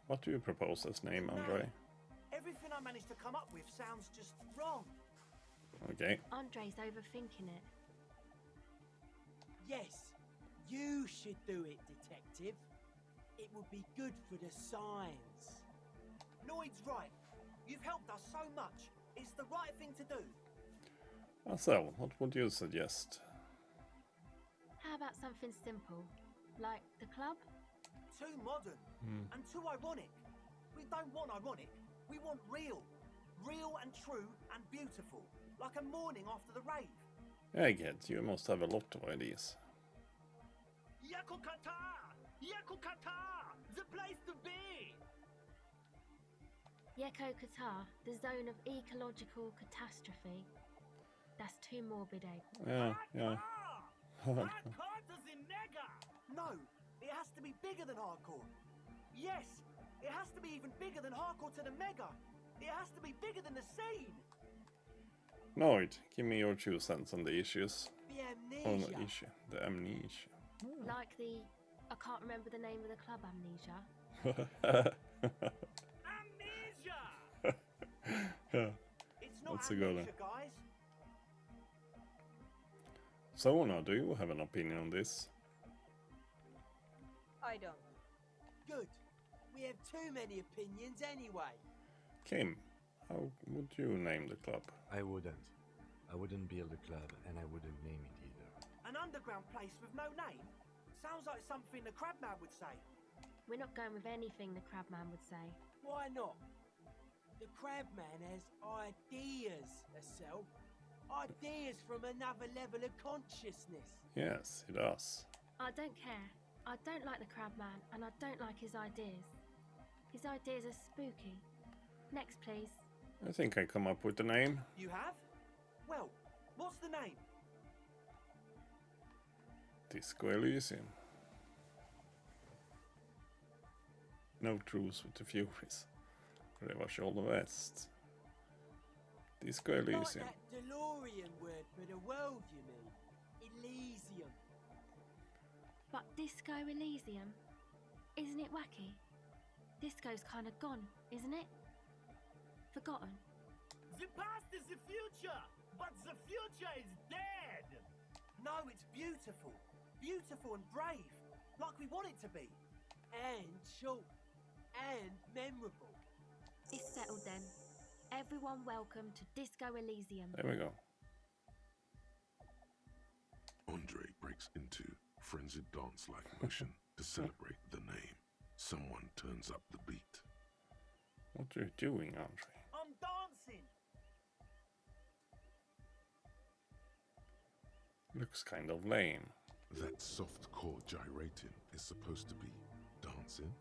What do you propose as name, Andre? Everything I managed to come up with sounds just wrong. Okay. Andre's overthinking it. Yes, you should do it, detective. It would be good for the signs. Noid's right. You've helped us so much. It's the right thing to do. Asel, what would you suggest? How about something simple? Like the club? Too modern and too ironic. We don't want ironic. We want real. Real and true and beautiful. Like a morning after the rave. Egghead, you must have a lot of ideas. Yakukata! Yakukata! The place to be! Yeko Qatar, the zone of ecological catastrophe. That's too morbid, Egg. Yeah. Hardcore to the mega! No, it has to be bigger than hardcore. Yes, it has to be even bigger than hardcore to the mega. It has to be bigger than the scene. Noid, give me your 2 cents on the issues. The Oh, amnesia. no, issue. The amnesia. Like the... I can't remember the name of the club, Amnesia. Amnesia! Yeah, It's not that's a good one. amnesia, guys. Sona, do you have an opinion on this? I don't. Good. We have too many opinions anyway. Kim, how would you name the club? I wouldn't. I wouldn't build a club, and I wouldn't name it either. An underground place with no name? Sounds like something the Crabman would say. We're not going with anything the Crabman would say. Why not? The Crabman has ideas, herself. Ideas from another level of consciousness. Yes, he does. I don't care. I don't like the Crabman, and I don't like his ideas. His ideas are spooky. Next, please. I think I come up with the name. You have? Well, what's the name? Disco Elysium. No truce with the Furies. Revachol West. Disco Elysium. Like that DeLorean word for the world, you mean? Elysium. But Disco Elysium? Isn't it wacky? Disco's kind of gone, isn't it? Forgotten. The past is the future, but the future is dead. No, it's beautiful. Beautiful and brave. Like we want it to be. And short. And memorable. It's settled then. Everyone welcome to Disco Elysium. There we go. Andre breaks into frenzied dance-like motion to celebrate the name. Someone turns up the beat. What are you doing, Andre? I'm dancing. Looks kind of lame. That soft core gyrating is supposed to be dancing.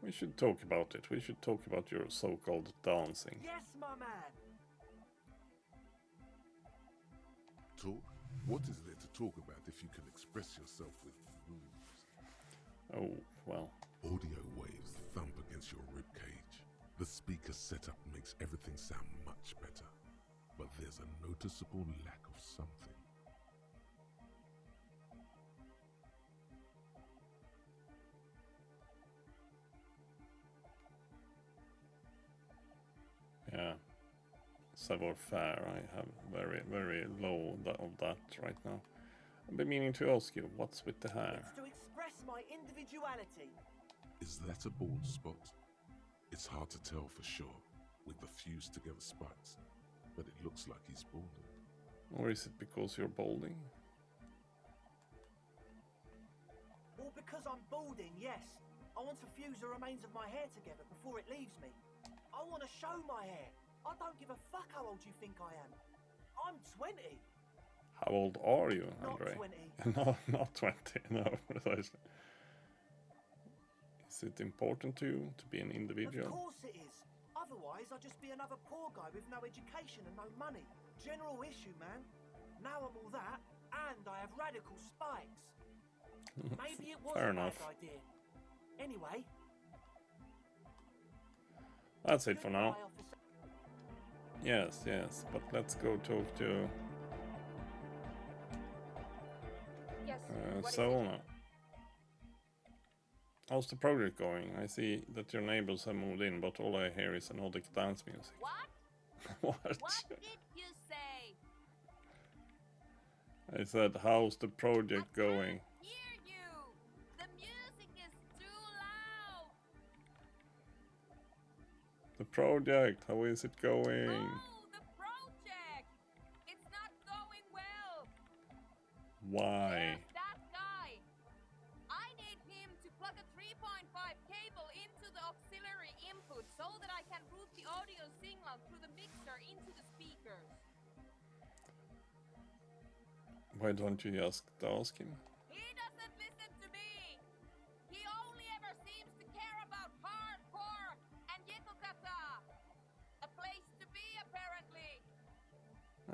We should talk about it. We should talk about your so-called dancing. Yes, my man. Talk? What is there to talk about if you can express yourself with moves? Oh, well. Audio waves thump against your ribcage. The speaker setup makes everything sound much better. But there's a noticeable lack of something. Yeah. Savoir-faire, I have very, very low of that right now. I've been meaning to ask you, what's with the hair? It's to express my individuality. Is that a bald spot? It's hard to tell for sure with the fused together spikes, but it looks like he's balding. Or is it because you're balding? Or because I'm balding, yes. I want to fuse the remains of my hair together before it leaves me. I want to show my hair. I don't give a fuck how old you think I am. I'm 20. How old are you, Not Andre? 20. No, not 20. No, precisely. Is it important to you to be an individual? Of course it is. Otherwise, I'd just be another poor guy with no education and no money. General issue, man. Now I'm all that, and I have radical spikes. Maybe it was Fair a enough. bad idea. Anyway. That's it for now. Goodbye, officer. Yes, yes, but let's go talk to Yes. What is it? Sona. How's the project going? I see that your neighbors have moved in, but all I hear is Nordic dance music. What? What? What did you say? I said, how's the project going? Hear you! The music is too loud! The project, how is it going? Oh, the project! It's not going well! Why? There's that guy! I need him to plug a 3.5 cable into the auxiliary input so that I can route the audio signal through the mixer into the speakers. Why don't you just ask him? He doesn't listen to me! He only ever seems to care about hardcore and Yekokata! A place to be, apparently!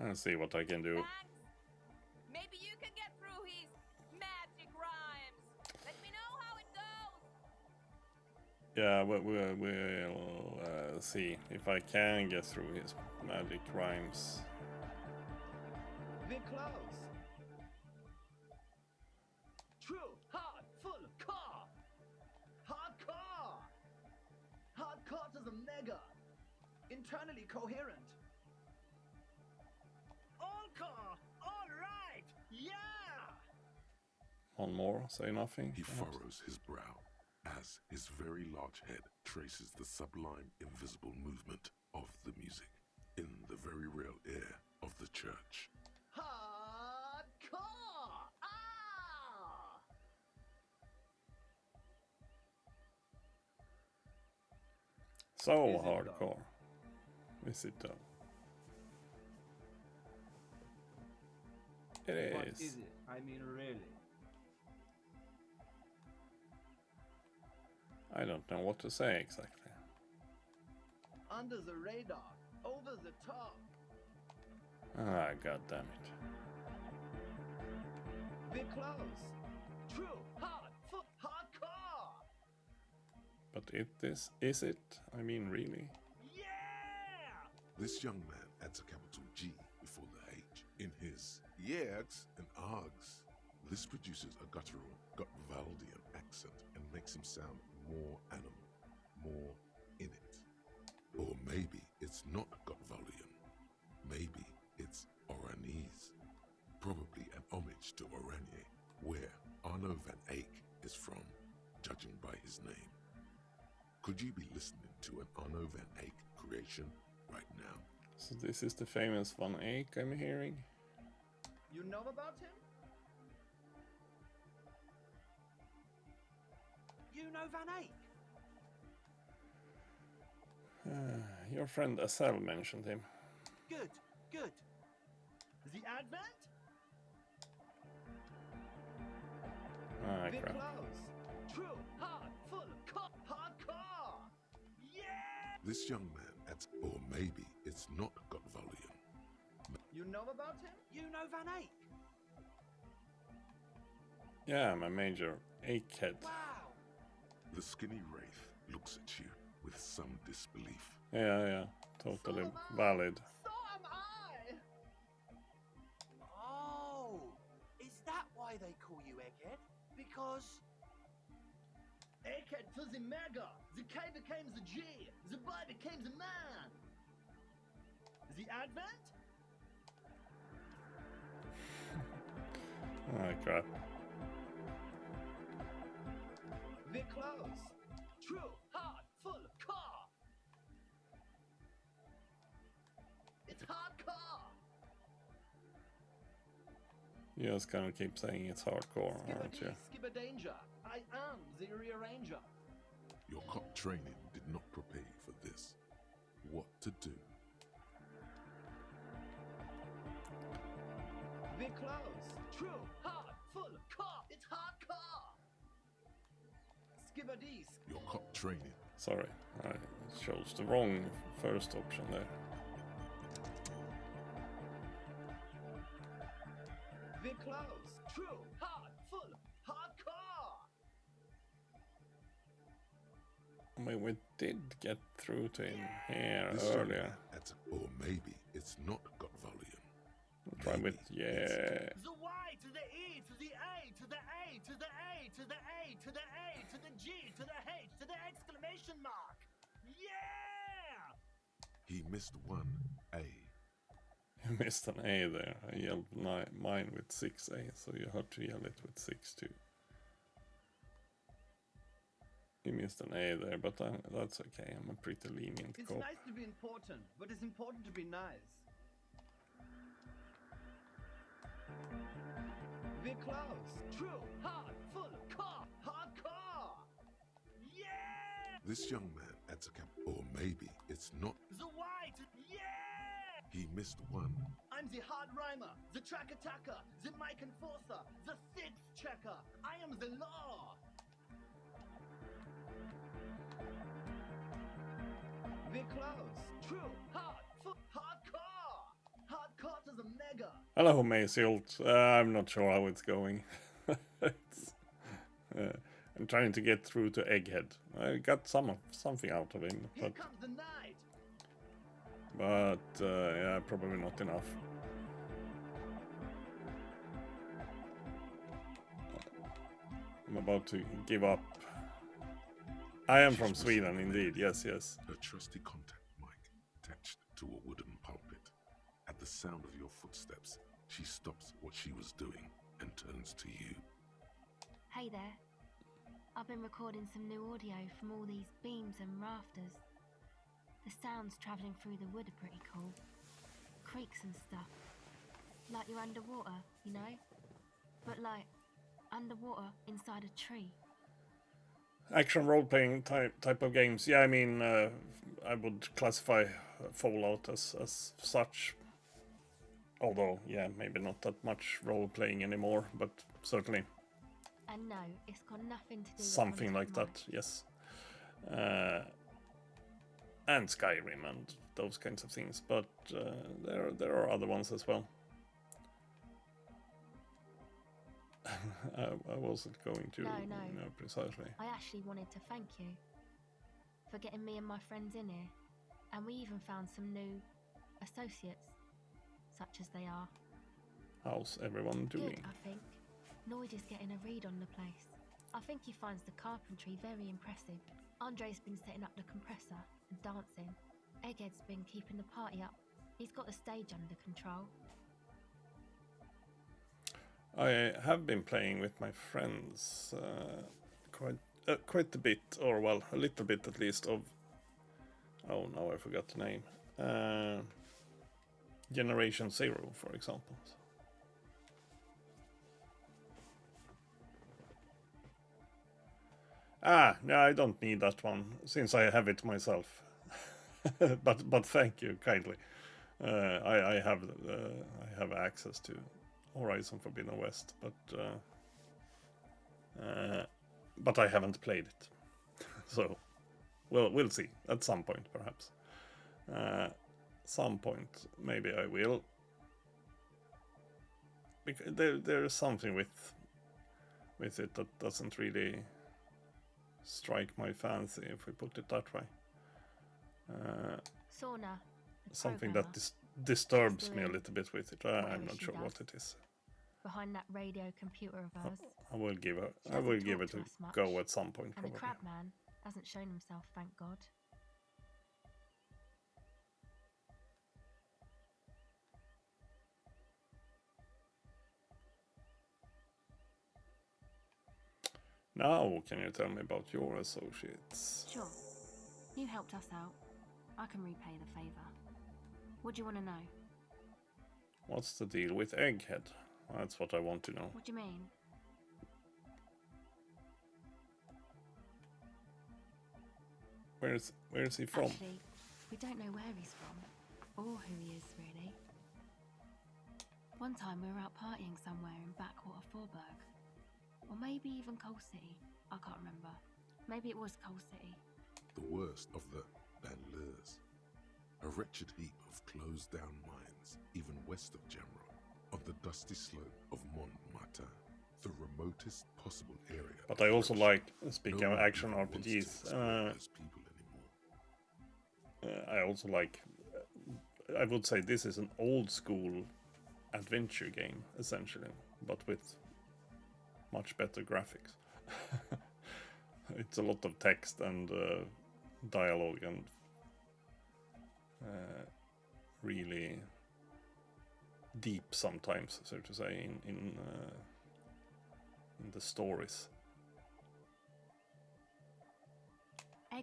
I'll see what I can do. Thanks! Maybe you can get through his magic rhymes! Let me know how it goes! Yeah, we'll see if I can get through his magic rhymes. We're close. True, hard, full, car. Hardcore. Hardcore to the mega. Internally coherent. All car. All right. Yeah. One more, say nothing. He furrows his brow as his very large head traces the sublime invisible movement of the music in the very real air of the church. Hardcore. Ah. So Is it hardcore. Is it though? It What is. is it? I mean, really. I don't know what to say exactly. Under the radar. Over the top. Ah, god damn it. We're close. True, hard, full, hardcore. But is it? I mean, really? This young man adds a capital G before the H in his yegs and args. This produces a guttural, Gutvaldian accent and makes him sound more animal, more in it. Or maybe it's not Gutvaldian. Maybe it's Oranese. Probably an homage to Oranje, where Arno van Eyck is from, judging by his name. Could you be listening to an Arno van Eyck creation right now? So this is the famous Van Eyck I'm hearing? You know about him? You know Van Eyck? Your friend Asel mentioned him. Good, good. The Advent? Ah, We're crap. close. True, hard, full, hardcore. Yeah! This young man adds, or maybe it's not Gutvaldian. You know about him? You know Van Eyck? Yeah, I'm a major Eyck-head. Wow! The skinny wraith looks at you with some disbelief. Yeah, totally valid. So am I! Oh! Is that why they call you Egghead? Because... Egghead to the mega. The K became the G. The boy became the man. The Advent? Ah, crap. We're close. True, hard, full, car. It's hardcore. You just kind of keep saying it's hardcore, aren't you? Skipper danger. I am the rearranger. Your cop training did not prepare you for this. What to do? We're close. True, hard, full, car. It's hardcore. Skipper D. Your cop training. Sorry, I chose the wrong first option there. We're close. True, hard, full, hardcore. I mean, we did get through to him here This earlier. Or maybe it's not got volume. Try with, yeah. The Y to the E to the A to the A to the A to the A to the A to the G to the H to the exclamation mark. Yeah! He missed one A. You missed an A there. I yelled mine with 6A, so you had to yell it with 6 too. You missed an A there, but that's okay. I'm a pretty lenient It's cop. nice to be important, but it's important to be nice. We're close. True, hard, full, car, hardcore. Yeah! This young man adds a cap. Or maybe it's not. The Y to yeah! He missed one. I'm the hard rhymer, the track attacker, the mic enforcer, the sixth checker. I am the law. We're close. True, hard, full, hardcore. Hardcore to the mega. Hello, Maysilt. I'm not sure how it's going. I'm trying to get through to Egghead. I got something out of him, Here comes the night. but yeah, probably not enough. I'm about to give up. I am from Sweden, indeed. Yes, yes. Her trusty contact mic attached to a wooden pulpit. At the sound of your footsteps, she stops what she was doing and turns to you. Hey there. I've been recording some new audio from all these beams and rafters. The sounds travelling through the wood are pretty cool. Creaks and stuff. Like you're underwater, you know? But like, underwater inside a tree. Action role-playing type of games. Yeah, I mean, I would classify Fallout as such. Although, yeah, maybe not that much role-playing anymore, but certainly And no, it's got nothing to do with something like content that, yes. And Skyrim and those kinds of things, but there are other ones as well. I wasn't going to No. precisely. I actually wanted to thank you for getting me and my friends in here. And we even found some new associates, such as they are. How's everyone Good, doing? I think. Noid is getting a read on the place. I think he finds the carpentry very impressive. Andre's been setting up the compressor and dancing. Egghead's been keeping the party up. He's got the stage under control. I have been playing with my friends quite a bit, or well, a little bit at least, of... Oh, now I forgot the name. Generation Zero, for example. No, I don't need that one, since I have it myself. but thank you kindly. I have access to Horizon Forbidden West, but I haven't played it. So, we'll see at some point, perhaps. Some point, maybe I will. Because there is something with it that doesn't really strike my fancy, if we put it that way. Sauna. Something that disturbs me a little bit with it. I'm not sure what it is. Behind that radio computer of hers. I will give it She doesn't talk a to us much. go at some point, And probably. the crab man hasn't shown himself, thank God. Now, can you tell me about your associates? Sure. You helped us out. I can repay the favor. What do you want to know? What's the deal with Egghead? That's what I want to know. What do you mean? Where is he from? Actually, we don't know where he's from, or who he is, really. One time we were out partying somewhere in backwater Forburg. Or maybe even Coal City. I can't remember. Maybe it was Coal City. The worst of the Banlieues. A wretched heap of closed-down mines, even west of Jamrock, on the dusty slope of Montmartin, the remotest possible area. But I also like, speaking of action RPGs, I also like, I would say this is an old school adventure game, essentially, but with much better graphics. It's a lot of text and dialogue and really deep sometimes, so to say, in the stories.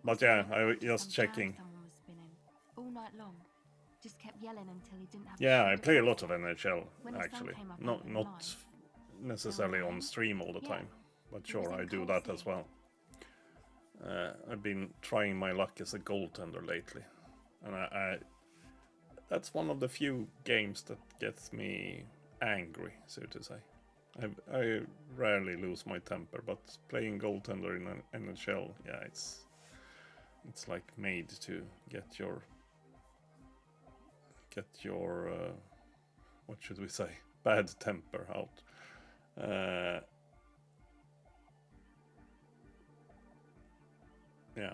But yeah, I was just checking. Someone was spinning all night long. Just kept yelling until he didn't have. Yeah, I play a lot of NHL When the sun actually. came up Not over the not line, necessarily there were on rain. stream all the Yeah. time, but It was sure in I do Coal that City. as well. I've been trying my luck as a goaltender lately, and I that's one of the few games that gets me angry, so to say. I rarely lose my temper, but playing goaltender in an NHL, yeah, it's like made to get your what should we say, bad temper out. Yeah,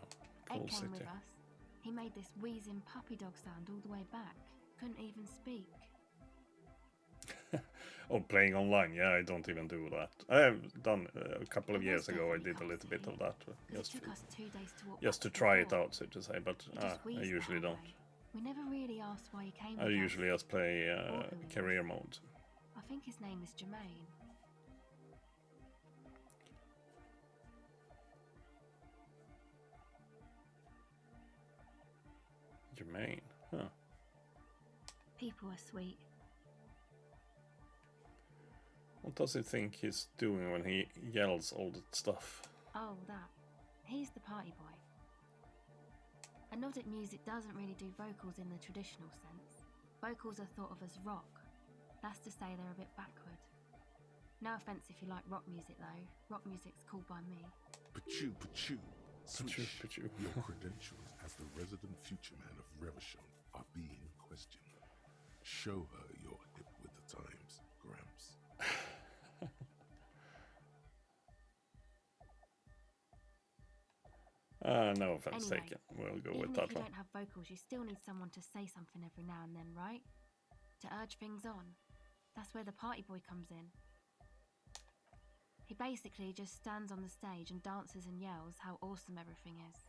Coal Ed came City. with us. He made this wheezing puppy dog sound all the way back. Couldn't even speak. Oh, playing online, yeah, I don't even do that. I have done a couple of It years was ago. I definitely did a little bit of that, Because it took us 2 days to walk just back to the try it fort. out, so to say. But He just I wheezed the usually whole don't. way. We never really asked why he came I with usually us. just play Or who he career was. mode. I think his name is Jermaine. Jermaine, huh? People are sweet. What does he think he's doing when he yells all that stuff? Oh, that. He's the party boy. And Nordic music doesn't really do vocals in the traditional sense. Vocals are thought of as rock. That's to say they're a bit backward. No offense if you like rock music though. Rock music's cool by me. Pachoo, pachoo. Swish. Pachoo. Your credentials as the resident future man of Revachon are being questioned. Show her you're hip with the times, Gramps. No offense Anyway, taken. We'll go even with if that you one. don't have vocals, you still need someone to say something every now and then, right? To urge things on. That's where the party boy comes in. He basically just stands on the stage and dances and yells how awesome everything is.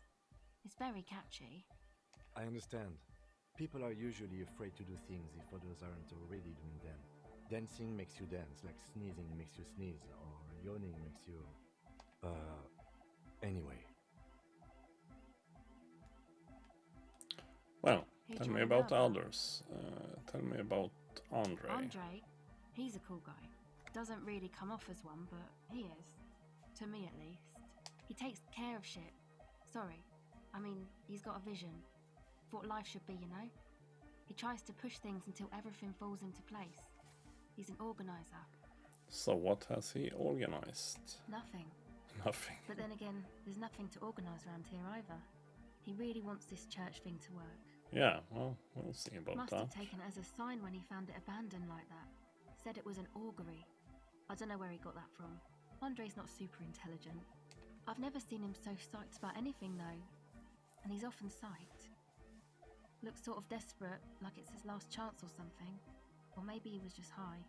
It's very catchy. I understand. People are usually afraid to do things if others aren't already doing them. Dancing makes you dance, like sneezing makes you sneeze, or yawning makes you... Anyway. Well, Who tell do you me wanna know about others. Tell me about Andre. Andre, he's a cool guy. Doesn't really come off as one, but he is. To me at least. He takes care of shit. Sorry. I mean, he's got a vision. For what life should be, you know? He tries to push things until everything falls into place. He's an organizer. So what has he organized? Nothing. Nothing. But then again, there's nothing to organise around here either. He really wants this church thing to work. Yeah, well, we'll see about Must that. have taken it as a sign when he found it abandoned like that. Said it was an augury. I don't know where he got that from. Andre's not super intelligent. I've never seen him so psyched about anything though. And he's often psyched. Looks sort of desperate, like it's his last chance or something. Or maybe he was just high.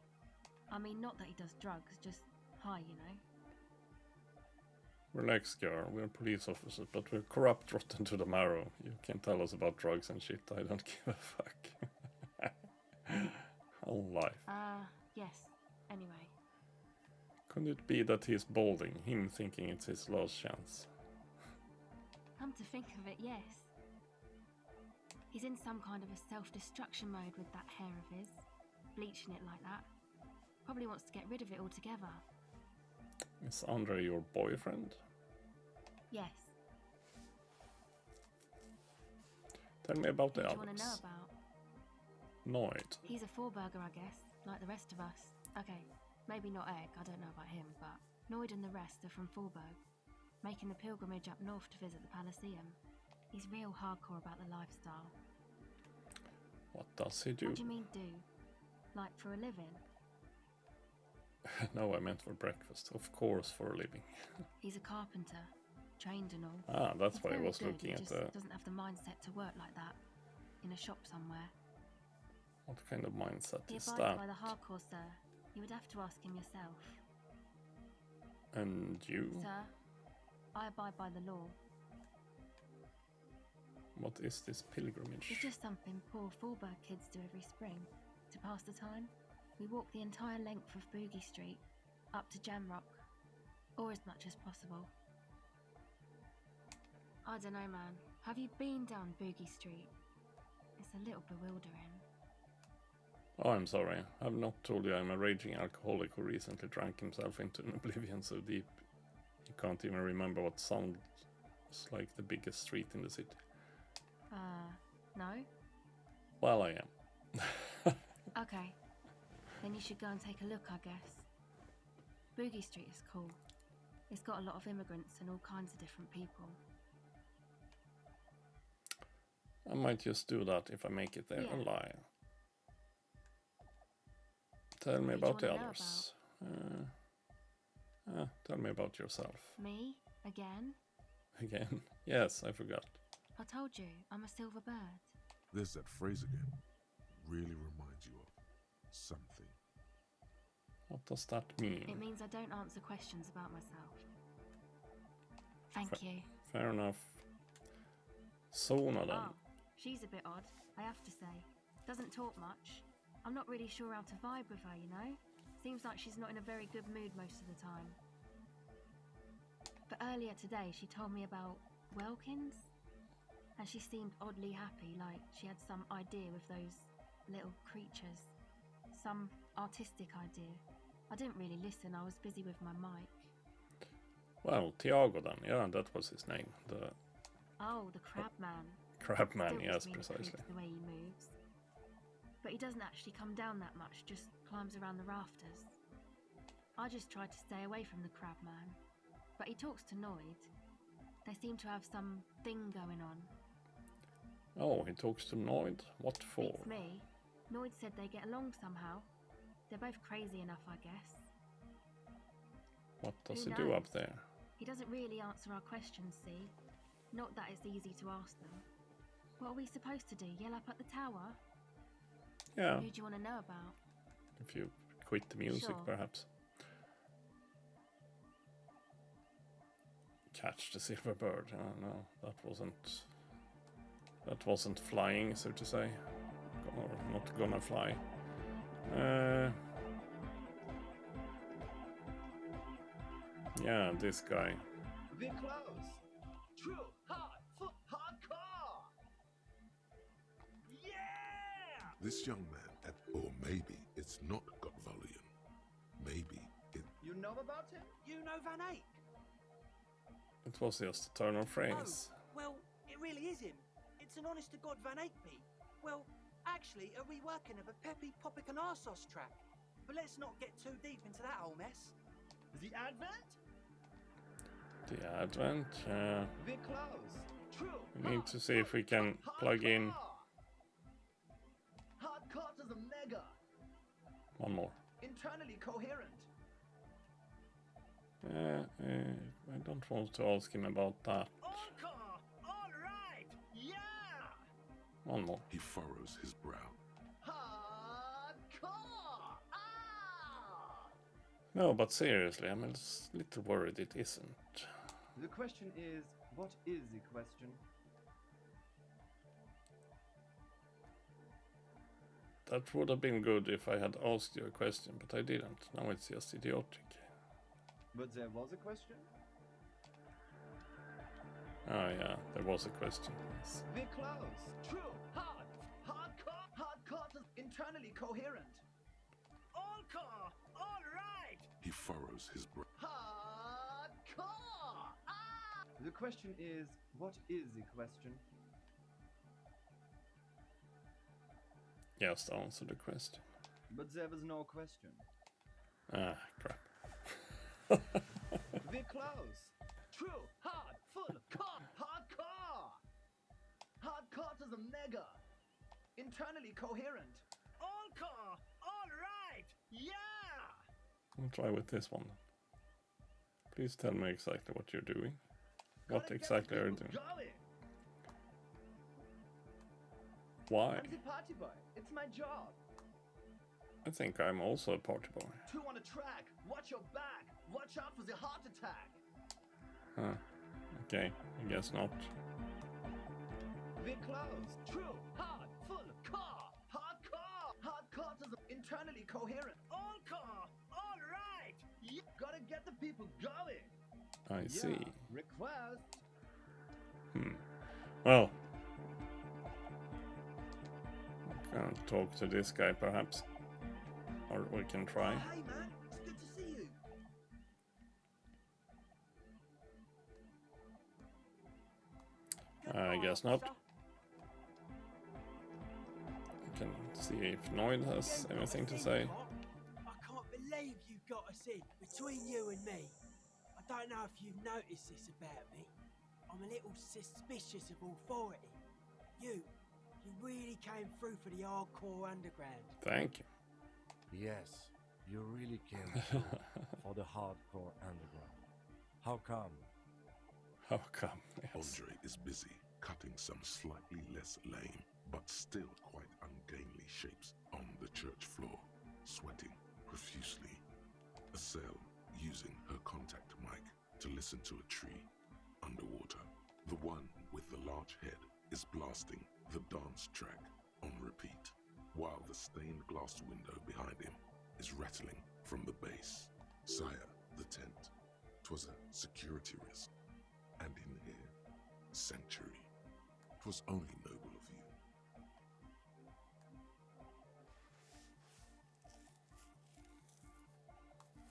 I mean, not that he does drugs, just high, you know? Relax, girl. We're police officers, but we're corrupt, rotten to the marrow. You can tell us about drugs and shit. I don't give a fuck. Whole life. Yes. Anyway. Could it be that he's balding, him thinking it's his last chance? Come to think of it, yes. He's in some kind of a self-destruction mode with that hair of his, bleaching it like that. Probably wants to get rid of it altogether. Is Andre your boyfriend? Yes. Tell me about Who the do you want to know others. about? Noid. He's a four-burger, I guess, like the rest of us. Okay, maybe not Egg, I don't know about him, but Noid and the rest are from Forberg, making the pilgrimage up north to visit the Palaceum. He's real hardcore about the lifestyle. What does he do? What do you mean do? Like for a living? No, I meant for breakfast. Of course, for a living. He's a carpenter, trained and all. Ah, that's He's why I very was good, looking he at just the... doesn't have the mindset to work like that, in a shop somewhere. What kind of mindset He is abides that? by the hardcore, sir. You would have to ask him yourself. And you? Sir, I abide by the law. What is this pilgrimage? It's just something poor Forberg kids do every spring. To pass the time, we walk the entire length of Boogie Street, up to Jamrock, or as much as possible. I don't know, man. Have you been down Boogie Street? It's a little bewildering. Oh, I'm sorry. I've not told you I'm a raging alcoholic who recently drank himself into an oblivion so deep he can't even remember what sounds like the biggest street in the city. No? Well, I am. Okay. Then you should go and take a look, I guess. Boogie Street is cool. It's got a lot of immigrants and all kinds of different people. I might just do that if I make it there Yeah. alive. Tell me Who do you about the wanna know others. Tell me about yourself. Me? Again? Again? Yes, I forgot. I told you, I'm a silver bird. There's that phrase again. Really reminds you of something. What does that mean? It means I don't answer questions about myself. Thank you. Fair enough. Sona then. Oh, she's a bit odd, I have to say. Doesn't talk much. I'm not really sure how to vibe with her, you know? Seems like she's not in a very good mood most of the time. But earlier today, she told me about Welkins, and she seemed oddly happy, like she had some idea with those little creatures. Some artistic idea. I didn't really listen, I was busy with my mic. Well, Tiago then. Yeah, that was his name. The Oh, the crab man. crab man, Still yes, gives me the precisely. creeps the way he moves. But he doesn't actually come down that much, just climbs around the rafters. I just tried to stay away from the crab man. But he talks to Noid. They seem to have some thing going on. Oh, he talks to Noid? What for? Beats me. Noid said they get along somehow. They're both crazy enough, I guess. What does Who he do knows? up there? He doesn't really answer our questions, see? Not that it's easy to ask them. What are we supposed to do? Yell up at the tower? Yeah, Who do you want to know about? if you quit the music, Sure. perhaps. Catch the silver bird. No, that wasn't flying, so to say. Or not gonna fly. Yeah, this guy. We're close. True, hard, hardcore. Yeah! This young man, or maybe it's not Gotvalian. Maybe it... You know about him? You know Van Eyck? It was just a turn of phrase. Oh, well, it really is him. It's an honest-to-God Van Eyck beat. Well, actually, a reworking of a Peppy Popic and Arsos track. But let's not get too deep into that whole mess. The Advent? The Advent. We're close. True. We need to see if we can plug in Hardcore to the mega. one more. Internally coherent. I don't want to ask him about that. Encore. All right. Yeah. One more. He furrows his brow. Hardcore. Ah. No, but seriously, I'm a little worried it isn't. The question is, what is the question? That would have been good if I had asked you a question, but I didn't. Now it's just idiotic. But there was a question? Oh yeah, there was a question. Yes. We're close. True. Hardcore. Hardcore is internally coherent. All core. All right. He furrows his brow. Hardcore. Ah! The question is, what is the question? Just answer the question. But there was no question. Ah, crap. We're close. True. Hard. Full. Core. Hardcore. Hardcore is a mega. Internally coherent. All core. All right. Yeah. I'll try with this one. Please tell me exactly what you're doing. What exactly are you doing? Going. Why? I'm the party boy. It's my job. I think I'm also a party boy. Two on a track. Watch your back. Watch out for the heart attack. Huh. Okay, I guess not. We're close. True. Hard. Full. Core. Hardcore. Hardcore is internally coherent. All core. All right. You gotta get the people going. I see. Request. Well, I can't talk to this guy perhaps. Or we can try. Oh, hey man, it's good to see you. I guess not. We can see if Noid has anything to say. I can't believe you got us in between you and me. I don't know if you've noticed this about me. I'm a little suspicious of authority. You really came through for the hardcore underground. Thank you. Yes, you really came through for the hardcore underground. How come? How come? Yes. Andre is busy cutting some slightly less lame, but still quite ungainly shapes on the church floor, sweating profusely. Estelle using her contact mic to listen to a tree underwater. The one with the large head is blasting the dance track on repeat, while the stained glass window behind him is rattling from the bass. Sire, the tent. 'Twas a security risk. And in here, sanctuary. 'Twas only noble of you.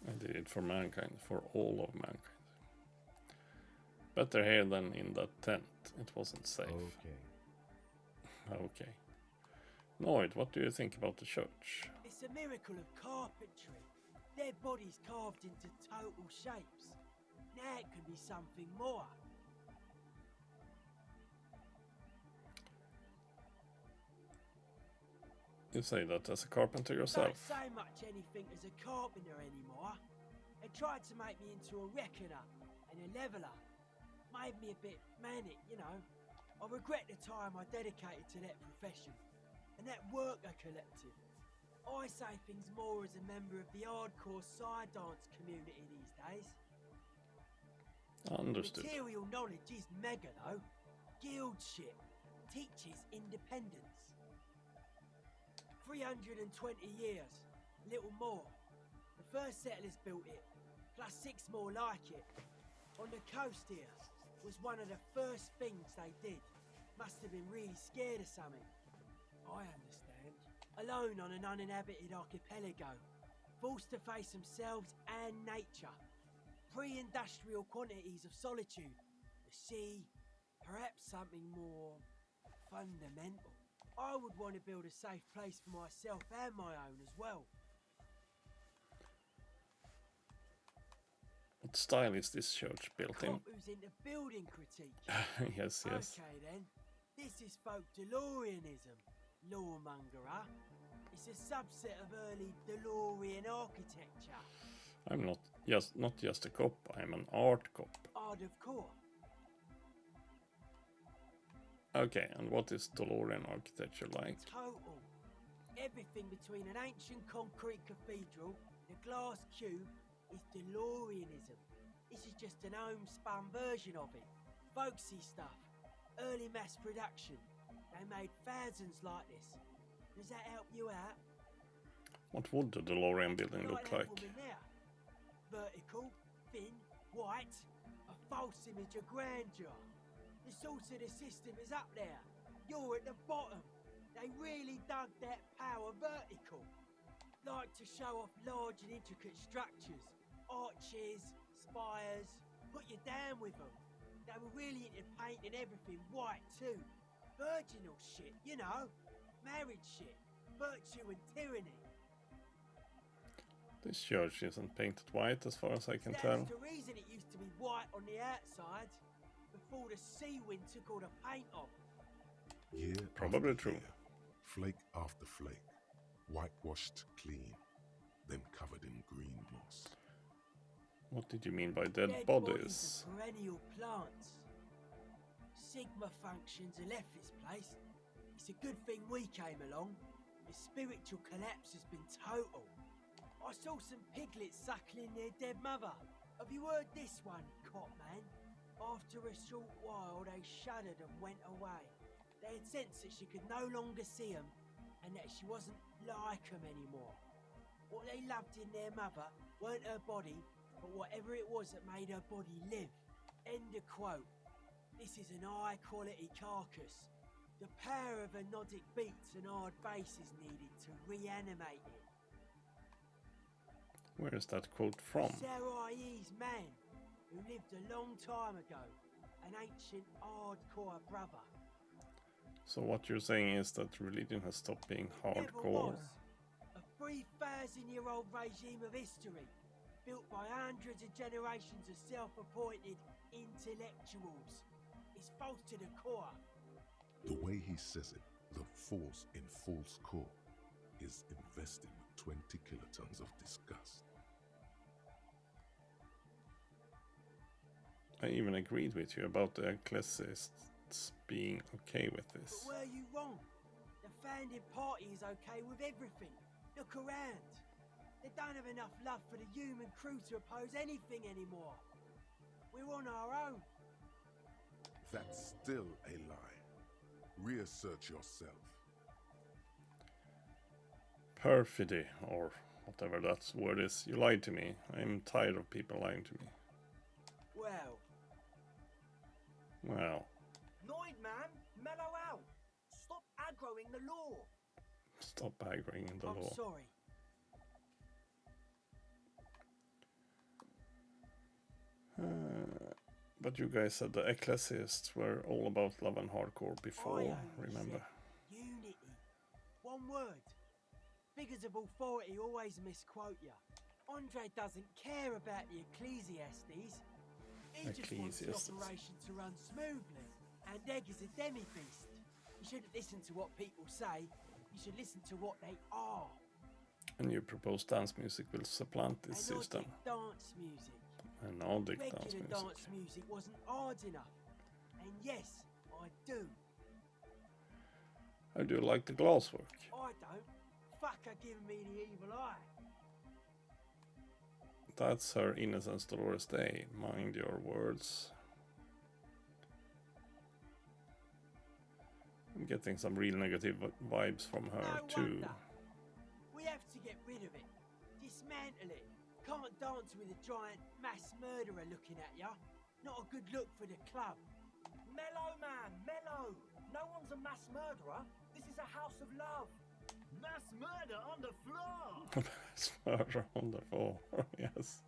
I did it for mankind, for all of mankind. Better here than in that tent. It wasn't safe. Okay. Okay. Noid, what do you think about the church? It's a miracle of carpentry. Their bodies carved into total shapes. Now it can be something more. You say that as a carpenter yourself. Don't say much anything as a carpenter anymore. They tried to make me into a reckoner and a leveler. Made me a bit manic, you know. I regret the time I dedicated to that profession and that worker collective. I say things more as a member of the hardcore side dance community these days. Understood. Material knowledge is mega though. Guild shit. Teaches independence. 320 years, little more. The first settlers built it, plus 6 more like it. On the coast here was one of the first things they did. Must have been really scared of something. I understand. Alone on an uninhabited archipelago, forced to face themselves and nature. Pre-industrial quantities of solitude. The sea, perhaps something more fundamental. I would want to build a safe place for myself and my own as well. What style is this church built in? Cop who's into building critique. Yes, yes. Okay then, this is folk DeLoreanism, lawmongerer. It's a subset of early DeLorean architecture. I'm not just a cop, I'm an art cop. Art of core. Okay, and what is DeLorean architecture like? Total. Everything between an ancient concrete cathedral and a glass cube is DeLoreanism. This is just an homespun version of it. Folksy stuff. Early mass production. They made thousands like this. Does that help you out? What would the DeLorean building look that like? woman there. Vertical, right? A false image of grandeur. The source of the system is up there. You're at the bottom. They really dug that power vertical. Like to show off large and intricate structures. Arches, spires. Put you down with them. They were really into painting everything white too. Virginal shit, you know. Married shit. Virtue and tyranny. This church isn't painted white as far as I can That's tell. the reason it used to be white on the outside. Before the sea wind took all the paint off. Year Probably after true. year, flake after flake, whitewashed clean, then covered in green moss. What did you mean by dead Bodies bodies? of perennial plants. Sigma functions have left this place. It's a good thing we came along. The spiritual collapse has been total. I saw some piglets suckling their dead mother. Have you heard this one, Cop Man? After a short while, they shuddered and went away. They had sensed that she could no longer see them and that she wasn't like them anymore. What they loved in their mother weren't her body, but whatever it was that made her body live. End of quote. This is an high-quality carcass. The power of anodic beats and hard bass is needed to reanimate it. Where is that quote from? Sarai's man, who lived a long time ago, an ancient hardcore brother. So what you're saying is that religion has stopped being Never hardcore? was. A 3,000-year-old regime of history, built by hundreds of generations of self-appointed intellectuals. It's false to the core. The way he says it, the force in false core, is invested with 20 kilotons of disgust. I even agreed with you about the ecclesiasts being okay with this. But were you wrong? The founding party is okay with everything. Look around. They don't have enough love for the human crew to oppose anything anymore. We're on our own. That's still a lie. Reassert yourself. Perfidy, or whatever that word is. You lied to me. I'm tired of people lying to me. Well, Noid, man, mellow out. Stop aggroing the law. stop aggroing the law. I'm sorry. But you guys said the ecclesiasts were all about love and hardcore before, I only remember? said unity. One word. Figures of authority always misquote you. Andre doesn't care about the ecclesiastes. He just wants the Ecclesiastes. operation to run smoothly. And Egg is a demi-beast. You shouldn't listen to what people say. You should listen to what they are. And you propose dance music will supplant this system. Dance music. Anodic dance Regular music. dance music wasn't hard enough. And yes, I do. I do like the glasswork. I don't. Fuck her giving me the evil eye. That's her Innocence Dolores Day. Mind your words. I'm getting some real negative vibes from her No too. wonder. We have to get rid of it. Dismantle it. Can't dance with a giant mass murderer looking at ya. Not a good look for the club. Mellow, man, mellow. No one's a mass murderer. This is a house of love. Mass murder on the floor. That's murder on the floor, yes.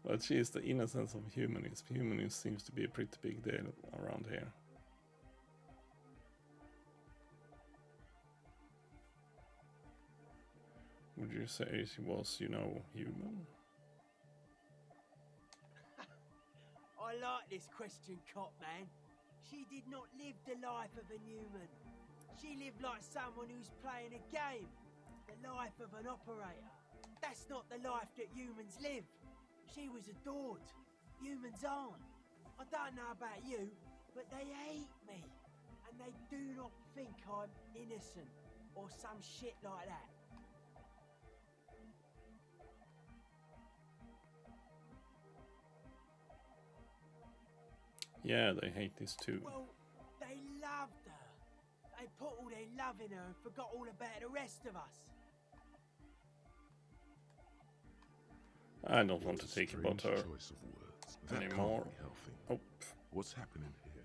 But she is the innocence of humanism. Humanism seems to be a pretty big deal around here. Would you say she was, you know, human? I like this question, Cop Man. She did not live the life of a human. She lived like someone who's playing a game. The life of an operator. That's not the life that humans live. She was adored. Humans aren't. I don't know about you, but they hate me. And they do not think I'm innocent or some shit like that. Yeah, they hate this too. Well, they loved her. They put all their love in her and forgot all about the rest of us. I don't want to take about her. Choice of words. That anymore. can't be healthy. Oh. What's happening here?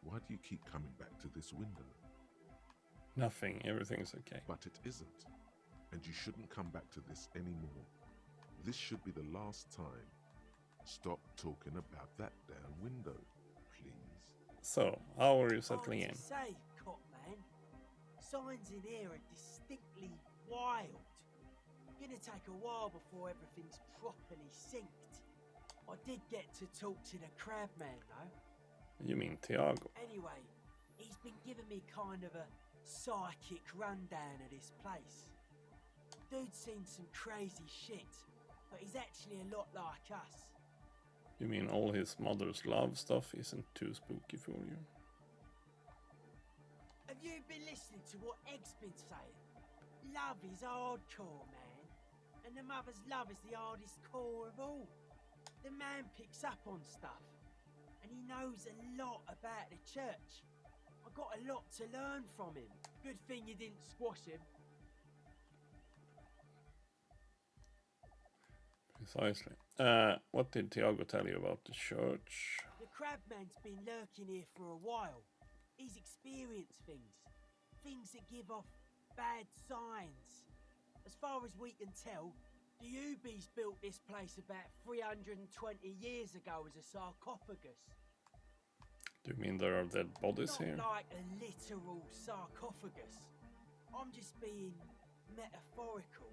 Why do you keep coming back to this window? Nothing. Everything's okay. But it isn't. And you shouldn't come back to this anymore. This should be the last time. Stop talking about that damn window, please. So, how are you settling in? Say, Cop Man, signs in here are distinctly wild. Gonna take a while before everything's properly synced. I did get to talk to the crab man though. You mean Tiago? Anyway, he's been giving me kind of a psychic rundown of this place. Dude's seen some crazy shit, but he's actually a lot like us. You mean all his mother's love stuff isn't too spooky for you? Have you been listening to what Egg's been saying? Love is hardcore, man. And the mother's love is the hardest core of all. The man picks up on stuff. And he knows a lot about the church. I got a lot to learn from him. Good thing you didn't squash him. Precisely. What did Tiago tell you about the church? The crabman's been lurking here for a while. He's experienced things. Things that give off bad signs. As far as we can tell, the Ubies built this place about 320 years ago as a sarcophagus. Do you mean there are dead bodies Not here? like a literal sarcophagus. I'm just being metaphorical.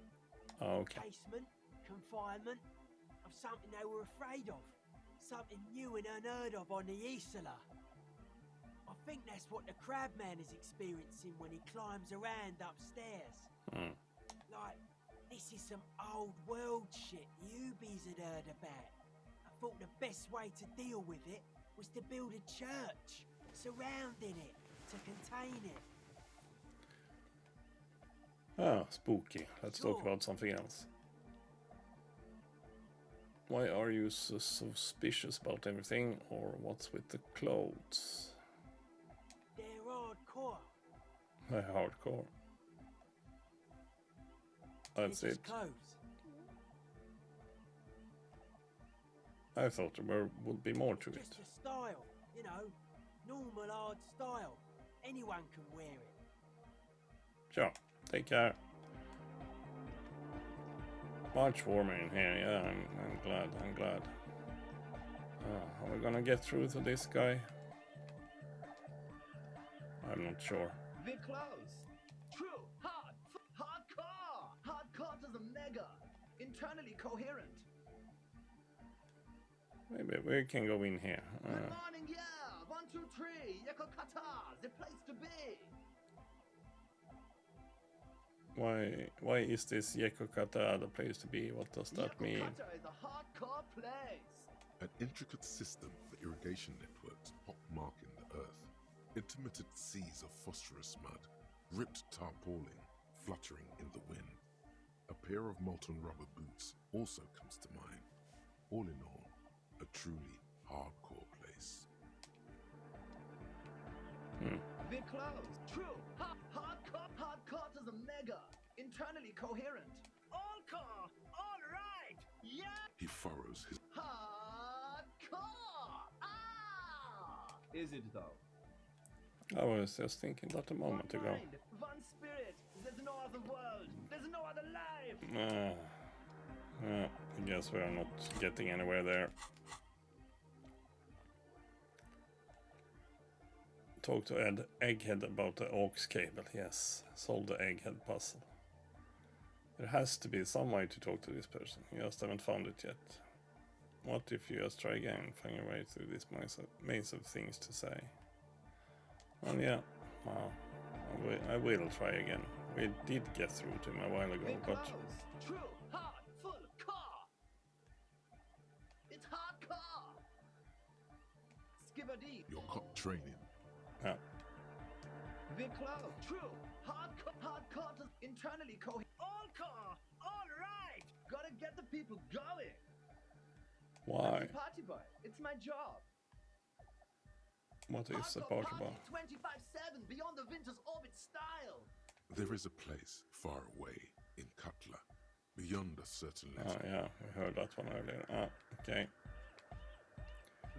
Oh, okay. Basement, confinement, of something they were afraid of. Something new and unheard of on the Isla. I think that's what the crabman is experiencing when he climbs around upstairs. Like, this is some old world shit Ubies had heard about. I thought the best way to deal with it was to build a church surrounding it to contain it. Ah, spooky. Let's talk about something else. Why are you so suspicious about everything, or what's with the clothes? They're hardcore. Hardcore. That's They're it. just clothes. I thought there would be more to it. Just a style, you know, normal hard style. Anyone can wear it. Sure. Take care. Much warmer in here. Yeah, I'm glad. I'm glad. Are we gonna get through to this guy? I'm not sure. We're close. True. Hardcore. Hardcore to the mega. Internally coherent. Maybe we can go in here. Good morning, yeah. 1, 2, 3. Yekokata. The place to be. Why is this Yekokata the place to be? What does that mean? Yekokata is a hardcore place. An intricate system of irrigation networks pockmarking the earth. Intermittent seas of phosphorus mud, ripped tarpaulin fluttering in the wind. A pair of molten rubber boots also comes to mind. All in all, a truly hardcore place. We're close. True. Hardcore to the mega. Internally coherent. All core. All right. Yeah. He furrows his... Hardcore. Ah. Is it though? I was just thinking that a moment ago. Mind, one spirit. There's no other world. There's no other life. I guess we are not getting anywhere there. Talk to Egghead about the aux cable. Yes, solve the Egghead puzzle. There has to be some way to talk to this person. You just haven't found it yet. What if you just try again, find your way through this maze of things to say? Well, yeah, well, I will try again. We did get through to him a while ago, but... True, hard, full, car. It's hardcore. Skibber D. Your cop training. Yeah. We're close. True, hardcore to internally coherent. All car, all right. Gotta get the people going. Why? I'm a party boy. It's my job. What is a party bar? 25/7 beyond the winter's orbit style. There is a place far away in Cutler, beyond a certain letter. Oh yeah, we heard that one earlier. Okay.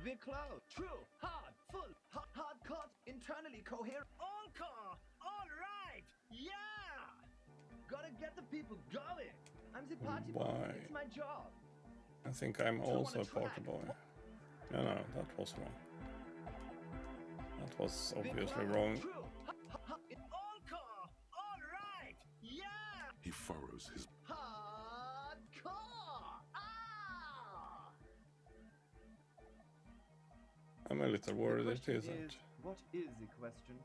We're close. True. Hard. Full. Hardcore. Internally coherent. All core. All right. Yeah. Gotta get the people going. I'm the party boy. Why? It's my job. I think I'm Do you also a wanna party try? boy. No, that was wrong. That was We're obviously close. wrong. True. All core. All right. Yeah. He furrows his Hardcore. Ah. I'm a little The worried it question isn't. is, what is the question?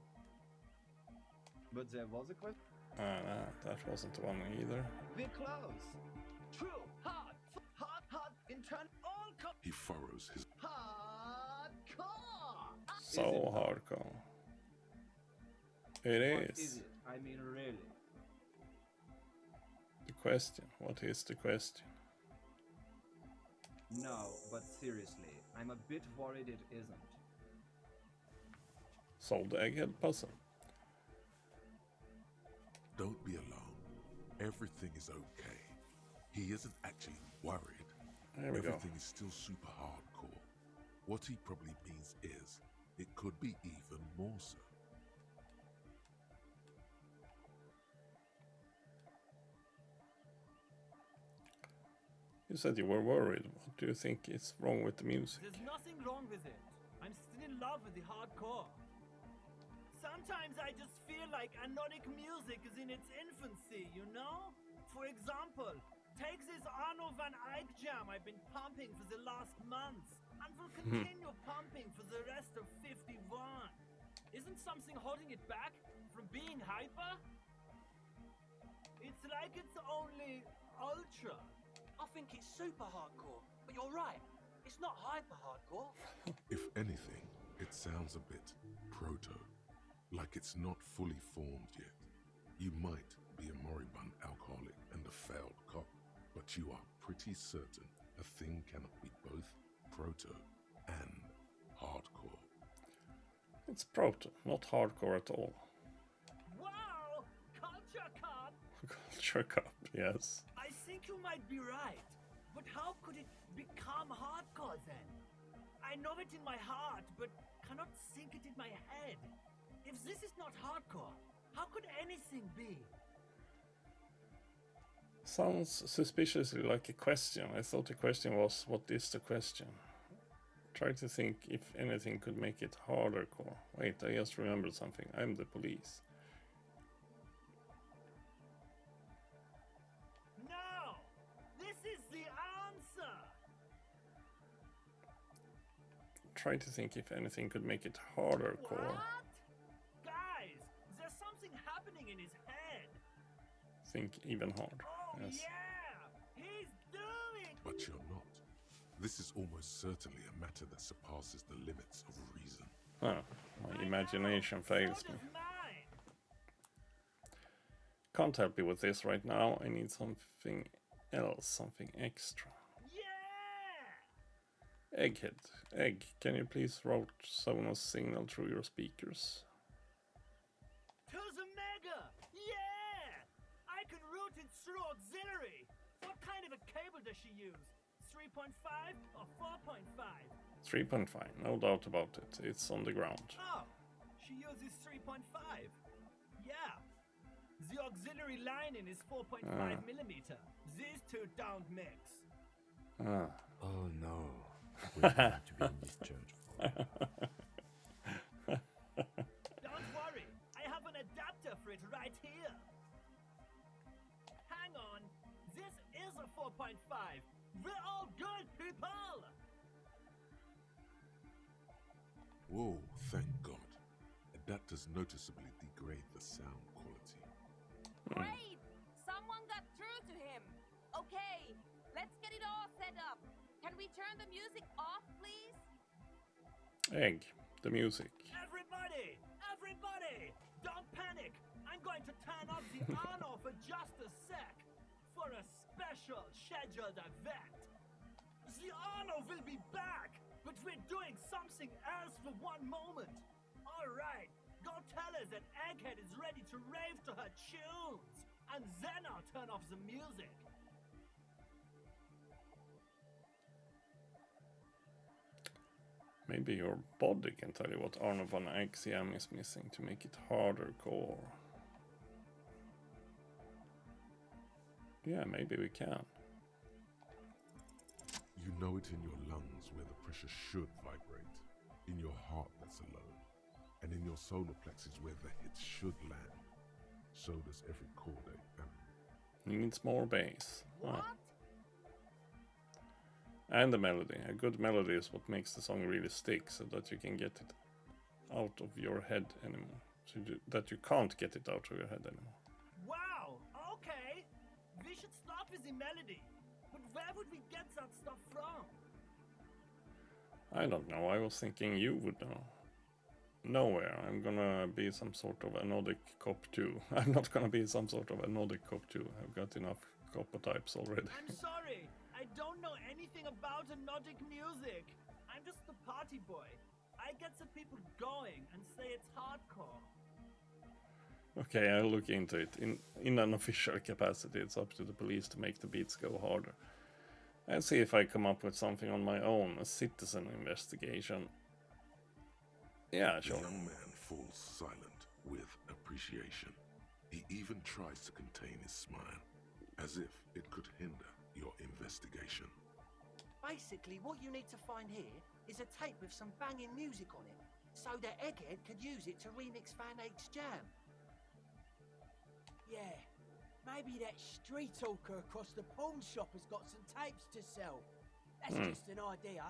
But there was a question. Nah, that wasn't the one either. We're close. True. Hard. Hard. Intern. All core. he furrows his Hardcore. So hardcore. It What is. is it? I mean, really. The question. What is the question? No, but seriously, I'm a bit worried it isn't. Solve the egghead puzzle. Don't be alarmed. Everything is okay. He isn't actually worried. There we go. Everything is still super hardcore. What he probably means is, it could be even more so. You said you were worried. What do you think is wrong with the music? There's nothing wrong with it. I'm still in love with the hardcore. Sometimes I just feel like anodic music is in its infancy, you know? For example, take this Arno van Eyck jam I've been pumping for the last month, and will continue pumping for the rest of 51. Isn't something holding it back from being hyper? It's like it's only ultra. I think it's super hardcore, but you're right. It's not hyper hardcore. If anything, it sounds a bit proto, like it's not fully formed yet. You might be a moribund alcoholic and a failed cop, but you are pretty certain a thing cannot be both proto and hardcore. It's proto, not hardcore at all. Wow! Culture cop! Culture cup, yes. I think you might be right. But how could it become hardcore then? I know it in my heart, but cannot think it in my head. If this is not hardcore, how could anything be? Sounds suspiciously like a question. I thought the question was, what is the question? Try to think if anything could make it harder core. Wait, I just remembered something. I'm the police. No! This is the answer! Try to think if anything could make it harder core. What? Guys, there's something happening in his head. Think even harder. Oh Yes. yeah! He's doing... But you're not. This is almost certainly a matter that surpasses the limits of reason. Ah, my imagination fails me. Can't help you with this right now. I need something else, something extra. Yeah! Egghead. Egg, can you please route Sonos signal through your speakers? To the mega! Yeah! I can route it through auxiliary! What kind of a cable does she use? 3.5 or 4.5? 3.5, no doubt about it. It's on the ground. Oh, she uses 3.5. Yeah. The auxiliary lining is 4.5 millimeter. These two don't mix. Ah. Oh no. We need to be in this church for. Don't worry, I have an adapter for it right here. Hang on, this is a 4.5. We're all good people! Whoa, thank God. Adapters noticeably degrade the sound quality. Great! Someone got through to him. Okay, let's get it all set up. Can we turn the music off, please? Egg, the music. Everybody! Everybody! Don't panic! I'm going to turn off the on-off for just a sec for a special scheduled event. The on-off will be back, but we're doing something else for one moment. All right, go tell her that Egghead is ready to rave to her tunes, and then I'll turn off the music. Maybe your body can tell you what Arno von Axiom is missing to make it harder core. Yeah, maybe we can. You know it in your lungs where the pressure should vibrate, in your heart that's alone, and in your solar plexus where the hits should land. So does every chord Needs more bass. What? And the melody. A good melody is what makes the song really stick, so that you can get it out of your head anymore. So that you can't get it out of your head anymore. Wow, okay. We should start with the melody. But where would we get that stuff from? I don't know, I was thinking you would know. Nowhere. I'm gonna be some sort of a Nordic cop 2. I'm not gonna be some sort of a Nordic cop 2. I've got enough copper types already. I'm sorry. I don't know anything about the Nordic music. I'm just the party boy. I get the people going and say it's hardcore. Okay, I'll look into it. In an official capacity, it's up to the police to make the beats go harder. I'll see if I come up with something on my own, a citizen investigation. Yeah, sure. The young man falls silent with appreciation. He even tries to contain his smile, as if it could hinder your investigation. Basically, what you need to find here is a tape with some banging music on it, so that Egghead could use it to remix Van Eyck's jam. Yeah, maybe that street hawker across the pawn shop has got some tapes to sell. That's just an idea.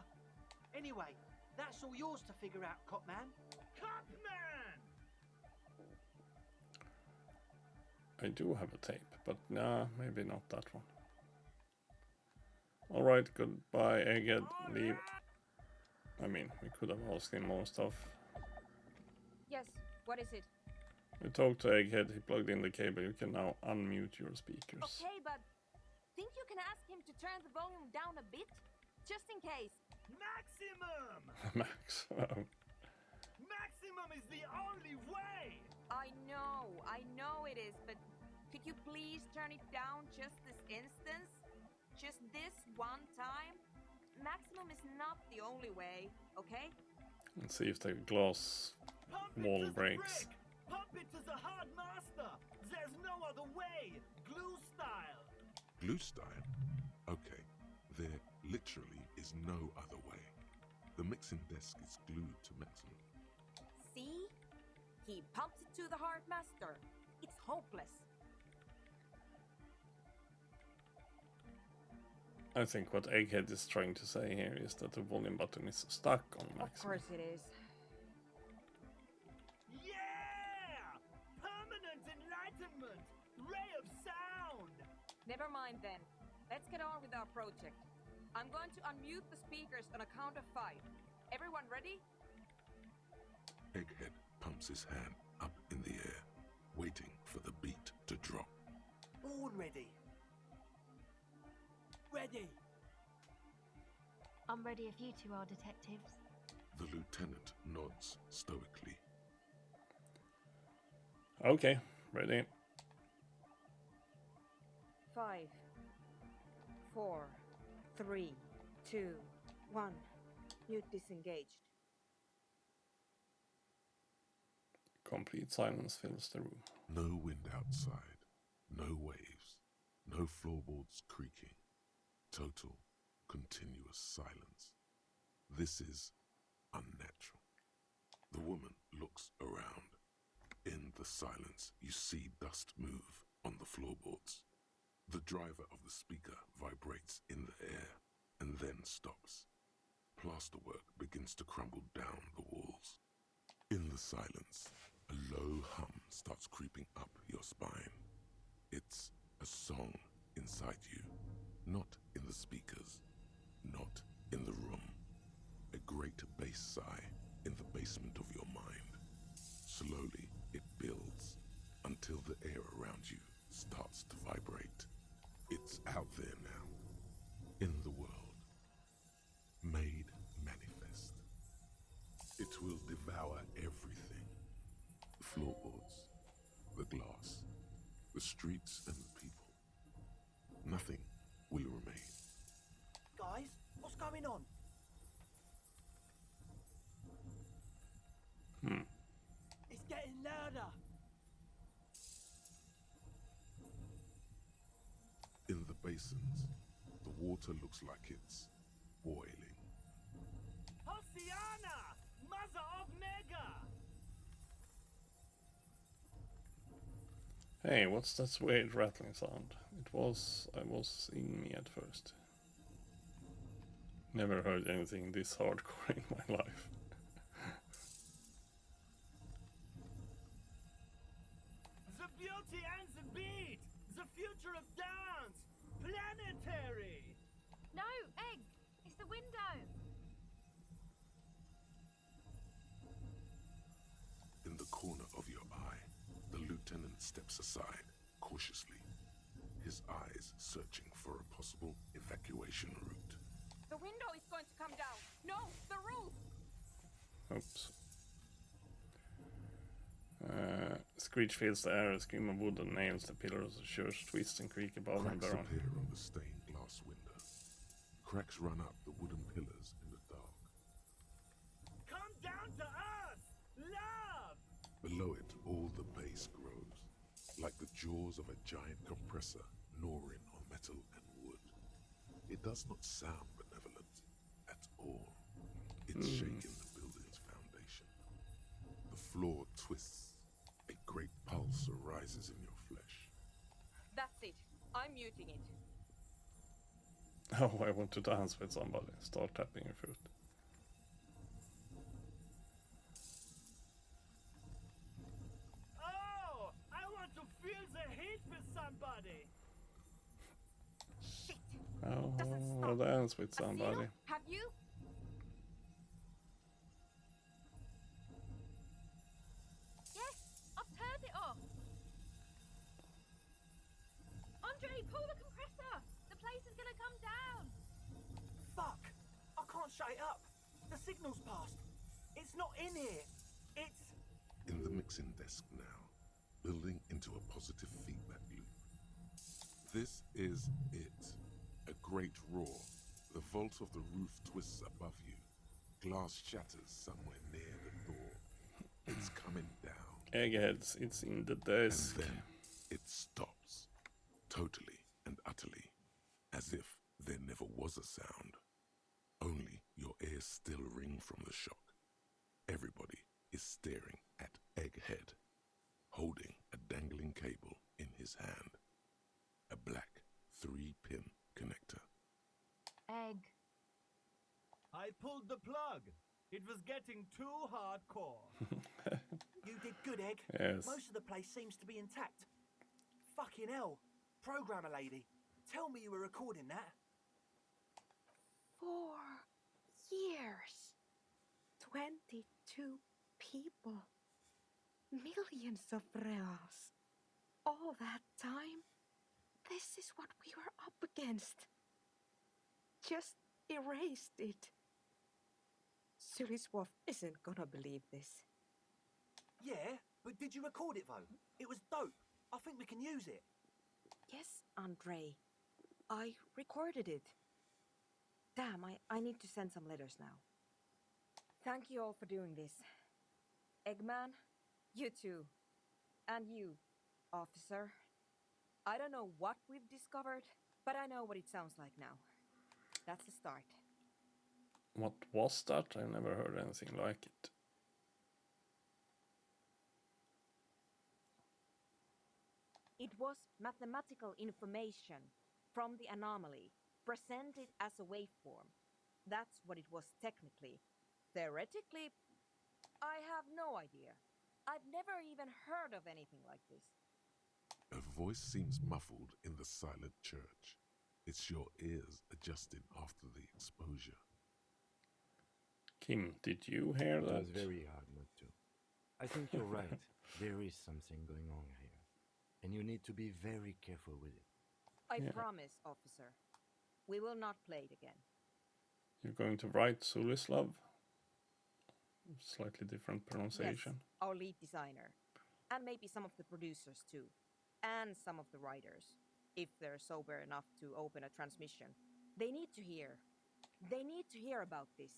Anyway, that's all yours to figure out, Copman. Copman! I do have a tape, but nah, maybe not that one. Alright, goodbye, Egghead. Leave. I mean, we could have asked him more stuff. Yes, what is it? We talked to Egghead, he plugged in the cable. You can now unmute your speakers. Okay, but think you can ask him to turn the volume down a bit? Just in case. Maximum! Max. Maximum is the only way! I know it is, but could you please turn it down just this instance? Just this one time? Maximum is not the only way, okay? Let's see if the glass wall breaks. Pump it to the hard master! There's no other way! Glue style! Glue style? Okay, there literally is no other way. The mixing desk is glued to maximum. See? He pumps it to the hard master. It's hopeless. I think what Egghead is trying to say here is that the volume button is stuck on maximum. Of course it is. Yeah! Permanent enlightenment! Ray of sound! Never mind then. Let's get on with our project. I'm going to unmute the speakers on a count of 5. Everyone ready? Egghead pumps his hand up in the air, waiting for the beat to drop. All ready. Ready. I'm ready if you two are detectives. The lieutenant nods stoically. Okay, ready. 5, 4, 3, 2, 1. Mute disengaged. Complete silence fills the room. No wind outside, no waves, no floorboards creaking. Total, continuous silence. This is unnatural. The woman looks around. In the silence, you see dust move on the floorboards. The driver of the speaker vibrates in the air and then stops. Plasterwork begins to crumble down the walls. In the silence, a low hum starts creeping up your spine. It's a song inside you, not in the speakers, not in the room. A great bass sigh in the basement of your mind. Slowly, it builds until the air around you starts to vibrate. It's out there now, in the world, made manifest. It will devour everything. The floorboards, the glass, the streets and the people. Nothing will remain. Guys, what's going on? Harder! In the basins, the water looks like it's boiling. Hosiana! Mother of Mega! Hey, what's that weird rattling sound? I was in me at first. Never heard anything this hardcore in my life. The beauty and the beat! The future of dance! Planetary! No, Egg! It's the window! In the corner of your eye, the lieutenant steps aside, cautiously, his eyes searching for a possible evacuation route. The window is going to come down. No, the roof. Oops. Screech fills the air, a scream of wood and nails, the pillars of church twist and creak above and Cracks below. appear on the stained glass window. Cracks run up the wooden pillars in the dark. Come down to earth! Love! Below it, all the bass grows, like the jaws of a giant compressor gnawing on metal and wood. It does not sound benevolent at all. It's shaking the building's foundation. The floor twists. A great pulse arises in your flesh. That's it. I'm muting it. Oh, I want to dance with somebody. Start tapping your foot. Oh! I want to feel the heat with somebody! Shit! Oh, I'll dance with somebody. Have you? Yes, I've turned it off. Andre, pull the compressor. The place is gonna come down. Fuck! I can't shut it up. The signal's passed. It's not in here. It's... In the mixing desk now, building into a positive feedback loop. This is it. A great roar. The vault of the roof twists above you. Glass shatters somewhere near the door. It's coming down. Eggheads, it's in the desk. And then it stops. Totally and utterly. As if there never was a sound. Only your ears still ring from the shock. Everybody is staring at Egghead, holding a dangling cable in his hand. A black 3-pin connector. Egg. I pulled the plug. It was getting too hardcore. You did good, Egg. Yes. Most of the place seems to be intact. Fucking hell. Programmer lady, tell me you were recording that. 4 years. 22 people. Millions of reals. All that time? This is what we were up against. Just erased it. Suliswov isn't gonna believe this. Yeah, but did you record it though? It was dope. I think we can use it. Yes, Andre. I recorded it. Damn, I need to send some letters now. Thank you all for doing this. Eggman, you too. And you, officer. I don't know what we've discovered, but I know what it sounds like now. That's the start. What was that? I've never heard anything like it. It was mathematical information from the anomaly, presented as a waveform. That's what it was technically. Theoretically, I have no idea. I've never even heard of anything like this. A voice seems muffled in the silent church. It's your ears adjusting after the exposure. Kim, did you hear It that? was very hard not to. I think you're right. There is something going on here. And you need to be very careful with it. I promise, officer. We will not play it again. You're going to write Sulislav? Slightly different pronunciation. Yes, our lead designer. And maybe some of the producers too. And some of the writers. If they're sober enough to open a transmission. They need to hear. They need to hear about this.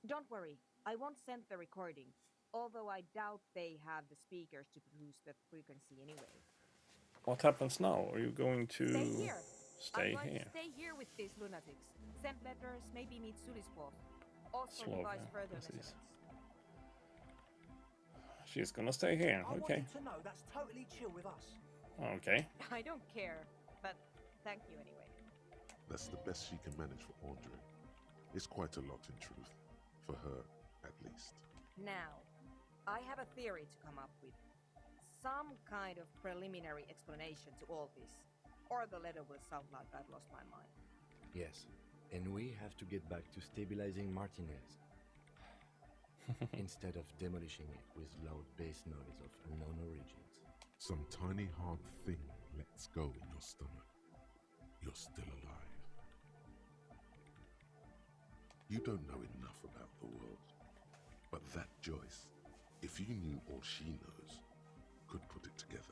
Don't worry, I won't send the recording. Although I doubt they have the speakers to produce the frequency anyway. What happens now? Are you going to Stay here. stay I'm going here? to stay here with these lunatics. Send letters, maybe meet Sulispov. Also Slov, devise yeah, further precis. measurements. She's gonna stay here, I want okay. you to know that's totally chill with us. Okay. I don't care, but thank you anyway. That's the best she can manage for Andre. It's quite a lot in truth. For her, at least. Now, I have a theory to come up with. Some kind of preliminary explanation to all this. Or the letter will sound like I've lost my mind. Yes, and we have to get back to stabilizing Martinez. Instead of demolishing it with loud bass noise of unknown origins. Some tiny hard thing lets go in your stomach. You're still alive. You don't know enough about the world. But that Joyce, if you knew all she knows, could put it together.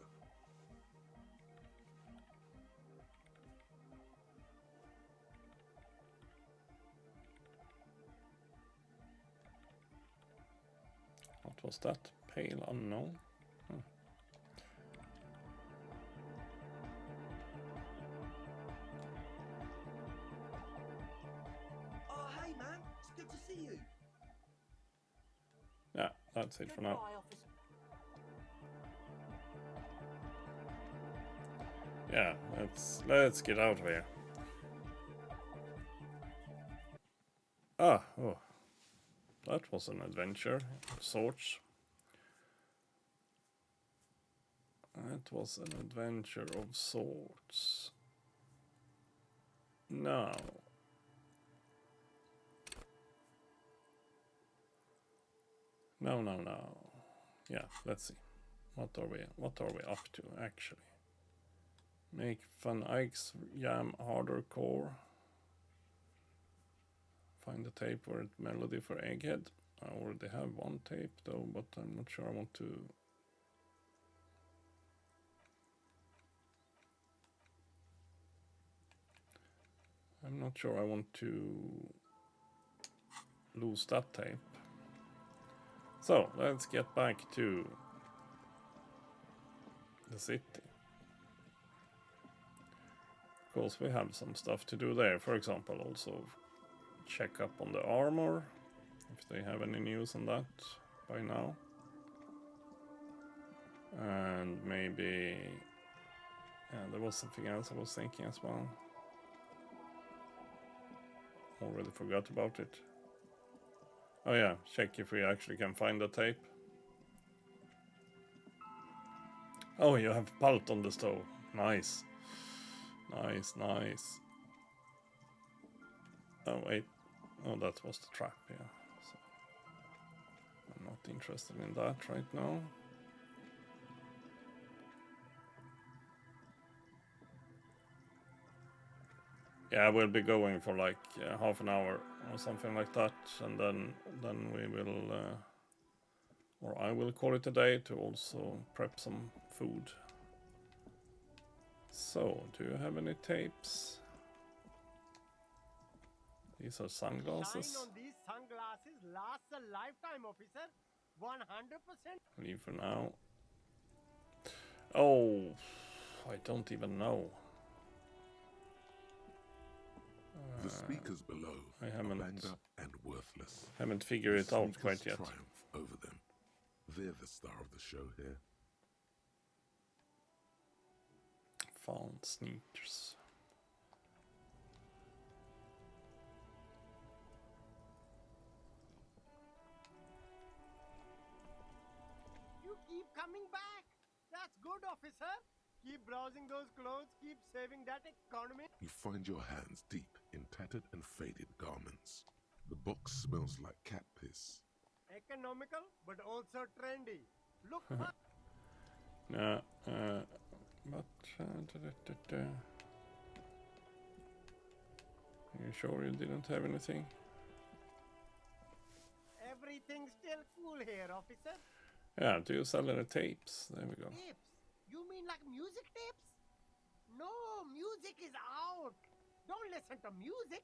What was that? Pale unknown? Huh. Oh, hey, man. It's good to see you. Yeah, that's it for now. Goodbye, officer. Yeah, let's get out of here. Oh, that was an adventure of sorts. That was an adventure of sorts. Now, no. Yeah, let's see. What are we up to actually? Make Van Eyck's Jam harder core. Find the tape where it's melody for Egghead. I already have one tape though, but I'm not sure I want to. I'm not sure I want to lose that tape. So let's get back to the city. Of course, we have some stuff to do there. For example, also check up on the armor, if they have any news on that by now. And maybe, yeah, there was something else I was thinking as well. Already forgot about it. Oh yeah, check if we actually can find the tape. Oh, you have pult on the stove. Nice. Nice. Oh wait. Oh, that was the trap, yeah. So I'm not interested in that right now. Yeah, we'll be going for like half an hour or something like that, and then we will, or I will call it a day to also prep some food. So, do you have any tapes? These are sunglasses. Shine on these sunglasses lasts a lifetime, officer. 100%. Leave for now. Oh, I don't even know. The speakers below I are banged up and worthless. Haven't figured it out quite Speakers yet. triumph over them. They're the star of the show here. Found sneakers. You keep coming back. That's good, officer. Keep browsing those clothes. Keep saving that economy. You find your hands deep in tattered and faded garments. The box smells like cat piss. Economical, but also trendy. Look. Yeah, but you sure you didn't have anything? Everything's still cool here, officer. Yeah, do you sell any tapes? There we go. Tapes? You mean like music tapes? No, music is out. Don't listen to music.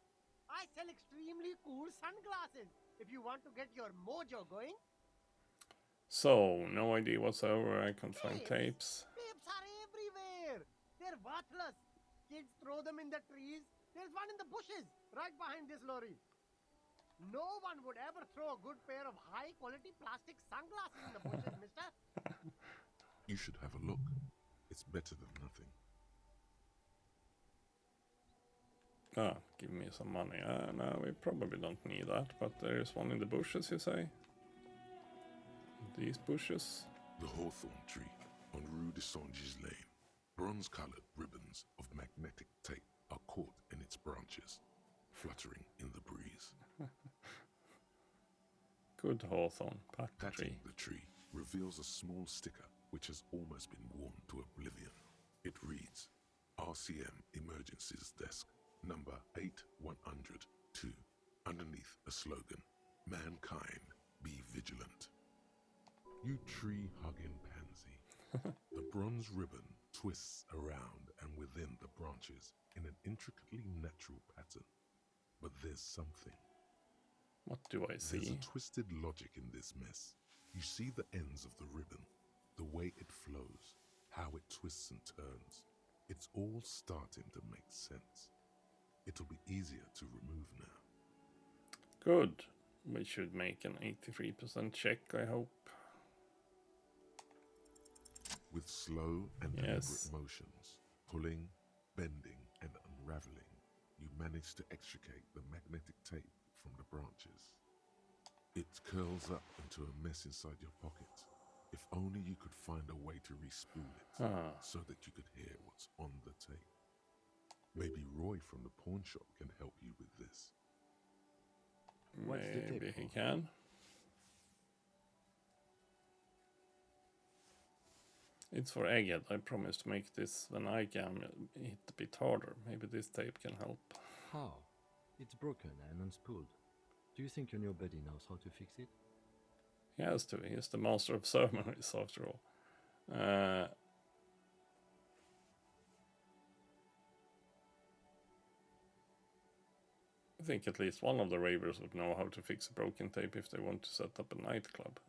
I sell extremely cool sunglasses. If you want to get your mojo going. So, no idea whatsoever. I can't find tapes. Tapes are everywhere. They're worthless. Kids throw them in the trees. There's one in the bushes, right behind this lorry. No one would ever throw a good pair of high-quality plastic sunglasses in the bushes, mister. You should have a look. It's better than nothing. Ah, give me some money. No, we probably don't need that, but there is one in the bushes, you say? These bushes? The hawthorn tree on Rue de Saint-Gilles Lane. Bronze-colored ribbons of magnetic tape are caught in its branches, fluttering in the breeze. Good hawthorn, pat the Patting tree. the tree reveals a small sticker which has almost been worn to oblivion. It reads, RCM Emergencies Desk, number 8102, underneath a slogan, Mankind, be vigilant. You tree-hugging pansy. The bronze ribbon twists around and within the branches in an intricately natural pattern. But there's something. What do I There's see? a twisted logic in this mess. You see the ends of the ribbon, the way it flows, how it twists and turns. It's all starting to make sense. It'll be easier to remove now. Good. We should make an 83% check, I hope. With slow and Yes. deliberate motions, pulling, bending, and unraveling, you manage to extricate the magnetic tape from the branches. It curls up into a mess inside your pocket. If only you could find a way to re-spool it, so that you could hear what's on the tape. Maybe Roy from the pawn shop can help you with this. What's the tape Maybe he for? can. It's for Egghead. I promise to make this when I can hit a bit harder. Maybe this tape can help. How? It's broken and unspooled. Do you think your new buddy knows how to fix it? He has to. He's the master of ceremonies, after all. I think at least one of the ravers would know how to fix a broken tape if they want to set up a nightclub.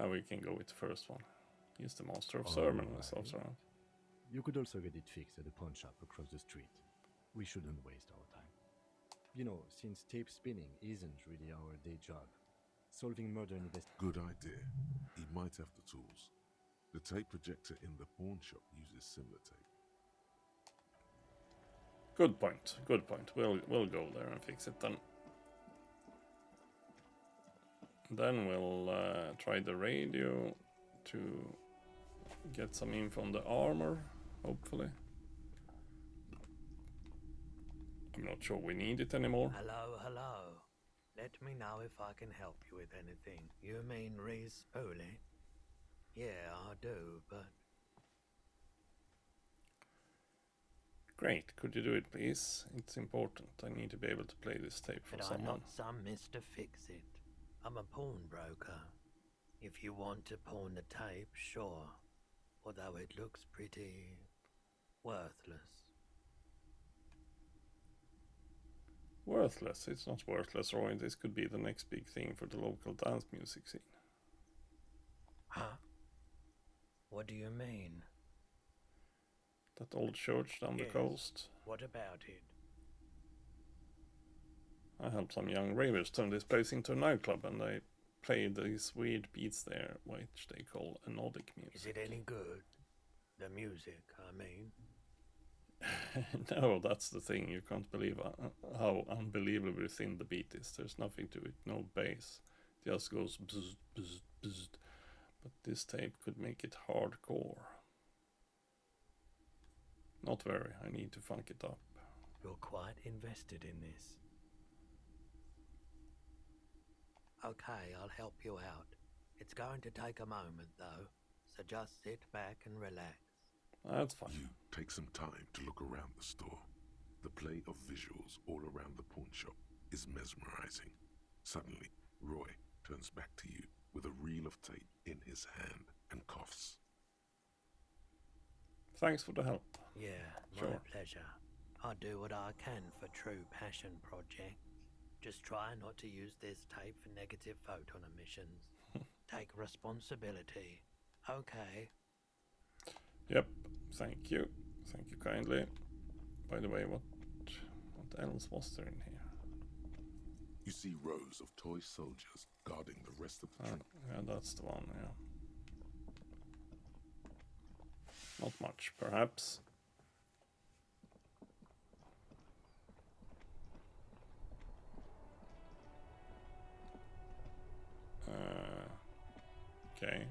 We can go with the first one. He's the master of ceremonies, after all. You could also get it fixed at the pawn shop across the street. We shouldn't waste our time. You know, since tape spinning isn't really our day job, solving murder Good idea. He might have the tools. The tape projector in the pawn shop uses similar tape. Good point. Good point. We'll go there and fix it then. Then we'll try the radio to get some info on the armor, hopefully. I'm not sure we need it anymore. Hello, hello. Let me know if I can help you with anything. You mean re-spool it? Yeah, I do, but... Great, could you do it please? It's important. I need to be able to play this tape for But I'm someone. not some Mr. Fix-It. I'm a pawnbroker. If you want to pawn the tape, sure. Although it looks pretty... worthless. Worthless? It's not worthless, Roy. This could be the next big thing for the local dance music scene. Huh? What do you mean? That old church down the Yes. coast. What about it? I helped some young ravers turn this place into a nightclub, and they play these weird beats there, which they call anodic music. Is it any good? The music, I mean. No, that's the thing. You can't believe how unbelievably thin the beat is. There's nothing to it, no bass. It just goes bzz, bzz, bzz. But this tape could make it hardcore. Not very. I need to funk it up. You're quite invested in this. Okay, I'll help you out. It's going to take a moment, though, so just sit back and relax. That's fine. You take some time to look around the store. The play of visuals all around the pawn shop is mesmerizing. Suddenly, Roy turns back to you with a reel of tape in his hand and coughs. Thanks for the help. Yeah, my Sure. pleasure. I'll do what I can for True Passion Project. Just try not to use this tape for negative photon emissions. take responsibility. Okay. Yep, thank you. Thank you kindly. By the way, what else was there in here? You see rows of toy soldiers guarding the rest of the troop. Yeah, that's the one, yeah. Not much, perhaps. Okay.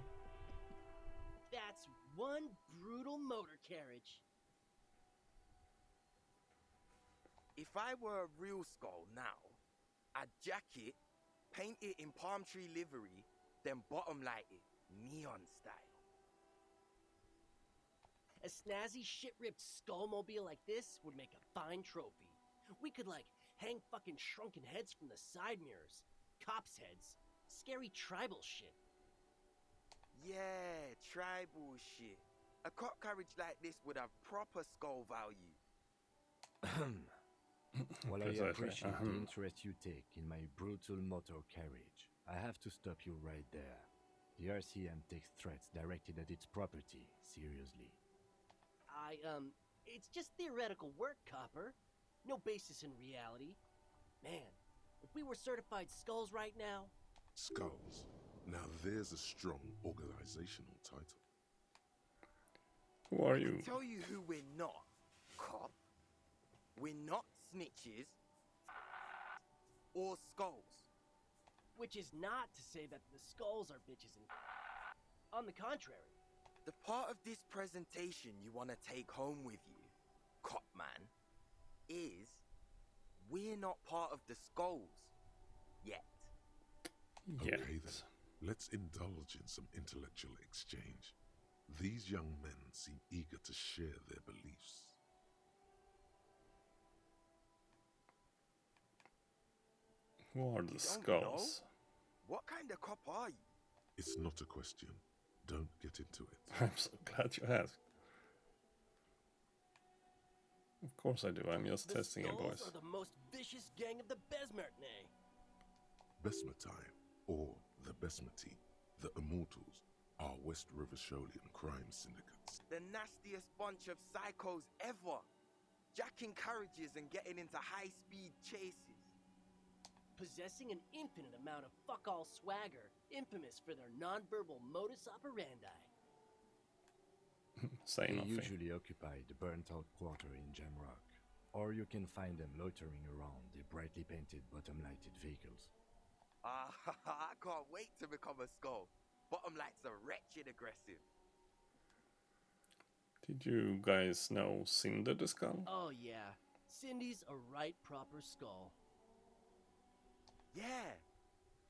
That's one brutal motor carriage. If I were a real skull now, I'd jack it, paint it in palm tree livery, then bottom light it, neon style. A snazzy shit-ripped skullmobile like this would make a fine trophy. We could, like, hang fucking shrunken heads from the side mirrors. Cops' heads. Scary tribal shit. Yeah, tribal shit. A cop carriage like this would have proper skull value. While I appreciate the interest you take in my brutal motor carriage, I have to stop you right there. The RCM takes threats directed at its property seriously. It's just theoretical work, Copper. No basis in reality. Man, if we were certified skulls right now... Skulls. Now there's a strong organizational title. Who are you? I can tell you who we're not, cop. We're not snitches or skulls. Which is not to say that the skulls are bitches and... On the contrary. The part of this presentation you want to take home with you, cop man, is we're not part of the skulls yet. Okay then, let's indulge in some intellectual exchange. These young men seem eager to share their beliefs. Who are the skulls? What kind of cop are you? It's not a question. Don't get into it. I'm so glad you asked. Of course I do. I'm just testing it, boys. The skulls are the most vicious gang of the Besmertnay. Besmertine, or the Besmati, the Immortals, are West River Sholian crime syndicates. The nastiest bunch of psychos ever. Jacking carriages and getting into high-speed chases. Possessing an infinite amount of fuck-all swagger, infamous for their non-verbal modus operandi. Say they nothing. Usually occupy the burnt-out quarter in Jamrock, or you can find them loitering around the brightly painted bottom-lighted vehicles. I can't wait to become a skull. Bottom lights are wretched aggressive. Did you guys know Cinder the Skull? Oh yeah, Cindy's a right proper skull. Yeah,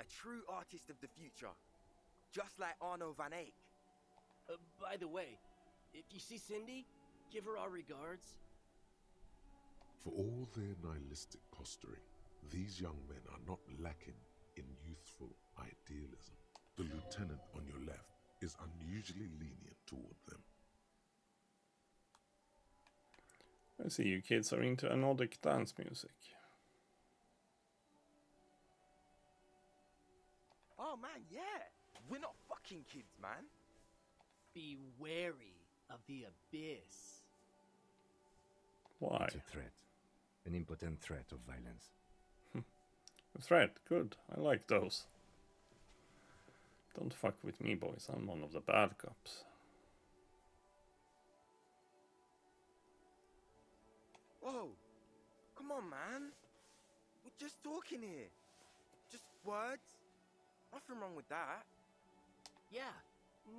a true artist of the future. Just like Arno van Eyck. By the way, if you see Cindy, give her our regards. For all their nihilistic posturing, these young men are not lacking in youthful idealism. The lieutenant on your left is unusually lenient toward them. I see you kids are into Nordic dance music. Oh man, yeah. We're not fucking kids, man. Be wary of the abyss. Why? It's a threat. An impotent threat of violence. A threat, good. I like those. Don't fuck with me, boys. I'm one of the bad cops. Whoa. Come on, man. We're just talking here. Just words. Nothing wrong with that. Yeah,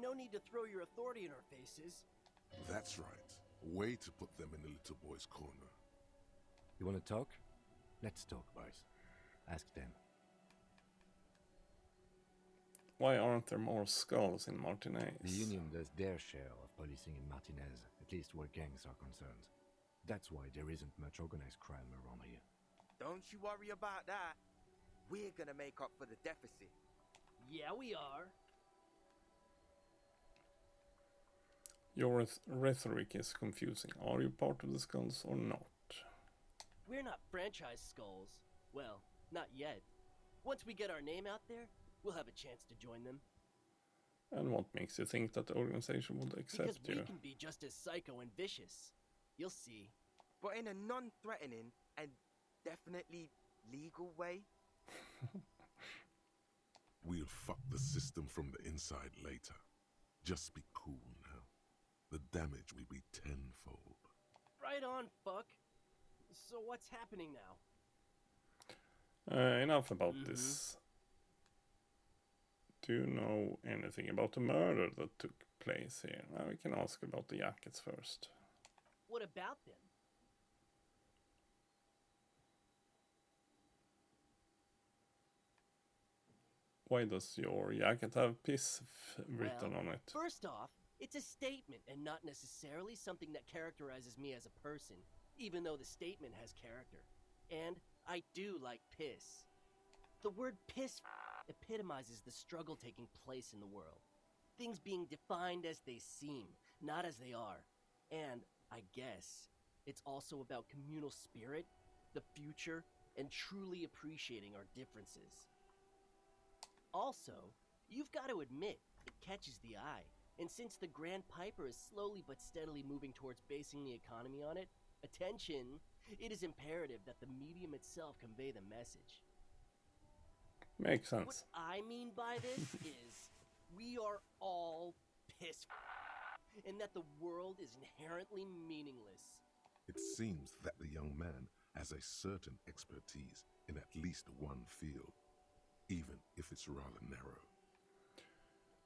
no need to throw your authority in our faces. That's right. A way to put them in the little boy's corner. You want to talk? Let's talk, boys. Ask them. Why aren't there more skulls in Martinez? The Union does their share of policing in Martinez, at least where gangs are concerned. That's why there isn't much organized crime around here. Don't you worry about that. We're gonna make up for the deficit. Yeah, we are. Your rhetoric is confusing. Are you part of the skulls or not? We're not franchise skulls. Well, not yet. Once we get our name out there, we'll have a chance to join them. And what makes you think that the organization would Because accept we you? can be just as psycho and vicious. You'll see. But in a non-threatening and definitely legal way. We'll fuck the system from the inside later. Just be cool now. The damage will be tenfold. Right on, fuck. So what's happening now? Enough about this. Do you know anything about the murder that took place here? Now we can ask about the jackets first. What about them? Why does your jacket have piss written on it? First off, it's a statement and not necessarily something that characterizes me as a person, even though the statement has character. And I do like piss. The word piss epitomizes the struggle taking place in the world. Things being defined as they seem, not as they are. And, I guess, it's also about communal spirit, the future, and truly appreciating our differences. Also, you've got to admit, it catches the eye. And since the Grand Piper is slowly but steadily moving towards basing the economy on it, attention, it is imperative that the medium itself convey the message. Makes sense. What I mean by this is, we are all piss and that the world is inherently meaningless. It seems that the young man has a certain expertise in at least one field, even if it's rather narrow.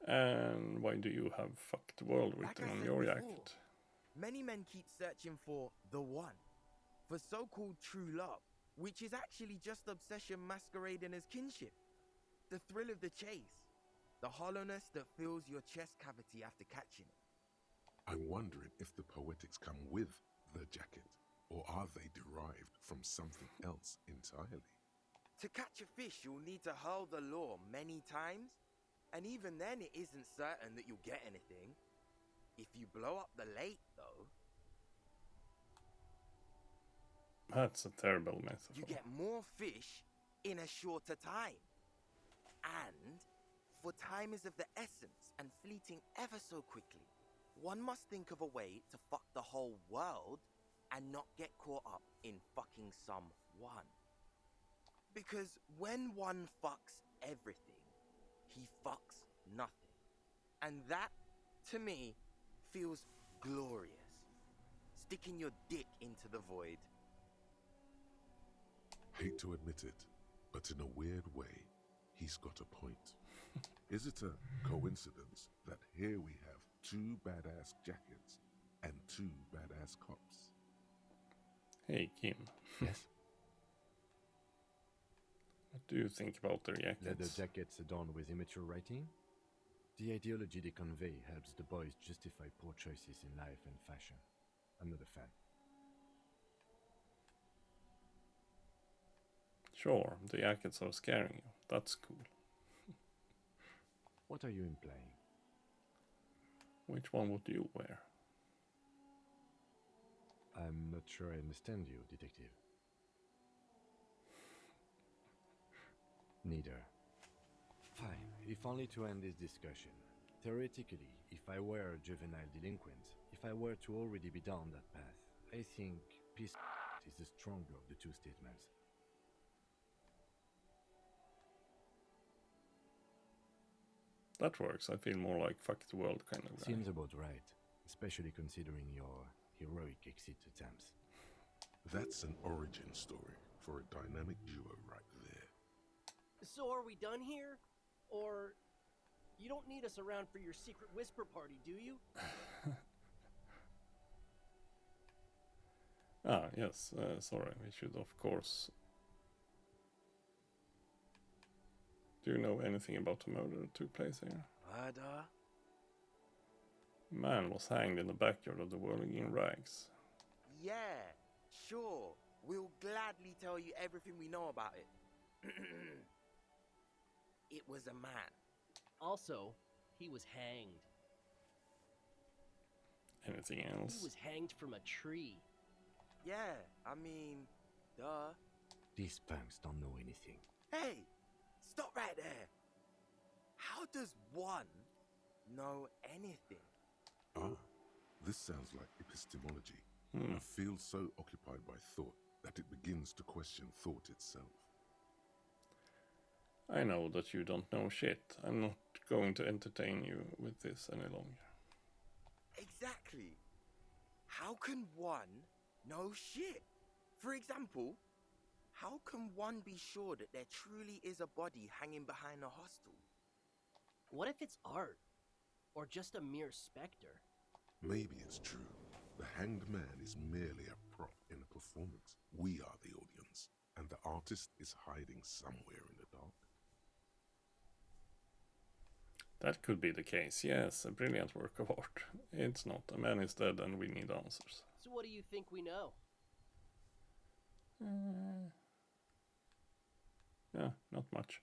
And why do you have "fuck the world" Like written I on said your before, jacket? many men keep searching for the one, for so-called true love, which is actually just obsession masquerading as kinship. The thrill of the chase, the hollowness that fills your chest cavity after catching it. I'm wondering if the poetics come with the jacket, or are they derived from something else entirely? To catch a fish, you'll need to hurl the lure many times, and even then it isn't certain that you'll get anything. If you blow up the lake, though, That's a terrible metaphor. you get more fish in a shorter time. And, for time is of the essence and fleeting ever so quickly, one must think of a way to fuck the whole world and not get caught up in fucking someone. Because when one fucks everything, he fucks nothing. And that, to me, feels glorious. Sticking your dick into the void. Hate to admit it, but in a weird way, he's got a point. Is it a coincidence that here we have two badass jackets and two badass cops? Hey, Kim. Yes? What do you think about their jackets? Leather jackets adorned with immature writing? The ideology they convey helps the boys justify poor choices in life and fashion. I'm not a fan. Sure, the jackets are scaring you. That's cool. What are you implying? Which one would you wear? I'm not sure I understand you, detective. Neither. Fine, if only to end this discussion. Theoretically, if I were a juvenile delinquent, if I were to already be down that path, I think peace is the stronger of the two statements. That works. I feel more like "fuck the world" kind of guy. Seems about right, especially considering your heroic exit attempts. That's an origin story for a dynamic duo right there. So are we done here? Or you don't need us around for your secret whisper party, do you? Yes. Sorry, we should of course. Do you know anything about the murder that took place here? Murder? Man was hanged in the backyard of the Whirling in Rags. Yeah, sure. We'll gladly tell you everything we know about it. It was a man. Also, he was hanged. Anything else? He was hanged from a tree. Yeah, I mean, duh. These punks don't know anything. Hey, stop right there. How does one know anything. Ah, this sounds like epistemology. Hmm. A field so occupied by thought that it begins to question thought itself. I know that you don't know shit. I'm not going to entertain you with this any longer. Exactly. How can one know shit? For example, how can one be sure that there truly is a body hanging behind a hostel? What if it's art? Or just a mere specter? Maybe it's true. The hanged man is merely a prop in a performance. We are the audience, and the artist is hiding somewhere in the dark. That could be the case, yes, a brilliant work of art. It's not. A man is dead and we need answers. So what do you think we know? Yeah, not much.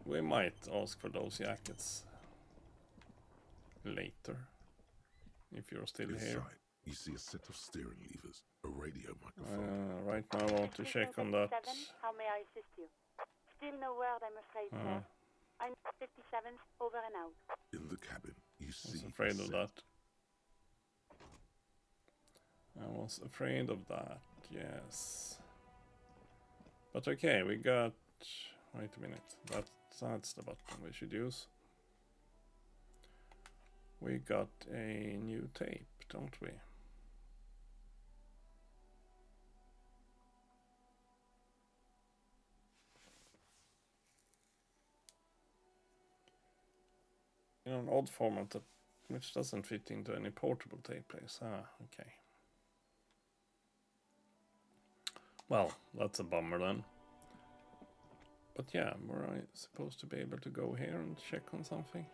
We might ask for those jackets later, if you're still here. Inside, you see a set of steering levers, a radio microphone. Right now I want to check on that. How may I assist you? Still no word, I'm afraid, sir. I'm 57th, over and out. In the cabin, you see. I was afraid of that. I was afraid of that, yes. But okay, we got... Wait a minute, that's the button we should use. We got a new tape, don't we? In an odd format that which doesn't fit into any portable tape players. Ah, okay. Well, that's a bummer then. But yeah, were I supposed to be able to go here and check on something?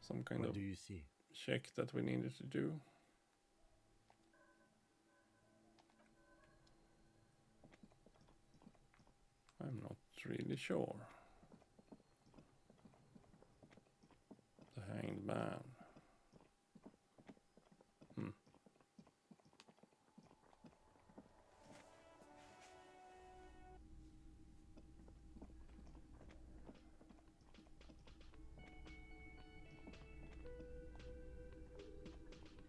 Some kind What of do you see? check that we needed to do. I'm not really sure. The Hanged Man.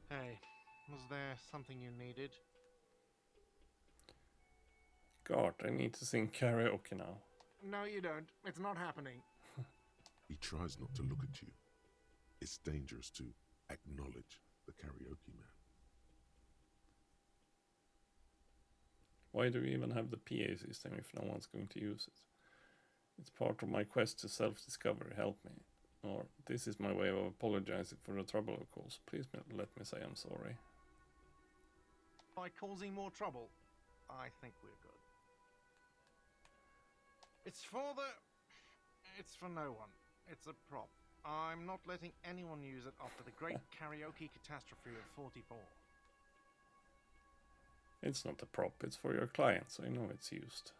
Hey, was there something you needed? God, I need to sing karaoke now. No, you don't. It's not happening. He tries not to look at you. It's dangerous to acknowledge the karaoke man. Why do we even have the PA system if no one's going to use it? It's part of my quest to self-discovery. Help me. Or, this is my way of apologizing for the trouble of course. Please let me say I'm sorry. By causing more trouble, I think we're good. It's for no one. It's a prop. I'm not letting anyone use it after the great karaoke catastrophe of 44. It's not a prop, it's for your clients. I know it's used.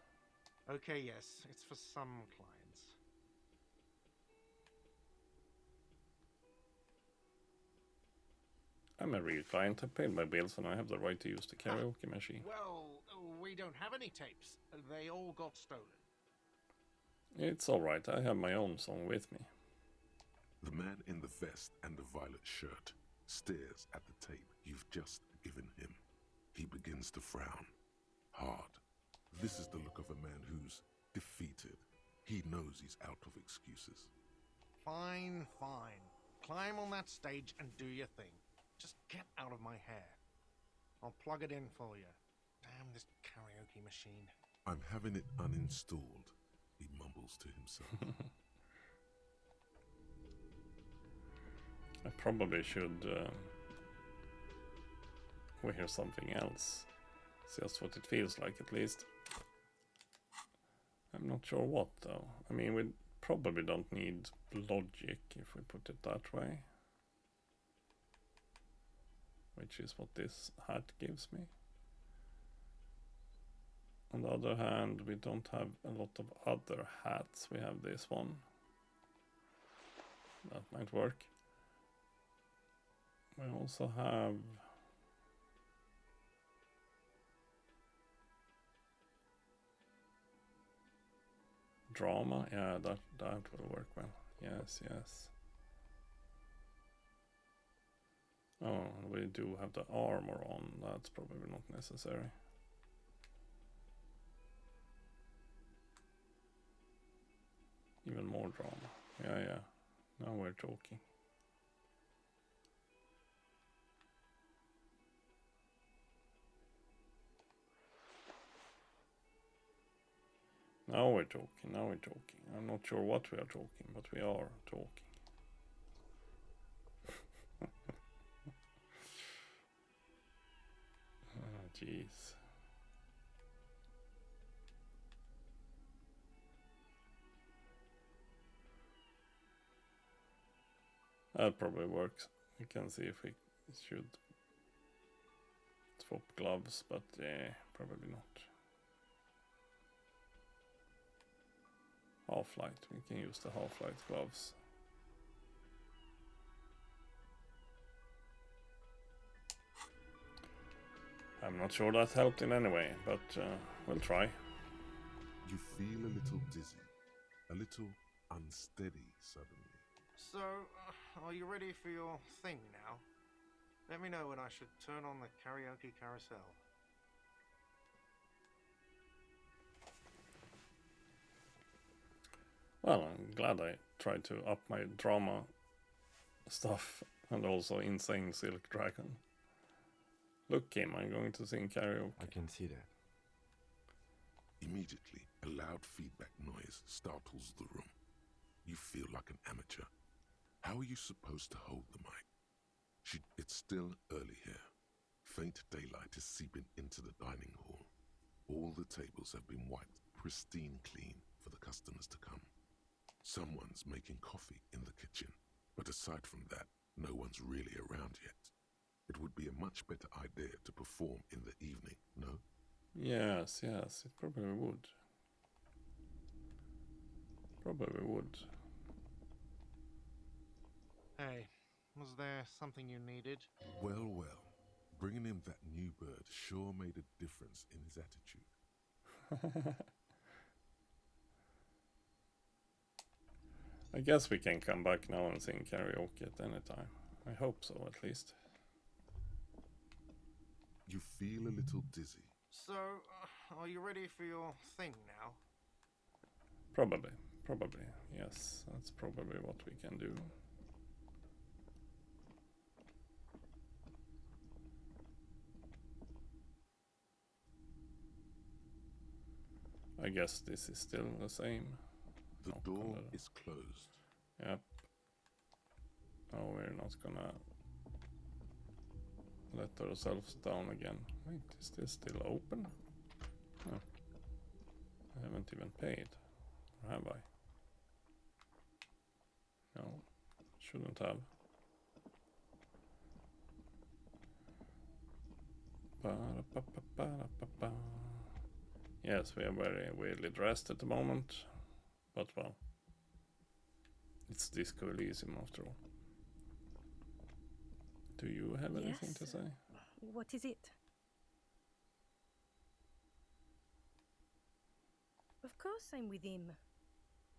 Okay, yes, it's for some clients. I'm a real client. I paid my bills and I have the right to use the karaoke machine. Well, we don't have any tapes. They all got stolen. It's alright, I have my own song with me. The man in the vest and the violet shirt stares at the tape you've just given him. He begins to frown. Hard. This is the look of a man who's defeated. He knows he's out of excuses. Fine, fine. Climb on that stage and do your thing. Just get out of my hair. I'll plug it in for you. Damn this karaoke machine. I'm having it uninstalled, he mumbles to himself. I probably should wear something else. It's just what it feels like, at least. I'm not sure what, though. I mean, we probably don't need logic, if we put it that way. Which is what this hat gives me. On the other hand, we don't have a lot of other hats. We have this one. That might work. We also have drama. Yeah, that will work well. Yes, yes. Oh, we do have the armor on. That's probably not necessary. Even more drama. Yeah. Now we're talking. Now we're talking. I'm not sure what we are talking, but we are talking. Jeez. That probably works. We can see if we should swap gloves, but probably not. Half-light. We can use the half-light gloves. I'm not sure that helped in any way, but we'll try. You feel a little dizzy, a little unsteady suddenly. So, are you ready for your thing now? Let me know when I should turn on the karaoke carousel. Well, I'm glad I tried to up my drama stuff and also insane Silk Dragon. Look, Kim, I'm going to sing karaoke. I can see that. Immediately, a loud feedback noise startles the room. You feel like an amateur. How are you supposed to hold the mic? It's still early here. Faint daylight is seeping into the dining hall. All the tables have been wiped pristine clean for the customers to come. Someone's making coffee in the kitchen, but aside from that, no one's really around yet. It would be a much better idea to perform in the evening, no? Yes, it probably would. Hey, was there something you needed? Well. Bringing him that new bird sure made a difference in his attitude. I guess we can come back now and sing karaoke at any time. I hope so, at least. You feel a little dizzy. So, are you ready for your thing now? Probably. Yes, that's probably what we can do. I guess this is still the same. The door is closed. Yep. No, we're not gonna let ourselves down again. Wait, is this still open? No. I haven't even paid. Or have I? No. Shouldn't have. Ba-da-ba-ba-ba-da-ba-ba. Yes, we are very weirdly dressed at the moment. But well. It's Disco Elysium after all. Do you have anything to say? What is it? Of course I'm with him.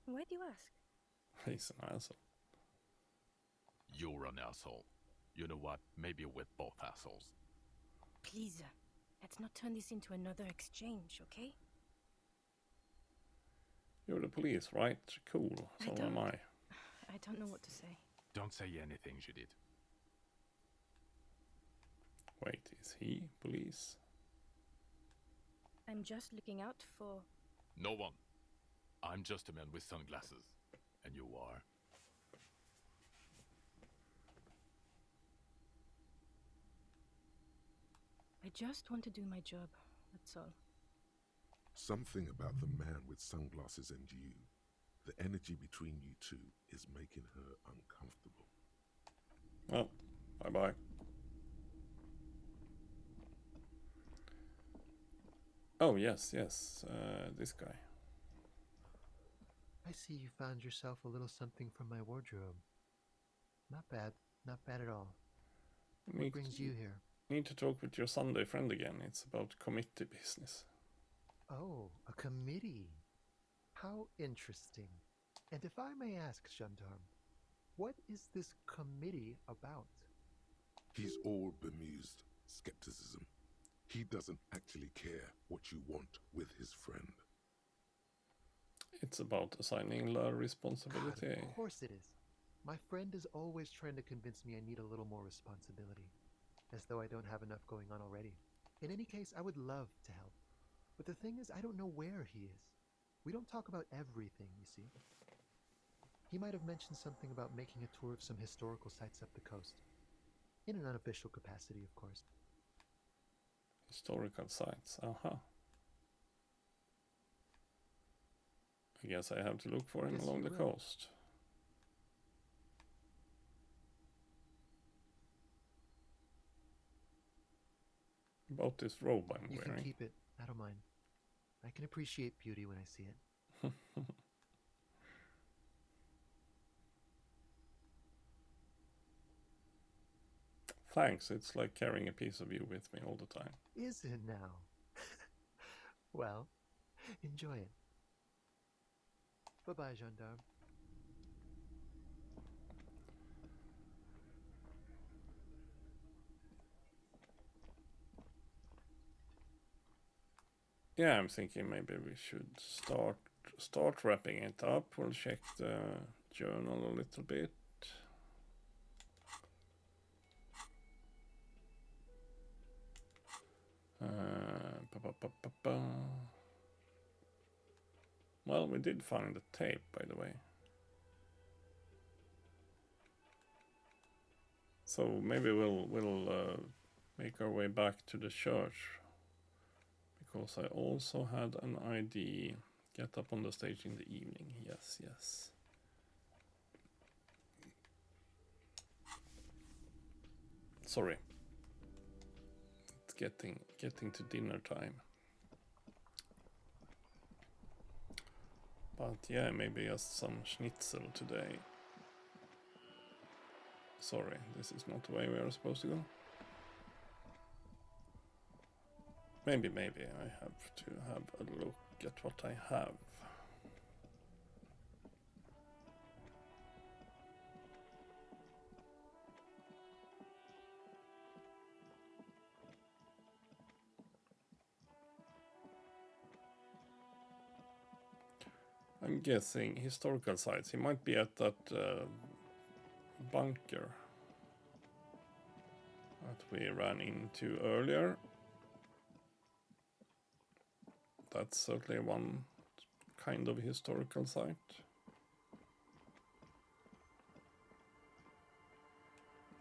Why do you ask? He's an asshole. You're an asshole. You know what? Maybe we're both assholes. Please, let's not turn this into another exchange, okay? You're the police, right? Cool. So am I. I don't know what to say. Don't say anything, Judith. Wait, is he police? I'm just looking out for... No one. I'm just a man with sunglasses. And you are? I just want to do my job, that's all. Something about the man with sunglasses and you, the energy between you two is making her uncomfortable. Well, bye-bye. Oh, yes, this guy. I see you found yourself a little something from my wardrobe. Not bad at all. What brings you here? Need to talk with your Sunday friend again. It's about committee business. Oh, a committee. How interesting. And if I may ask, Gendarme, what is this committee about? He's all bemused skepticism. He doesn't actually care what you want with his friend. It's about assigning the responsibility. God, of course it is. My friend is always trying to convince me I need a little more responsibility, as though I don't have enough going on already. In any case, I would love to help. But the thing is, I don't know where he is. We don't talk about everything, you see. He might have mentioned something about making a tour of some historical sites up the coast. In an unofficial capacity, of course. Historical sites, aha. I guess I have to look for him along the coast. About this robe I'm wearing. You can keep it. I don't mind. I can appreciate beauty when I see it. Thanks, it's like carrying a piece of you with me all the time. Is it now? Well, enjoy it. Bye-bye, Gendarme. Yeah, I'm thinking maybe we should start wrapping it up. We'll check the journal a little bit. Well, we did find the tape, by the way. So maybe we'll make our way back to the church, because I also had an idea. Get up on the stage in the evening. Yes, yes. Sorry. It's getting to dinner time. But yeah, maybe just some schnitzel today. Sorry, this is not the way we are supposed to go. Maybe I have to have a look at what I have. I'm guessing historical sites. He might be at that bunker that we ran into earlier. That's certainly one kind of historical site.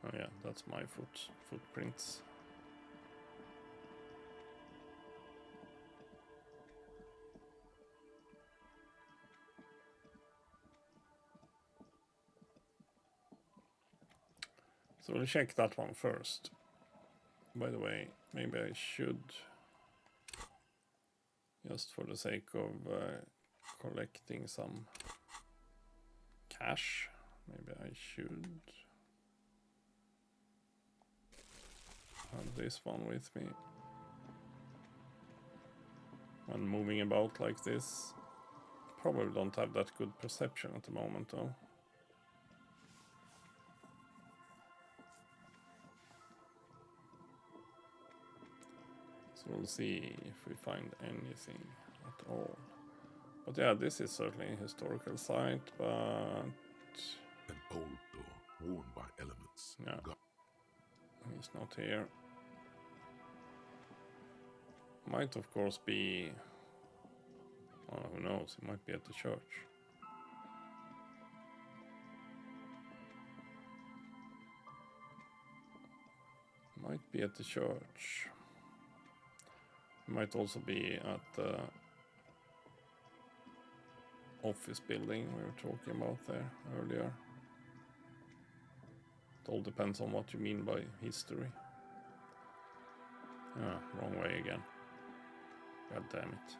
Oh yeah, that's my footprints. So we'll check that one first. By the way, maybe I should, just for the sake of collecting some cash, maybe I should have this one with me when moving about like this. Probably don't have that good perception at the moment though. So we'll see if we find anything at all. But yeah, this is certainly a historical site, but an old door worn by elements. Yeah, he's not here. Might of course be, well, who knows, he might be at the church. Might be at the church. Might also be at the office building we were talking about there earlier. It all depends on what you mean by history. Ah, wrong way again. God damn it.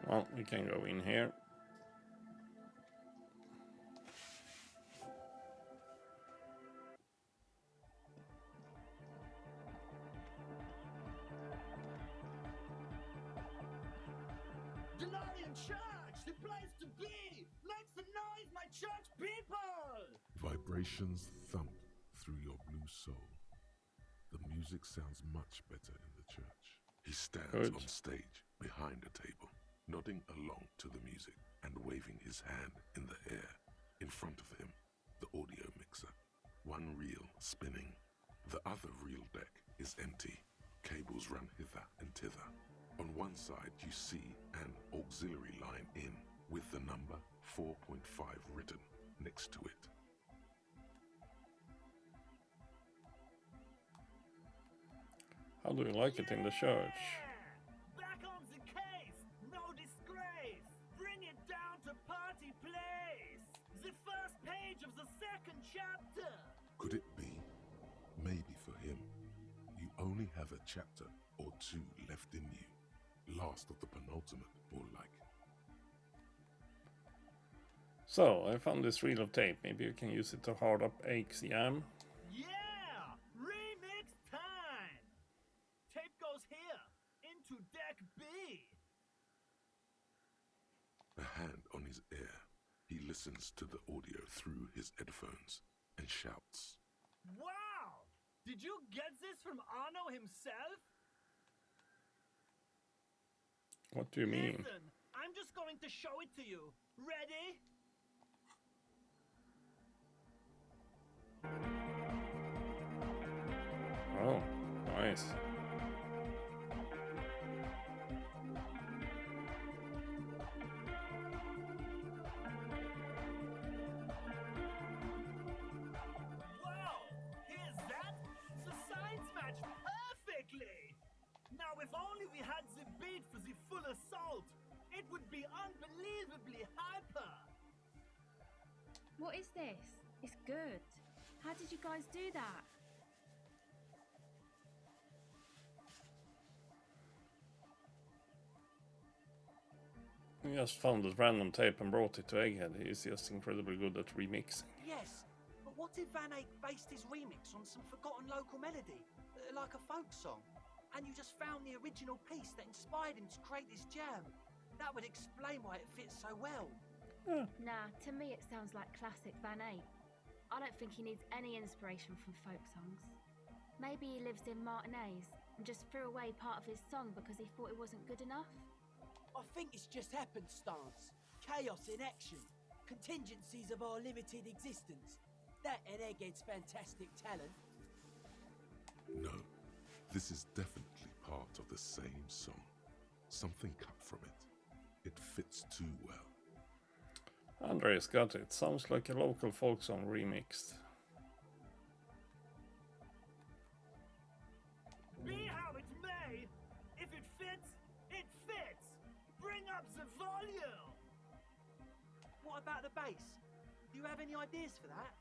Well, we can go in here. church! The place to be! Make some noise, my church people! Vibrations thump through your blue soul. The music sounds much better in the church. He stands on stage behind a table, nodding along to the music and waving his hand in the air. In front of him, the audio mixer. One reel spinning. The other reel deck is empty. Cables run hither and thither. On one side, you see an auxiliary line in with the number 4.5 written next to it. How do you like it in the church? Back on the case! No disgrace! Bring it down to party place! The first page of the second chapter! Could it be? Maybe for him, you only have a chapter or two left in you. Last of the penultimate, more like. So, I found this reel of tape. Maybe you can use it to hard up Elysium. Yeah! Remix time! Tape goes here, into deck B! A hand on his ear, he listens to the audio through his headphones and shouts. Wow! Did you get this from Arno himself? What do you mean? Listen, I'm just going to show it to you. Ready? Oh, nice. Wow! Here's that? The signs match perfectly! Now if only we had the beat for the full assault, it would be unbelievably hyper! What is this? It's good. How did you guys do that? He just found this random tape and brought it to Egghead. He's just incredibly good at remixing. Yes, but what if Van Eyck based his remix on some forgotten local melody, like a folk song, and you just found the original piece that inspired him to create this jam? That would explain why it fits so well. Nah, to me it sounds like classic Van Eyck. I don't think he needs any inspiration from folk songs. Maybe he lives in Martinez and just threw away part of his song because he thought it wasn't good enough. I think it's just happenstance. Chaos in action. Contingencies of our limited existence. That and Egghead's fantastic talent. No, this is definitely part of the same song. Something cut from it. It fits too well. Andre's got it. Sounds like a local folk song remixed. Be how it may, if it fits, it fits! Bring up the volume! What about the bass? Do you have any ideas for that?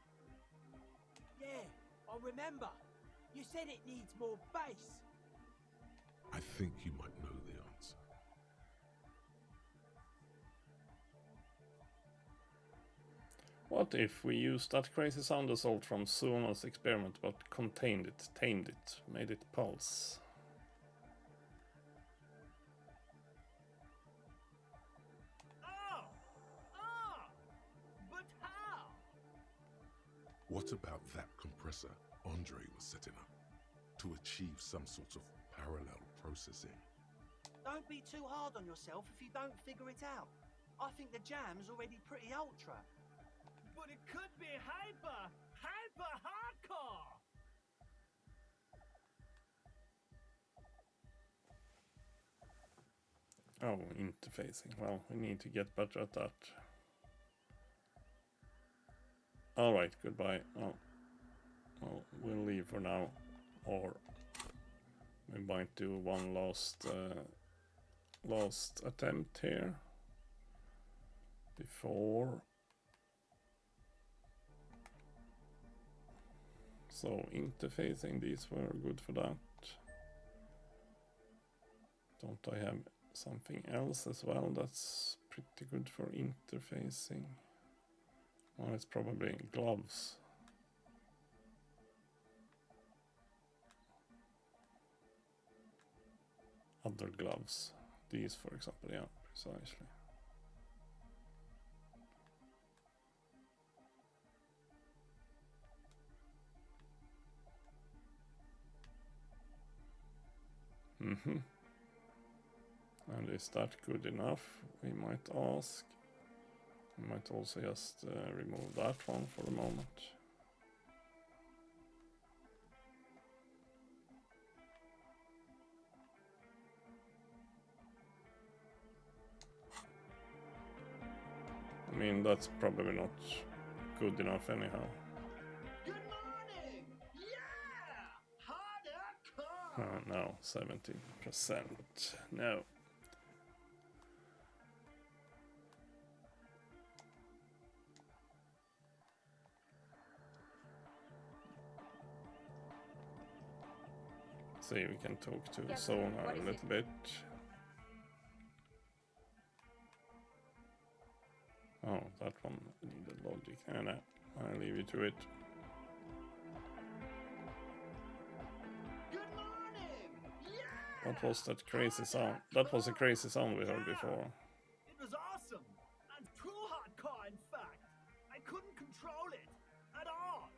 Yeah, I remember. You said it needs more bass. I think you might know the answer. What if we used that crazy sound assault from Suono's experiment but contained it, tamed it, made it pulse? But how? What about that compressor Andre was setting up to achieve some sort of parallel processing? Don't be too hard on yourself if you don't figure it out. I think the jam's already pretty ultra. But it could be hyper hardcore! Oh, interfacing. Well, we need to get better at that. Alright, goodbye. Oh. Well, we'll leave for now. Or we might do one last attempt here. Before. So, interfacing, these were good for that. Don't I have something else as well that's pretty good for interfacing? Well, it's probably gloves. Other gloves. These, for example, yeah, precisely. Mm-hmm. And is that good enough? We might ask. We might also just remove that one for the moment. I mean, that's probably not good enough anyhow. Good morning! Yeah! Harder! No, 70%. No. See, we can talk to Yes, Sona what a is little it? bit. Oh, that one needed logic. No, I'll leave you to it. Good morning! Yeah! What was that crazy sound? That was a crazy sound we heard before. It was awesome! And too hardcore, in fact! I couldn't control it! At all!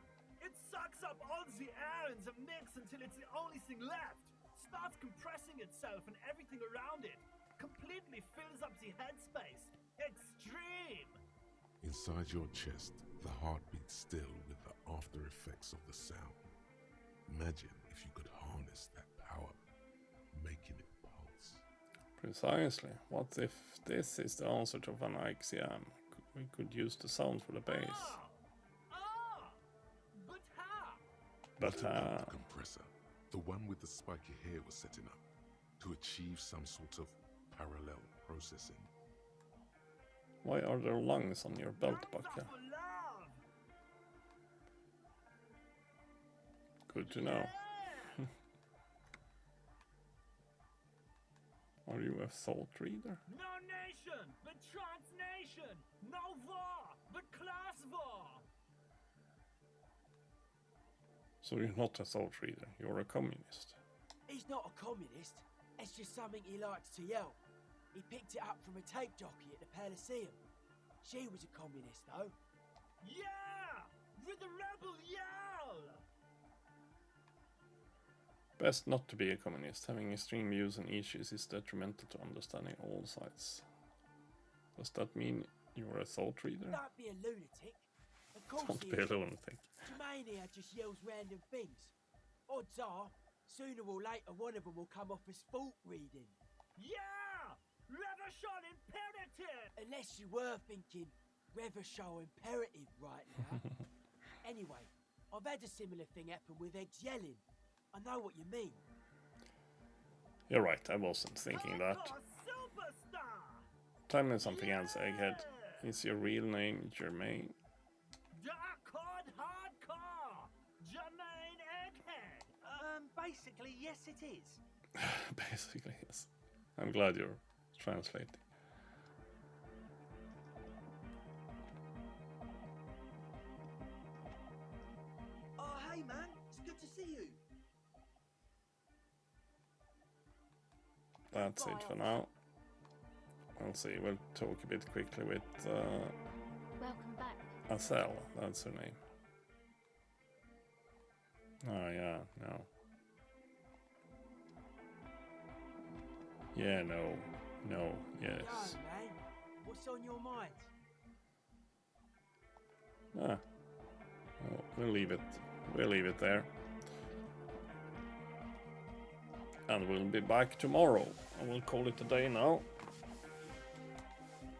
It sucks up all the air in the mix until it's the only thing left! Starts compressing itself and everything around it! Completely fills up the headspace! Extreme! Inside your chest, the heart beats still with the after effects of the sound. Imagine if you could harness that power, making it pulse. Precisely. What if this is the answer to Van Eyck's Yam? We could use the sound for the bass. But how? But The compressor, the one with the spiky hair, was setting up to achieve some sort of parallel processing. why are there lungs on your belt buckle? Good to know. Are you a thought reader? No nation, but transnation! No war, but class war! So you're not a thought reader, you're a communist. He's not a communist. It's just something he likes to yell. He picked it up from a tape jockey at the Elysium. She was a communist, though. Yeah! With the rebel yell! Best not to be a communist. Having extreme views on issues is detrimental to understanding all sides. Does that mean you're a thought reader? Don't be a lunatic. Of course Don't he be a is. lunatic. Germania just yells random things. Odds are, sooner or later one of them will come off as fault reading. Yeah! Revolution imperative! Unless you were thinking Revolution imperative right now. Anyway, I've had a similar thing happen with eggs yelling. I know what you mean. You're right, I wasn't thinking that. Superstar! Tell me something else, Egghead. Is your real name Germain? Dark hardcore! Jermaine Egghead! Basically, yes it is. Basically, yes. I'm glad you're translating. Oh, hey man, it's good to see you. That's it for now. I'll see, we'll talk a bit quickly with Welcome back. Acel, that's her name. Oh yeah, no. Yeah, no, yes. Go, man. What's on your mind? Ah, well, we'll leave it there. And we'll be back tomorrow. I will call it a day now.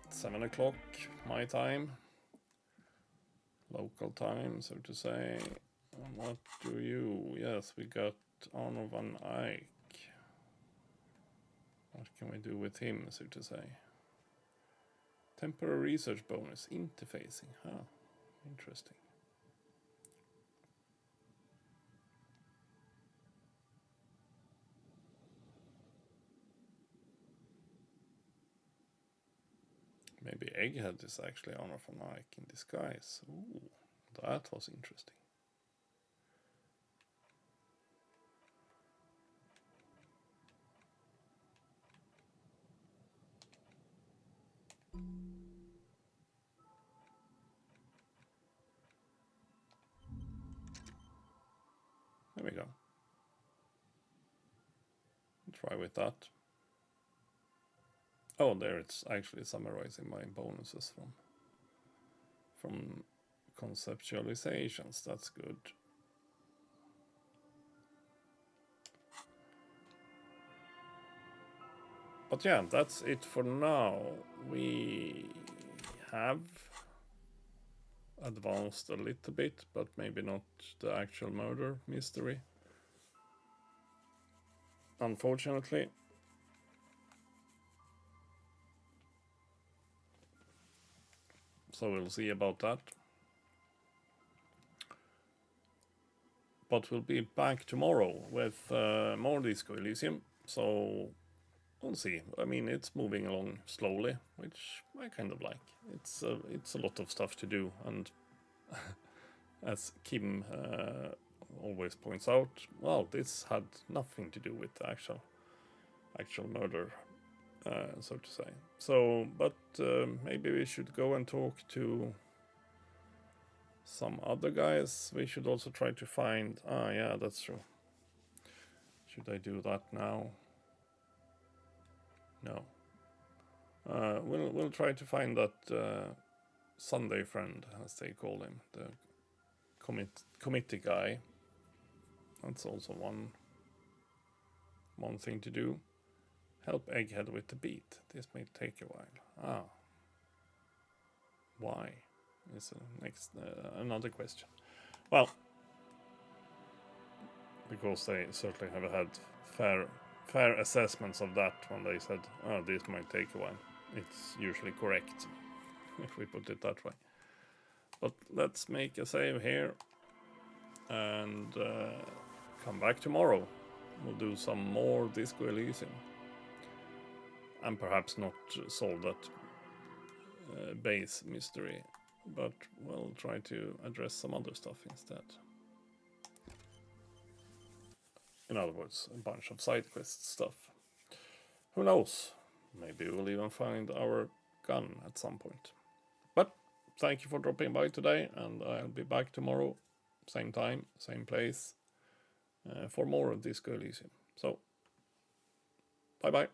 7 o'clock my time. Local time, so to say. And what do you... Yes, we got Arno van Eyck. What can we do with him, so to say? Temporary research bonus. Interfacing. Huh. Interesting. Maybe Egghead is actually Arno van Eyck in disguise. Ooh, that was interesting. There we go. try with that. Oh, there it's actually summarizing my bonuses from conceptualizations. That's good. But yeah, that's it for now. We have advanced a little bit, but maybe not the actual murder mystery, unfortunately. So we'll see about that. But we'll be back tomorrow with more Disco Elysium, so we'll see. I mean, it's moving along slowly, which I kind of like. It's a lot of stuff to do, and as Kim always points out, well, this had nothing to do with the actual murder, so to say. So, but maybe we should go and talk to some other guys. We should also try to find... Ah, yeah, that's true. Should I do that now? No. We'll try to find that Sunday friend, as they call him, the committee guy. That's also one thing to do. Help Egghead with the beat. This may take a while. Ah. Why? Is next another question. Well, because they certainly have had fair assessments of that when they said, oh, this might take a while. It's usually correct, if we put it that way. But let's make a save here and come back tomorrow. We'll do some more Disco Elysium. And perhaps not solve that base mystery, but we'll try to address some other stuff instead. In other words, a bunch of side quest stuff. Who knows? Maybe we'll even find our gun at some point. But thank you for dropping by today, and I'll be back tomorrow, same time, same place, for more of Disco Elysium. So, bye bye.